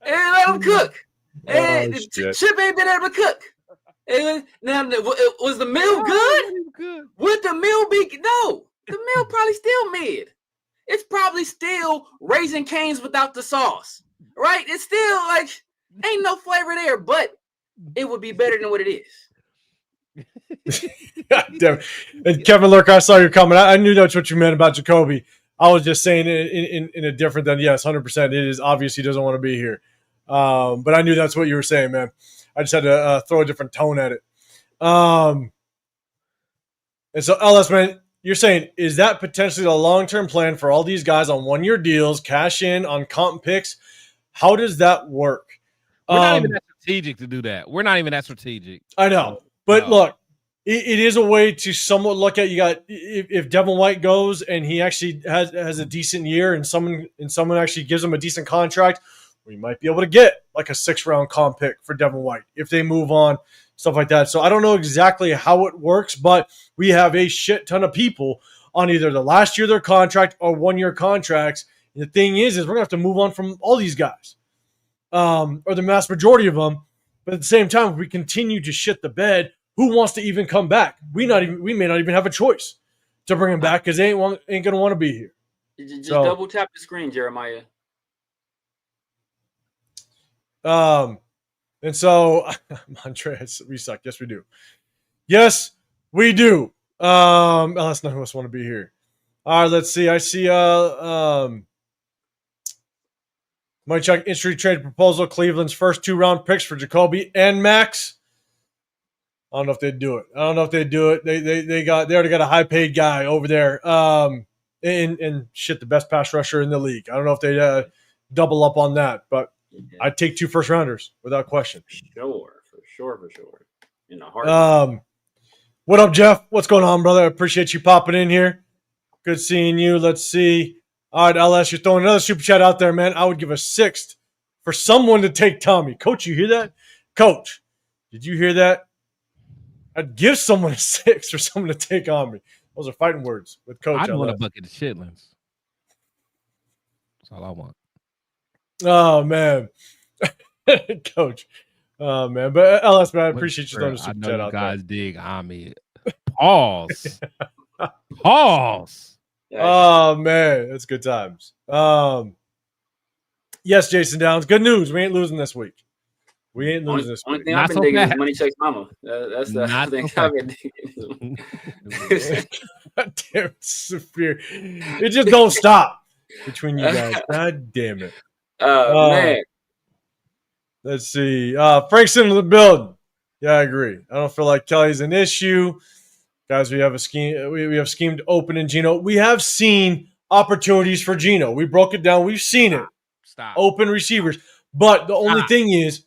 And let him cook. And Chip ain't been able to cook. And now, was the meal good? Would the meal be? No, the meal probably still mid. It's probably still Raising Cane's without the sauce, right? It's still like ain't no flavor there, but it would be better than what it is.
God damn it. And Kevin Lurk, I saw your comment. I knew that's what you meant about Jakobi. I was just saying in a different than, yes, 100%. It is obvious he doesn't want to be here. But I knew that's what you were saying, man. I just had to throw a different tone at it. And so, LS, man, you're saying, is that potentially the long-term plan for all these guys on one-year deals, cash in on comp picks? How does that work?
We're not even that strategic to do that. We're not even that strategic.
I know. But look, it is a way to somewhat look at, you got, if Devin White goes and he actually has a decent year and someone actually gives him a decent contract, we might be able to get like a 6th-round comp pick for Devin White if they move on, stuff like that. So I don't know exactly how it works, but we have a shit ton of people on either the last year of their contract or 1-year contracts. And the thing is we're going to have to move on from all these guys, or the mass majority of them. But at the same time, if we continue to shit the bed, who wants to even come back? We may not even have a choice to bring him back because they ain't going to want to be here.
Just double tap the screen, Jeremiah.
And so, Andreas, we suck. Yes, we do. Yes, we do. Unless none of us want to be here. All right, let's see. I see. Might check industry trade proposal. Cleveland's first 2-round picks for Jakobi and Maxx. I don't know if they'd do it. They already got a high paid guy over there. And shit, the best pass rusher in the league. I don't know if they double up on that, but I'd take 2 first-rounders without question.
For sure. In a heartbeat.
What up, Jeff? What's going on, brother? I appreciate you popping in here. Good seeing you. Let's see. All right, LS, you're throwing another super chat out there, man. I would give a 6th for someone to take Tommy. Coach, you hear that? Coach, did you hear that? I'd give someone a 6 for someone to take on me. Those are fighting words with Coach.
I'd want a bucket of chitlins. That's all I want.
Oh, man. Coach. Oh, man. But LS, man, I appreciate you throwing a super chat out there.
Guys dig on me. Pause. Pause.
Oh, man. That's good times. Yes, Jason Downs. Good news. We ain't losing this week.
Only thing I've been digging is Money Checks Mama. That's the thing I've been digging.
God damn it, Saphir. It just don't stop between you guys. God damn it.
Man.
Let's see. Frank's into the building. Yeah, I agree. I don't feel like Kelly's an issue. Guys, we have a scheme. We have schemed open in Gino. We have seen opportunities for Gino. We broke it down. We've seen it.
Stop.
Open receivers. But the only thing is,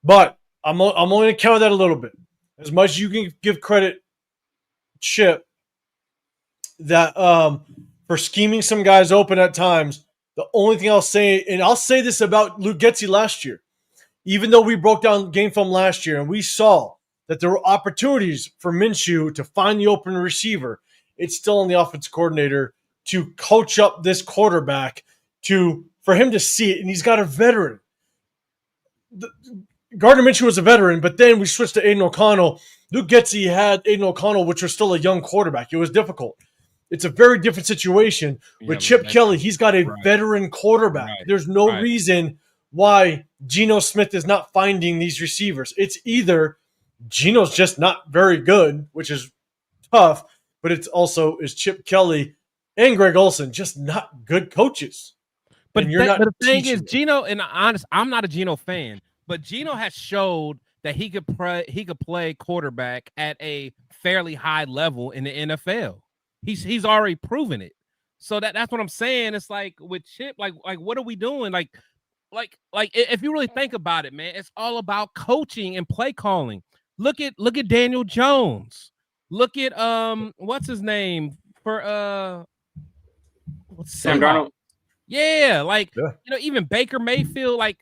I'm only going to counter that a little bit. As much as you can give credit, Chip, that for scheming some guys open at times, the only thing I'll say, and I'll say this about Luke Getsy last year, even though we broke down game film last year and we saw that there were opportunities for Minshew to find the open receiver, it's still on the offense coordinator to coach up this quarterback for him to see it, and he's got a veteran. Gardner Minshew was a veteran, but then we switched to Aiden O'Connell. Luke Getsy had Aiden O'Connell, which was still a young quarterback. It was difficult. It's a very different situation. With Chip Kelly, he's got a veteran quarterback. Right. There's no reason why Geno Smith is not finding these receivers. It's either Geno's just not very good, which is tough, but it's also is Chip Kelly and Greg Olsen just not good coaches.
But the thing is, Geno, and honest, I'm not a Geno fan, but Geno has showed that he could play quarterback at a fairly high level in the NFL. He's already proven it. So that's what I'm saying. It's like with Chip, like what are we doing? Like if you really think about it, man, it's all about coaching and play calling. Look at Daniel Jones. Look at what's his name for
Sam Darnold.
Yeah, even Baker Mayfield, like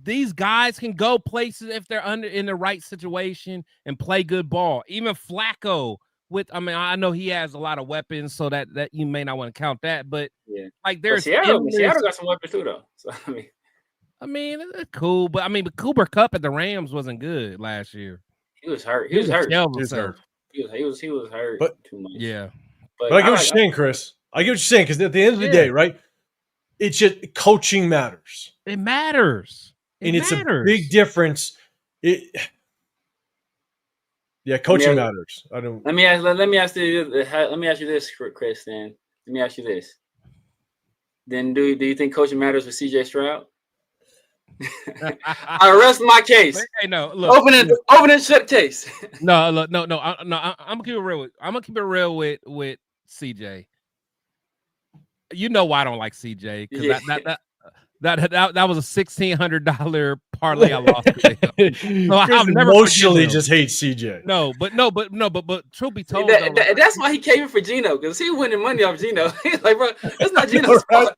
these guys can go places if they're in the right situation and play good ball. Even Flacco I know he has a lot of weapons, so that you may not want to count that, but there's
Seattle got some weapons too, though. So
I mean, it's cool, but Cooper Kupp at the Rams wasn't good last year.
He was hurt. He was hurt. He was hurt too much.
Yeah. But I get what you're saying, Chris. I get what you're saying, because at the end of the day, right? It's just coaching matters.
It matters.
It's a big difference. Coaching matters. I don't.
Let me ask you this, Chris. Then let me ask you this. Then do you think coaching matters with CJ Stroud? I rest my case.
Hey, no, look,
open and shut case.
No, look, no. I'm gonna keep it real. I'm gonna keep it real with CJ. You know why I don't like CJ because that was a $1,600 parlay I lost. So I've never
emotionally just hate CJ.
But truth be told,
that's why he came in for Gino because he winning money off Gino. He's like, bro, it's not Gino's fault.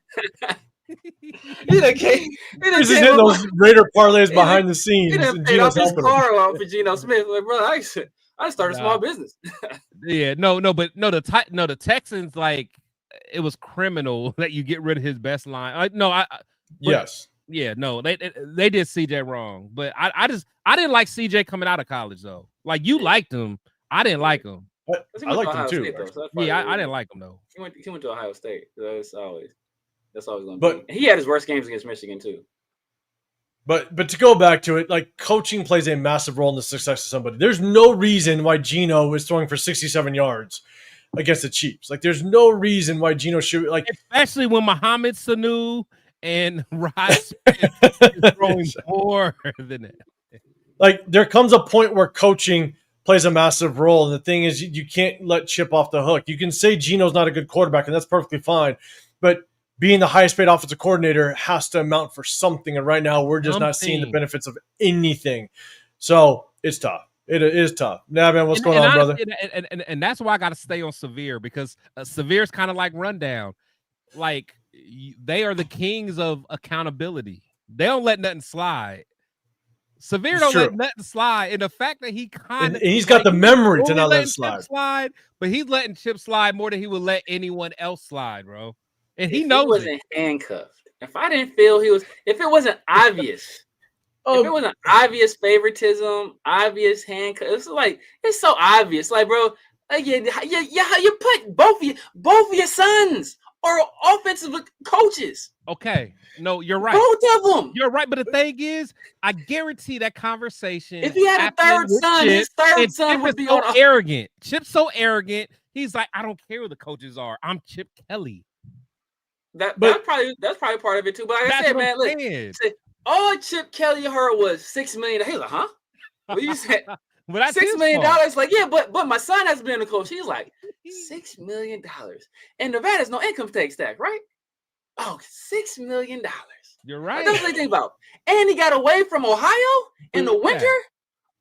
He done came
hitting those Raider parlays behind the scenes.
He done paid off his car out for Gino Smith. Like, bro, I started a small business.
The Texans, like, it was criminal that you get rid of his best line.
Yes.
Yeah, no, they did CJ wrong, but I didn't like CJ coming out of college though. Like you liked him, I didn't like him.
I liked him too.
I didn't like him though.
He went to Ohio State. That's always going to be. He had his worst games against Michigan too.
But to go back to it, like coaching plays a massive role in the success of somebody. There's no reason why Gino is throwing for 67 yards against the Chiefs. Like there's no reason why Gino should
especially when Mohamed Sanu and Rice is throwing more than that.
Like there comes a point where coaching plays a massive role, and the thing is, you can't let Chip off the hook. You can say Gino's not a good quarterback, and that's perfectly fine, but being the highest paid offensive coordinator has to amount for something, and right now we're just not seeing the benefits of anything. So it's tough. It is tough. Nah, man, what's going on, brother?
And that's why I got to stay on Severe because Severe's kind of like Rundown. Like they are the kings of accountability. They don't let nothing slide. Severe don't let nothing slide, and the fact that
he's got the memory to not let it
slide, but he's letting Chip slide more than he would let anyone else slide, bro. And he knows
he wasn't handcuffed. If I didn't feel if it wasn't obvious, if it wasn't obvious favoritism, obvious handcuff, it's so obvious. Like, bro, you put both of your sons or offensive coaches.
Okay, no, you're right.
Both of them.
You're right, but the thing is, I guarantee that conversation.
If he had a third son, his third son would be
arrogant. Chip's so arrogant. He's like, I don't care who the coaches are. I'm Chip Kelly.
That's probably part of it too. But like I said, man, look, all Chip Kelly heard was $6 million. He's like, huh? What you said? $6 million. Like, yeah, but my son has been a coach. He's like, $6 million. And Nevada's no income tax, right? Oh, $6 million.
You're right.
That's what they think about. And he got away from Ohio in the winter.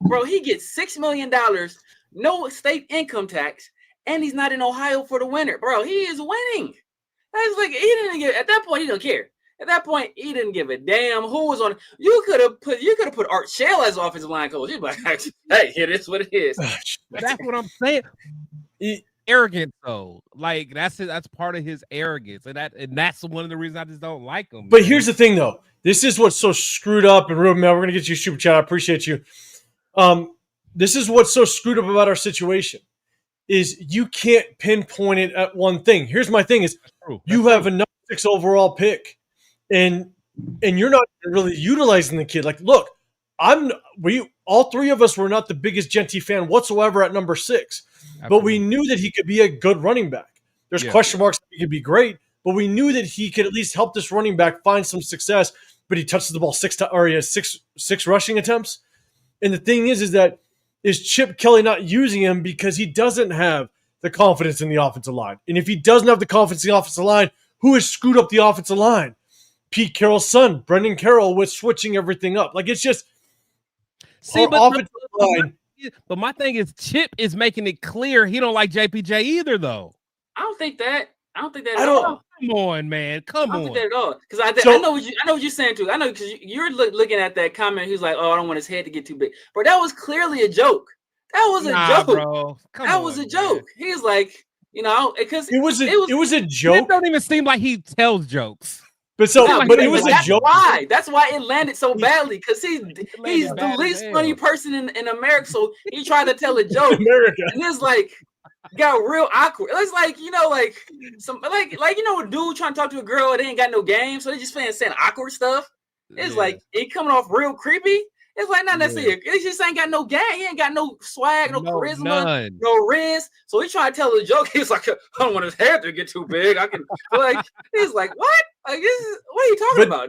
Bro, he gets $6 million, no state income tax, and he's not in Ohio for the winter. Bro, he is winning. That's like at that point, he don't care. At that point, he didn't give a damn who was on. You could have put Art Shell as offensive line coach. He's like, hey, it is what it is.
That's what I'm saying. Arrogant though, like that's part of his arrogance, and that's one of the reasons I just don't like him.
But here's the thing, though. This is what's so screwed up. And Ruben, man, we're gonna get you a super chat. I appreciate you. This is what's so screwed up about our situation. Is you can't pinpoint it at one thing. Here's my thing: is you have a number 6 overall pick, and you're not really utilizing the kid. Like, look, all three of us were not the biggest Genty fan whatsoever at number 6. But we knew that he could be a good running back. There's question marks that he could be great, but we knew that he could at least help this running back find some success. But he touches the ball 6 times, or he has six rushing attempts. And the thing is Chip Kelly not using him because he doesn't have the confidence in the offensive line. And if he doesn't have the confidence in the offensive line, who has screwed up the offensive line? Pete Carroll's son, Brendan Carroll, with switching everything up. Like, it's just offensive line.
But my thing is, Chip is making it clear he don't like JPJ either, though.
I don't think that at all.
Come on, man. Come on.
I don't think that at all. Because I know what you're saying too. I know because you're looking at that comment. He's like, "Oh, I don't want his head to get too big." But that was clearly a joke. That was a joke,
bro.
That was a joke. He's like, because
it was a joke.
Chip don't even seem like he tells jokes.
But it was a joke.
That's why it landed so badly, because he's the least funny person in America. So he tried to tell a joke, and it's like got real awkward. It's like a dude trying to talk to a girl that ain't got no game, so they just saying awkward stuff. It's like it coming off real creepy. It's like not necessarily. It just ain't got no game. He ain't got no swag, no charisma, no riz. So he trying to tell a joke. He's like, I don't want his hair to get too big. I can he's like, what? What are you talking about?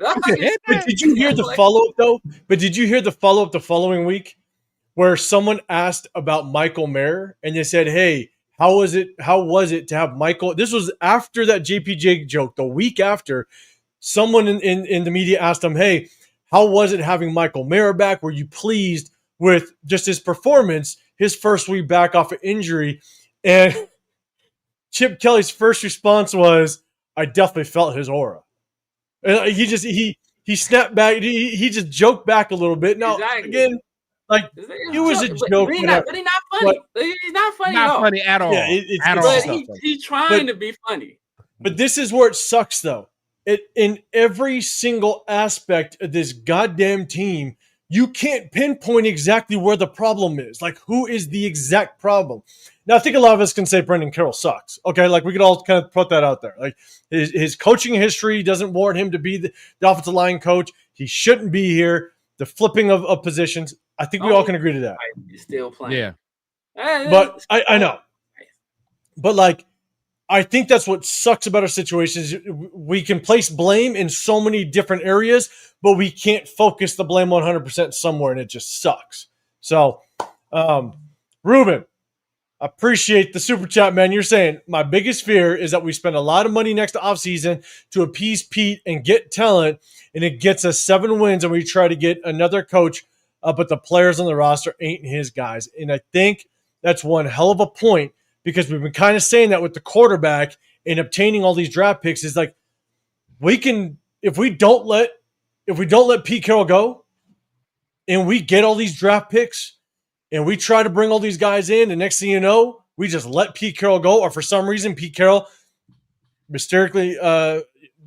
But did you hear the follow-up though? But did you hear the follow-up the following week where someone asked about Michael Mayer and they said, "Hey, how was it to have Michael?" This was after that JPJ joke. The week after, someone in the media asked him, "Hey, how was it having Michael Mayer back? Were you pleased with just his performance, his first week back off of injury?" And Chip Kelly's first response was, "I definitely felt his aura." And he snapped back. He just joked back a little bit. Now again, like it was a joke.
But he's not funny. He's not funny
at all. Funny at all.
Yeah,
he's trying to be funny.
But this is where it sucks, though. In every single aspect of this goddamn team, you can't pinpoint exactly where the problem is. Like, who is the exact problem? Now, I think a lot of us can say Brendan Carroll sucks. Okay, like we could all kind of put that out there. Like his coaching history doesn't warrant him to be the offensive line coach. He shouldn't be here. The flipping of positions. I think we all can agree to that.
He's still playing.
Yeah.
But I know. But like, I think that's what sucks about our situation is we can place blame in so many different areas, but we can't focus the blame 100% somewhere, and it just sucks. So, Ruben, appreciate the super chat, man. You're saying my biggest fear is that we spend a lot of money next offseason to appease Pete and get talent, and it gets us 7 wins, and we try to get another coach, but the players on the roster ain't his guys. And I think that's one hell of a point, because we've been kind of saying that with the quarterback and obtaining all these draft picks is like we can if we don't let Pete Carroll go and we get all these draft picks and we try to bring all these guys in, and next thing you know, we just let Pete Carroll go, or for some reason Pete Carroll mysteriously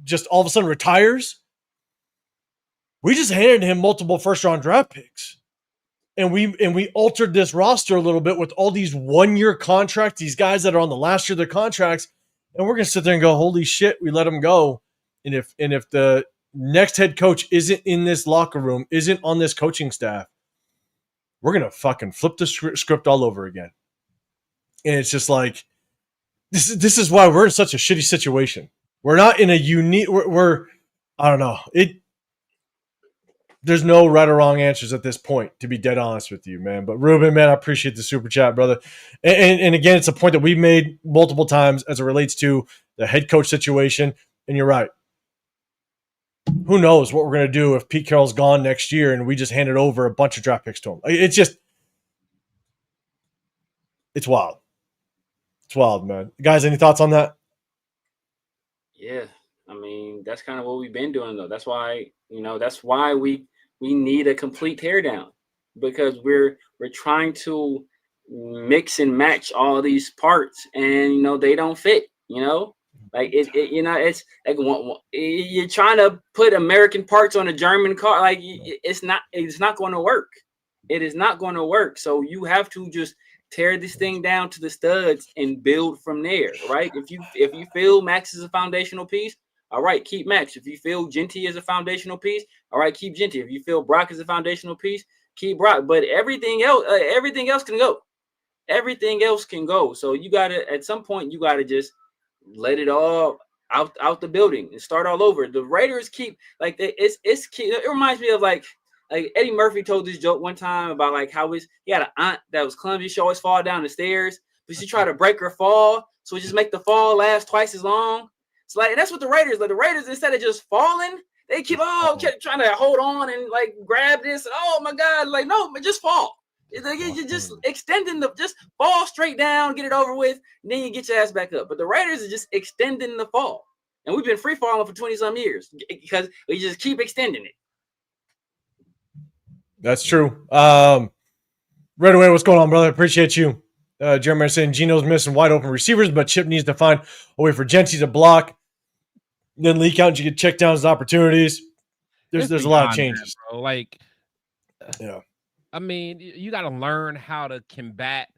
just all of a sudden retires. We just handed him multiple first-round draft picks. And we altered this roster a little bit with all these 1-year contracts, these guys that are on the last year of their contracts, and we're gonna sit there and go, holy shit, we let them go. And if the next head coach isn't in this locker room, isn't on this coaching staff, we're gonna fucking flip the script all over again. And it's just like this is why we're in such a shitty situation. We're not in a unique. We're I don't know it. There's no right or wrong answers at this point, to be dead honest with you, man. But Ruben, man, I appreciate the super chat, brother. And again, it's a point that we've made multiple times as it relates to the head coach situation. And you're right. Who knows what we're going to do if Pete Carroll's gone next year and we just handed over a bunch of draft picks to him. It's wild. It's wild, man. Guys, any thoughts on that?
Yeah. I mean, that's kind of what we've been doing, though. That's why, we need a complete teardown, because we're trying to mix and match all these parts, and they don't fit. Like it's like you're trying to put American parts on a German car. Like it's not going to work. It is not going to work. So you have to just tear this thing down to the studs and build from there, right? If you feel Maxx is a foundational piece, all right, keep Maxx. If you feel Genty is a foundational piece, all right, keep Genty. If you feel Brock is a foundational piece, keep Brock. But everything else can go. Everything else can go. So you gotta, at some point, you gotta just let it all out the building and start all over. The Raiders keep like it's it reminds me of like Eddie Murphy told this joke one time about like how he had an aunt that was clumsy. She always fall down the stairs, but she tried to break her fall, so just make the fall last twice as long. So like that's what the Raiders, like the Raiders, instead of just falling, they keep kept trying to hold on and like grab this. And, oh my God, like no, but just fall. It's like you're just extending just fall straight down, get it over with, and then you get your ass back up. But the Raiders are just extending the fall, and we've been free falling for 20-some years because we just keep extending it.
That's true. Right away, what's going on, brother? Appreciate you. Jeremiah saying Gino's missing wide open receivers, but Chip needs to find a way for Genty to block, then leak out and you get check downs and opportunities. There's a lot of changes.
That, bro. Like,
yeah.
I mean, you got to learn how to combat,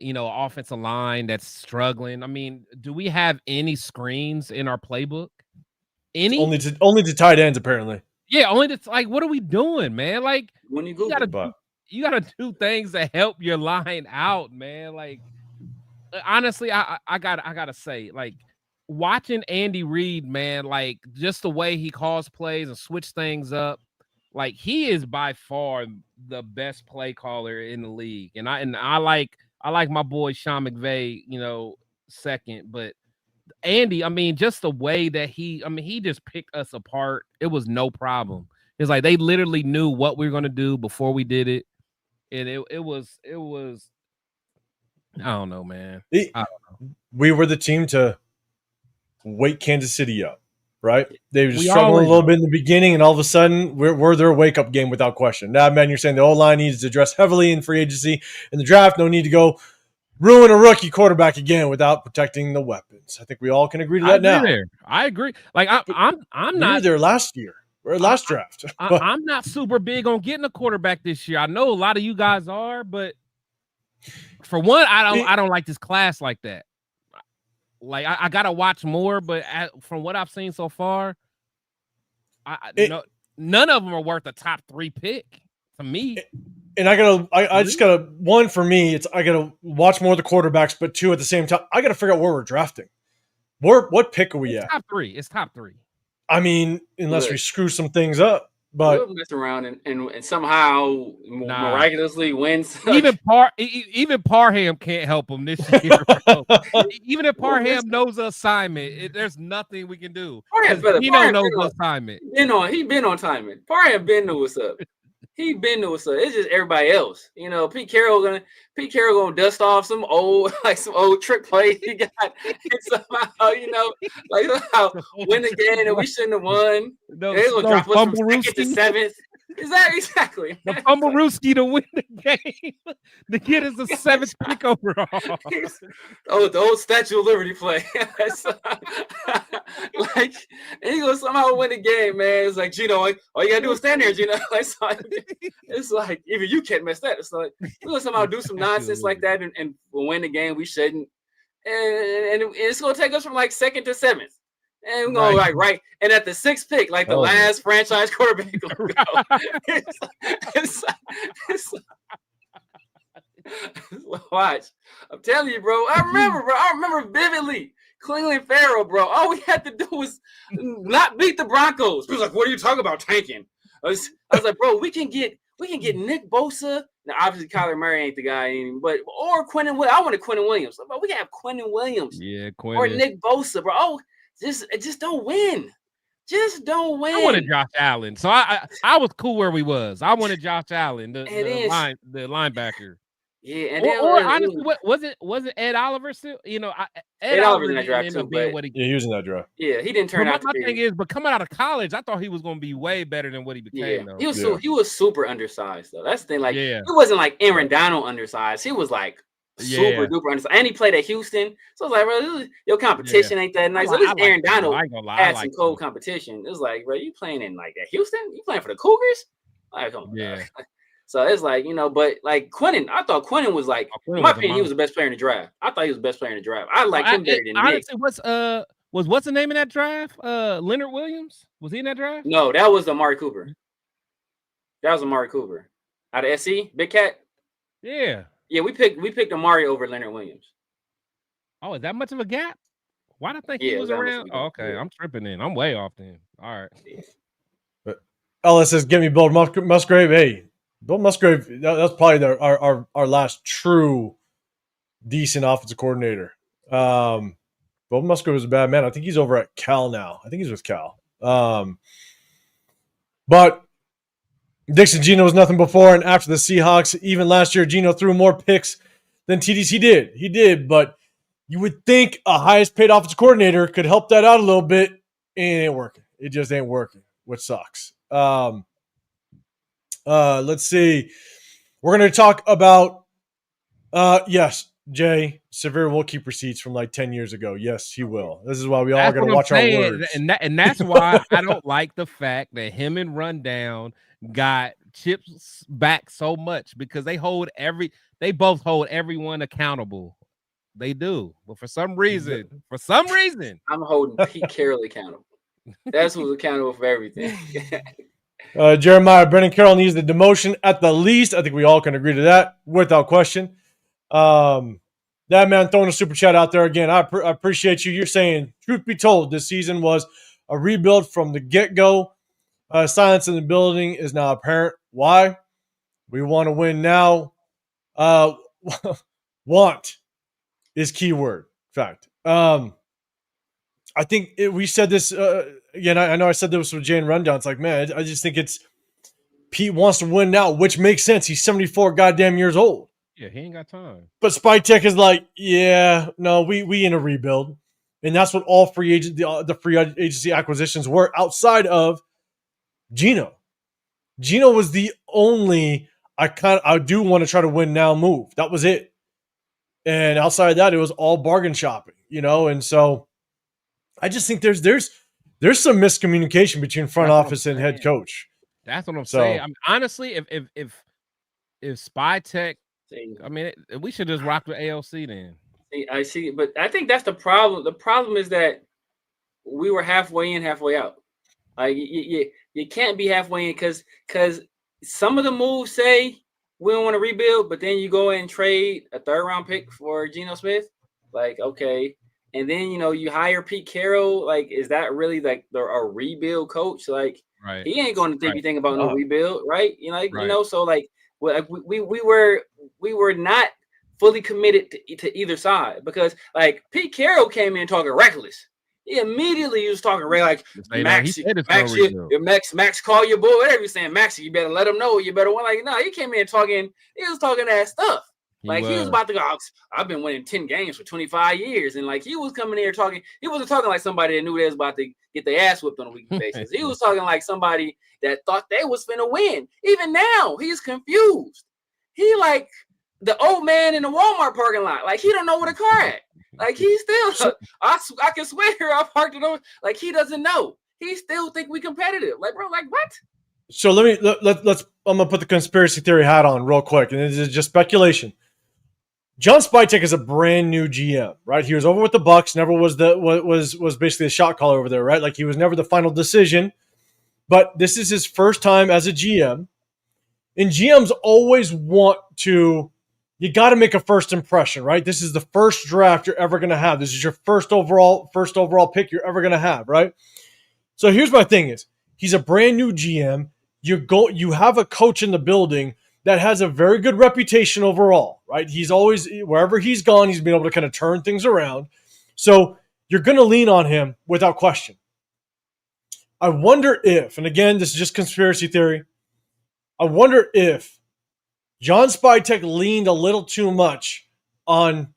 offensive line that's struggling. I mean, do we have any screens in our playbook? Any?
Only to tight ends, apparently.
Yeah, only to like. What are we doing, man? Like,
when you
gotta do things to help your line out, man. Like, honestly, I gotta say, like, watching Andy Reid, man, like just the way he calls plays and switch things up, like he is by far the best play caller in the league. And I like my boy Sean McVay, second, but Andy, I mean, just the way that he just picked us apart. It was no problem. It's like they literally knew what we were gonna do before we did it, and it was. I don't know, man.
We were the team to wake Kansas City up, right? They were struggling a little bit in the beginning, and all of a sudden, we're their wake-up game without question. Now, man, you're saying the O-line needs to address heavily in free agency. In the draft, no need to go ruin a rookie quarterback again without protecting the weapons. I think we all can agree to that now.
I agree. Like, I'm not
there last year. Or last draft.
I'm not super big on getting a quarterback this year. I know a lot of you guys are, but for one, I don't like this class like that. Like I gotta watch more, but from what I've seen so far, none of them are worth a top 3 pick to me.
And I just gotta, one, for me, I gotta watch more of the quarterbacks, but 2, at the same time, I gotta figure out where we're drafting. What pick are we at?
It's top 3.
I mean, unless we screw some things up. But
we'll mess around and somehow miraculously wins.
Even Parham can't help him this year. Even if Parham knows the assignment, there's nothing we can do. He knows the assignment.
He been on timing. Parham been knew what's up. He been to us. It's just everybody else. Pete Carroll gonna dust off some old trick play he got. And somehow, somehow win the game that we shouldn't have won. They're gonna drop us from 2nd to 7th. Exactly.
The Fumblerooski to win the game. The kid is the 7th pick overall.
The old Statue of Liberty play. And he gonna somehow win the game, man. It's like, Gino, all you gotta do is stand there, Gino. It's like even you can't mess that. It's like we're gonna somehow do some nonsense like that and we'll win the game we shouldn't. And it's gonna take us from 2nd to 7th. And we're going right. And at the 6th pick, the last franchise quarterback gonna go. It's watch. I'm telling you, bro. I remember vividly. Cleveland Farrell, bro. All we had to do was not beat the Broncos. He was like, "What are you talking about tanking?" I was like, "Bro, we can get Nick Bosa." Now, obviously, Kyler Murray ain't the guy, or Quinnen Williams. I wanted Quinnen Williams. But we can have Quinnen Williams, or Nick Bosa, bro. Oh, just don't win. Just don't win.
I wanted Josh Allen, so I was cool where we was. I wanted Josh Allen, the linebacker.
Yeah, and
honestly, was it Ed Oliver still? Ed
Oliver's in that draft too.
He was in that draft.
Yeah, he didn't turn out.
My thing is, but coming out of college, I thought he was going to be way better than what he became.
Yeah, he was super undersized though. That's the thing. It wasn't like Aaron Donald undersized. He was super duper undersized, and he played at Houston. So I was like, bro, your competition ain't that nice. At least Aaron Donald had some cold competition. It was like, bro, you playing in at Houston? You playing for the Cougars? Come on, So it's but Quinnen, I thought Quinnen was in my opinion, he was the best player in the draft. I thought he was the best player in the draft. I like him better than Nick.
Honestly, what's the name in that draft? Leonard Williams? Was he in that draft?
No, that was Amari Cooper. Out of SC, Big Cat.
Yeah.
Yeah, we picked Amari over Leonard Williams.
Oh, is that much of a gap? Why do I think he was around? Oh, okay, yeah. I'm tripping in. I'm way off then. All right.
But Ellis says, "Give me Bill Musgrave." Hey. Bill Musgrave, that's probably our last true decent offensive coordinator. Bill Musgrave was a bad man. I think he's over at Cal now. I think he's with Cal. But Dixon Geno was nothing before and after the Seahawks. Even last year, Geno threw more picks than TDC did. He did, but you would think a highest paid offensive coordinator could help that out a little bit. It ain't working. It just ain't working, which sucks. Let's see. We're going to talk about, yes, Jay, Severe will keep receipts from 10 years ago. Yes, he will. This is why we all got to watch our words.
And that's why I don't like the fact that him and Rundown got chips back so much because they both hold everyone accountable. They do. But for some reason,
I'm holding Pete Carroll accountable. That's who's accountable for everything.
Jeremiah, Brendan Carroll needs the demotion at the least. I think we all can agree to that without question. That man throwing a super chat out there again. I appreciate you. You're saying, truth be told, this season was a rebuild from the get-go. Silence in the building is now apparent. Why? We want to win now. Want is keyword. Fact. I think we said this again. I know I said this with Jane Rundown. It's like, man, I just think it's Pete wants to win now, which makes sense. He's 74 goddamn years old.
Yeah, he ain't got time.
But Spike Tech is like, yeah, no, we in a rebuild, and that's what all free agent the free agency acquisitions were outside of Gino. Gino was the only I do want to try to win now move. That was it, and outside of that, it was all bargain shopping, and so I just think there's some miscommunication between front office and head coach.
That's what I'm saying. I mean, honestly, if Spy Tech, I mean, we should just rock with ALC then.
I see, but I think that's the problem. The problem is that we were halfway in, halfway out. Like you can't be halfway in because some of the moves say we don't want to rebuild, but then you go and trade a 3rd round pick for Geno Smith. Like, okay. And then, you hire Pete Carroll. Like, is that really like a rebuild coach? Like,
right.
He ain't going to be thinking about no rebuild, right? So like, we were not fully committed to either side because like Pete Carroll came in talking reckless. He immediately was talking like Maxx, call your boy, whatever he's saying. Maxx, you better let him know. You better like no. He came in talking. He was talking that stuff. He was about to go. I've been winning 10 games for 25 years, and like he was coming here talking. He wasn't talking like somebody that knew they was about to get their ass whipped on a weekly basis. He was talking like somebody that thought they was finna win. Even now, he's confused. He like the old man in the Walmart parking lot. Like he don't know where the car at. Like he still, I can swear I parked it over. Like he doesn't know. He still think we competitive. Like bro, like what?
So let's. I'm gonna put the conspiracy theory hat on real quick, and this is just speculation. John Spytek is a brand new GM, right? He was over with the Bucks, never was was basically a shot caller over there, right? Like he was never the final decision, but this is his first time as a GM. And GMs always want to. You got to make a first impression, right? This is the first draft you're ever going to have. This is your first overall pick you're ever going to have, right? So here's my thing: is he's a brand new GM. You have a coach in the building that has a very good reputation overall, right? He's always, wherever he's gone, he's been able to kind of turn things around. So you're going to lean on him without question. I wonder if, and again, this is just conspiracy theory, I wonder if John Spytek leaned a little too much on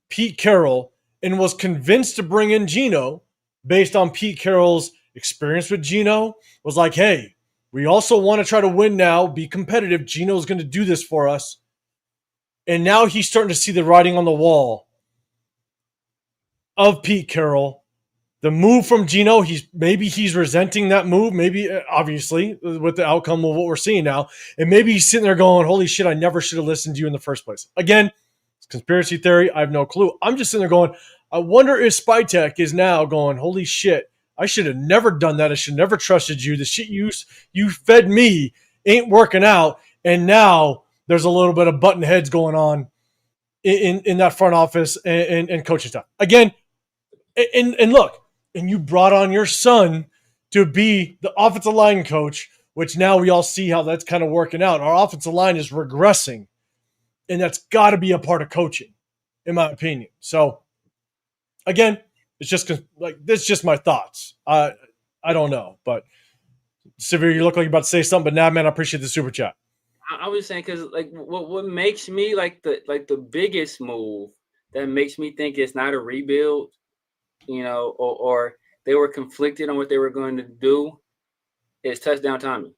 Pete Carroll and was convinced to bring in Geno based on Pete Carroll's experience with Geno, was like, hey, we also want to try to win now, be competitive. Geno's going to do this for us. And now he's starting to see the writing on the wall of Pete Carroll. The move from Geno, he's resenting that move. Maybe, obviously, with the outcome of what we're seeing now. And maybe he's sitting there going, holy shit, I never should have listened to you in the first place. Again, it's conspiracy theory. I have no clue. I'm just sitting there going, I wonder if Spytek is now going, holy shit, I should have never done that. I should have never trusted you. The shit you fed me ain't working out. And now there's a little bit of button heads going on in that front office and coaching stuff. Again, and look, and you brought on your son to be the offensive line coach, which now we all see how that's kind of working out. Our offensive line is regressing, and that's got to be a part of coaching, in my opinion. So, again, it's just like this. Just my thoughts. I don't know, but Severe, you look like you're about to say something. But now, man, I appreciate the super chat.
I was saying because like what makes me like the biggest move that makes me think it's not a rebuild, or they were conflicted on what they were going to do, is touchdown Tommy.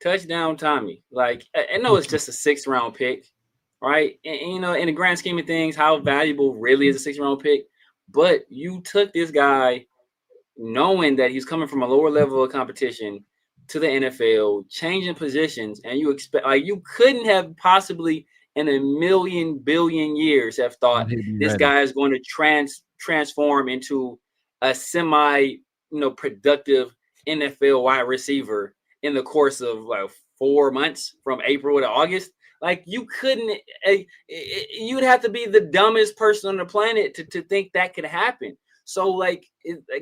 Touchdown Tommy. Like I know it's just a 6th round pick, right? And in the grand scheme of things, how valuable really is a 6th round pick? But you took this guy knowing that he's coming from a lower level of competition to the NFL, changing positions, and you expect you couldn't have possibly in a million billion years have thought this guy is going to transform into a semi productive NFL wide receiver in the course of like 4 months from April to August. Like you couldn't, you'd have to be the dumbest person on the planet to think that could happen. So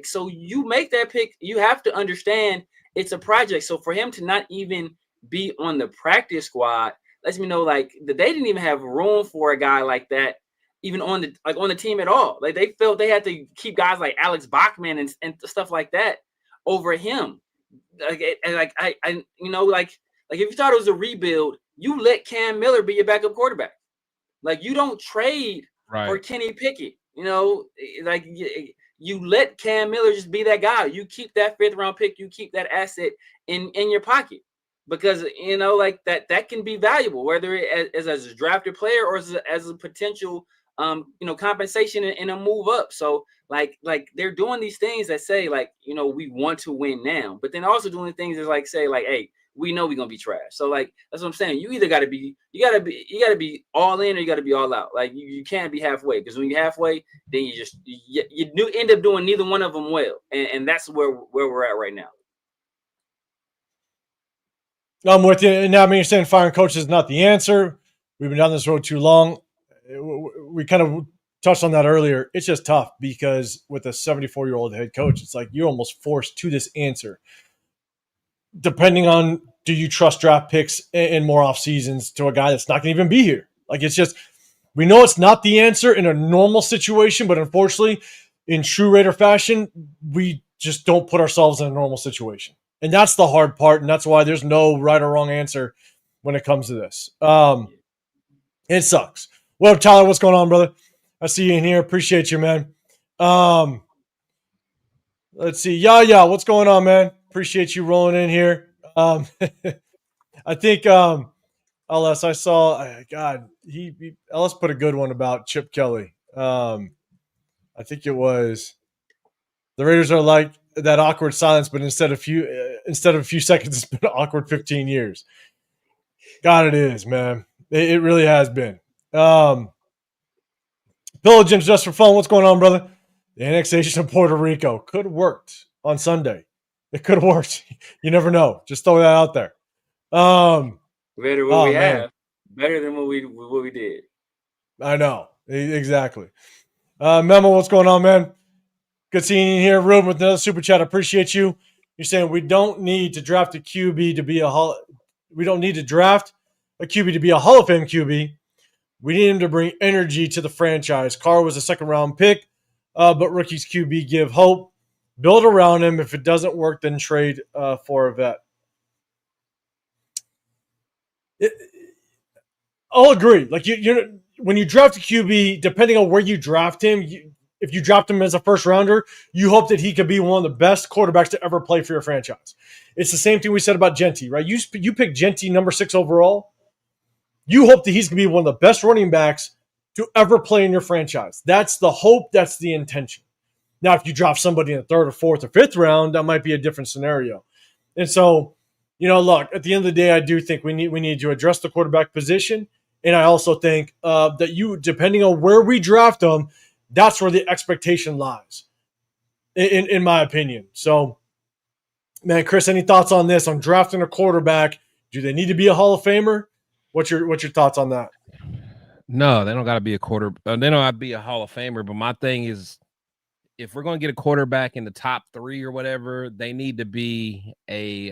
so you make that pick, you have to understand it's a project. So for him to not even be on the practice squad lets me know like that they didn't even have room for a guy like that even on the team at all. Like they felt they had to keep guys like Alex Bachman and stuff like that over him. Like if you thought it was a rebuild, you let Cam Miller be your backup quarterback. Like you don't trade for Kenny Pickett. Like you let Cam Miller just be that guy. You keep that 5th round pick. You keep that asset in your pocket because like that can be valuable, whether it as a drafted player or as a potential compensation and a move up. So like they're doing these things that say like we want to win now, but then also doing things that like say like, hey, we know we're gonna be trash. So like that's what I'm saying. You either gotta be all in or you gotta be all out. Like you can't be halfway, because when you're halfway, then you end up doing neither one of them well, and that's where we're at right now.
I'm with you. And now, I mean, you're saying firing coaches is not the answer. We've been down this road too long. We kind of touched on that earlier. It's just tough because with a 74-year-old head coach, it's like you're almost forced to this answer. Depending on, do you trust draft picks in more off seasons to a guy that's not going to even be here? Like it's just, we know it's not the answer in a normal situation, but unfortunately, in true Raider fashion, we just don't put ourselves in a normal situation. And that's the hard part, and that's why there's no right or wrong answer when it comes to this. It sucks. What up, Tyler? What's going on, brother? I see you in here. Appreciate you, man. Let's see. Yeah. What's going on, man? Appreciate you rolling in here. I think LS, I saw, God, Ellis put a good one about Chip Kelly. I think it was the Raiders are like that awkward silence, but instead of a few seconds, it's been an awkward 15 years. God, it is, man. It really has been. Pillaging just for fun. What's going on, brother? The annexation of Puerto Rico could have worked on Sunday. It could have worked. You never know. Just throw that out there.
Better than what we have. Better than what we did.
I know. Exactly. Memo, what's going on, man? Good seeing you here. Ruben with another super chat. Appreciate you. You're saying we don't need to draft a QB to be we don't need to draft a QB to be a Hall of Fame QB. We need him to bring energy to the franchise. Carr was a 2nd-round pick, but rookies QB give hope. Build around him. If it doesn't work, then trade for a vet. I'll agree. Like when you draft a QB, depending on where you draft him, if you draft him as a 1st-rounder, you hope that he could be one of the best quarterbacks to ever play for your franchise. It's the same thing we said about Genty, right? You pick Genty number 6 overall. You hope that he's going to be one of the best running backs to ever play in your franchise. That's the hope. That's the intention. Now, if you drop somebody in the 3rd or 4th or 5th round, that might be a different scenario. And so, look, at the end of the day, I do think we need to address the quarterback position. And I also think that depending on where we draft them, that's where the expectation lies, in my opinion. So, man, Chris, any thoughts on this, on drafting a quarterback? Do they need to be a Hall of Famer? What's your thoughts on that?
No, they don't got to be a they don't have to be a Hall of Famer. But my thing is, if we're going to get a quarterback in the top 3 or whatever, they need to be a,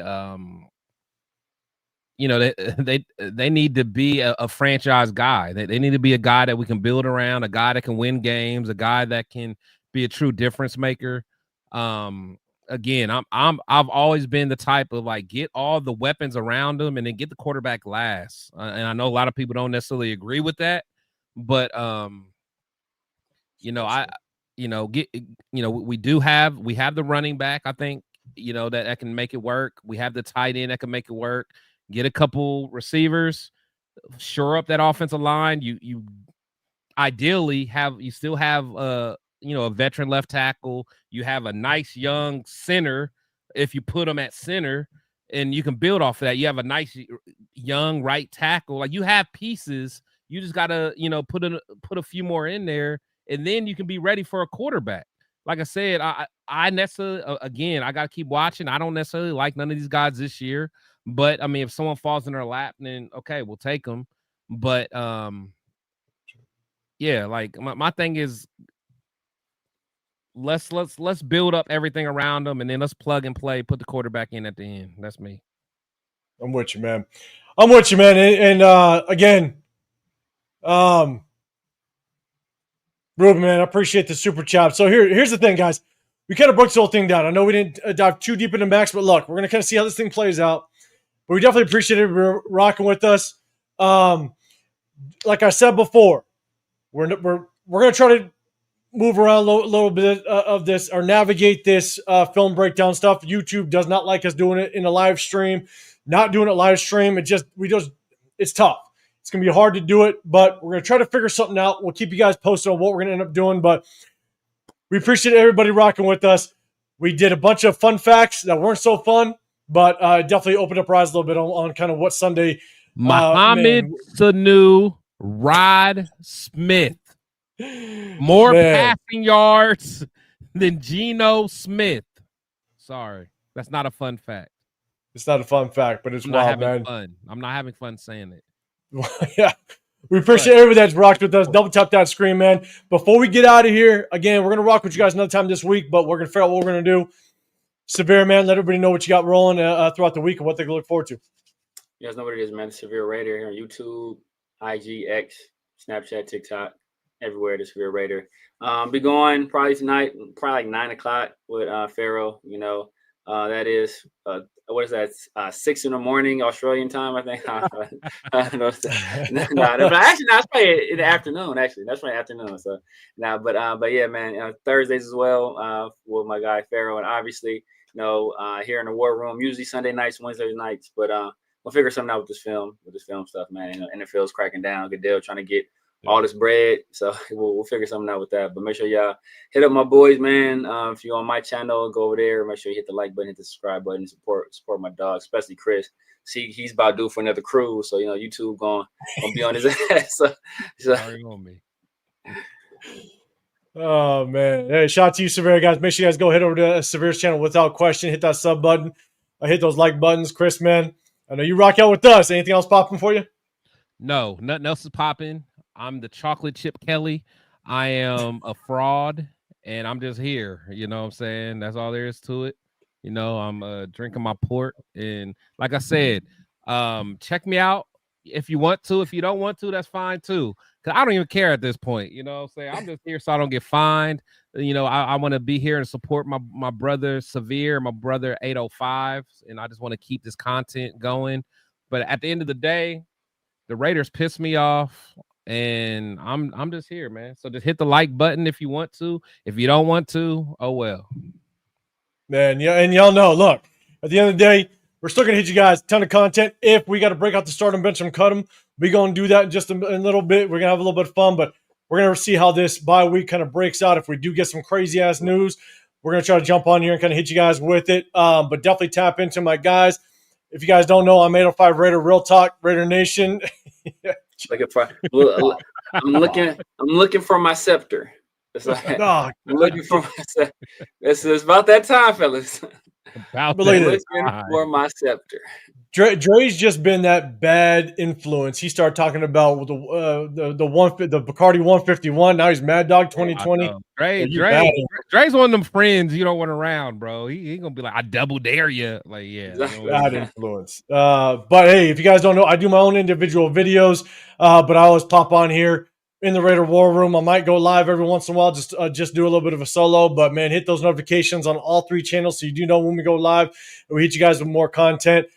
they need to be a franchise guy. They need to be a guy that we can build around, a guy that can win games, a guy that can be a true difference maker. Again, I've always been the type of like get all the weapons around them and then get the quarterback last. And I know a lot of people don't necessarily agree with that, but we have the running back. I think that can make it work. We have the tight end that can make it work. Get a couple receivers, shore up that offensive line. You ideally still have a veteran left tackle. You have a nice young center if you put them at center, and you can build off of that. You have a nice young right tackle. Like you have pieces. You just gotta put a few more in there, and then you can be ready for a quarterback. Like I said, I necessarily I gotta keep watching. I don't necessarily like none of these guys this year, but I mean, if someone falls in their lap, then okay, we'll take them. But yeah, like my thing is let's build up everything around them, and then let's plug and play, put the quarterback in at the end. That's me.
I'm with you, man. I'm with you, man. And again, Ruben, man, I appreciate the super chat. So here's the thing, guys. We kind of broke this whole thing down. I know we didn't dive too deep into Maxx, but look, we're gonna kind of see how this thing plays out. But we definitely appreciate it. We're rocking with us. Like I said before, we're gonna try to move around a little bit of this or navigate this film breakdown stuff. YouTube does not like us doing it in a live stream. Not doing it live stream. It's tough. It's going to be hard to do it, but we're going to try to figure something out. We'll keep you guys posted on what we're going to end up doing, but we appreciate everybody rocking with us. We did a bunch of fun facts that weren't so fun, but definitely opened up our eyes a little bit on kind of what Sunday.
Mohamed Sanu, Rod Smith. More passing yards than Geno Smith. Sorry, that's not a fun fact.
It's not a fun fact, but it's wild, man.
Fun. I'm not having fun saying it.
Yeah, we appreciate everybody that's rocked with us. Double tap that screen, man. Before we get out of here, again, we're gonna rock with you guys another time this week, but we're gonna figure out what we're gonna do. Severe, man, let everybody know what you got rolling throughout the week and what they can look forward to.
You guys know what it is, man. The Severe Raider here on YouTube, IG, X, Snapchat, TikTok, everywhere. The Severe Raider. Be going probably tonight, probably like 9 o'clock with Pharaoh. You know, that is what is that? 6 in the morning Australian time, I think. I don't know. But actually, no, it's probably in the afternoon. Actually, that's probably afternoon. So now, but yeah, man. Thursdays as well with my guy Pharaoh, and obviously, you know, here in the War Room, usually Sunday nights, Wednesday nights. But we'll figure something out with this film stuff, man. You know, NFL's cracking down. Goodell trying to get all this bread, so we'll figure something out with that. But make sure y'all hit up my boys, man. If you're on my channel, go over there. Make sure you hit the like button, hit the subscribe button, support my dog, especially Chris. See, he's about due for another cruise, so you know YouTube gonna be on his ass. So.
On me.
Oh man! Hey, shout out to you, Severe guys. Make sure you guys go head over to Severe's channel without question. Hit that sub button. Hit those like buttons, Chris. Man, I know you rock out with us. Anything else popping for you?
No, nothing else is popping. I'm the chocolate chip Kelly. I am a fraud, and I'm just here. You know what I'm saying? That's all there is to it. You know, I'm drinking my port. And like I said, check me out if you want to. If you don't want to, that's fine too. Because I don't even care at this point. You know what I'm saying? I'm just here so I don't get fined. You know, I want to be here and support my brother Severe, my brother 805. And I just want to keep this content going. But at the end of the day, the Raiders piss me off. And I'm just here, man. So just hit the like button if you want to. If you don't want to, oh well.
Man, yeah, and y'all know, look, at the end of the day, we're still gonna hit you guys a ton of content. If we got to break out the start and bench and cut them, we're gonna do that in just a little bit. We're gonna have a little bit of fun, but we're gonna see how this bye week kind of breaks out. If we do get some crazy ass news, we're gonna try to jump on here and kind of hit you guys with it. But definitely tap into my guys. If you guys don't know, I'm 805 Raider, Real Talk, Raider Nation.
I'm looking for my scepter. It's like, I'm looking for my scepter. It's about that time, fellas. Looking for my scepter.
Dre's just been that bad influence. He started talking about the Bacardi 151. Now he's Mad Dog 2020.
Dre's one of them friends you don't want around, bro. He gonna be like, I double dare you. Like, yeah,
bad influence. But hey, if you guys don't know, I do my own individual videos. But I always pop on here in the Raider War Room. I might go live every once in a while, just do a little bit of a solo. But man, hit those notifications on all 3 channels so you do know when we go live. And we hit you guys with more content.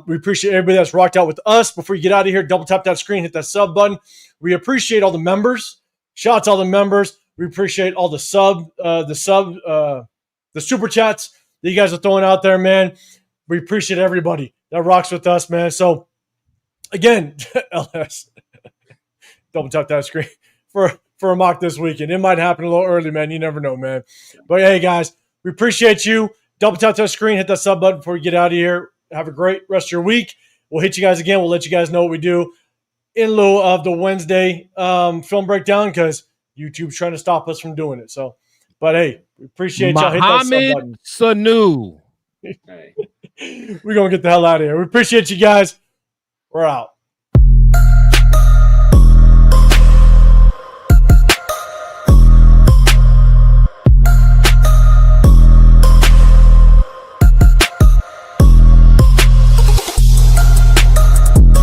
We appreciate everybody that's rocked out with us. Before you get out of here, double tap that screen, hit that sub button. We appreciate all the members. Shout out to all the members. We appreciate all the super chats that you guys are throwing out there, man. We appreciate everybody that rocks with us, man. So again, LS, double tap that screen for a mock this weekend. It might happen a little early, man. You never know, man. But hey, guys, we appreciate you. Double tap that screen, hit that sub button before you get out of here. Have a great rest of your week. We'll hit you guys again. We'll let you guys know what we do in lieu of the Wednesday film breakdown because YouTube's trying to stop us from doing it. So, but hey, we appreciate y'all. Hit that sub button.
Sanu.
We're going to get the hell out of here. We appreciate you guys. We're out.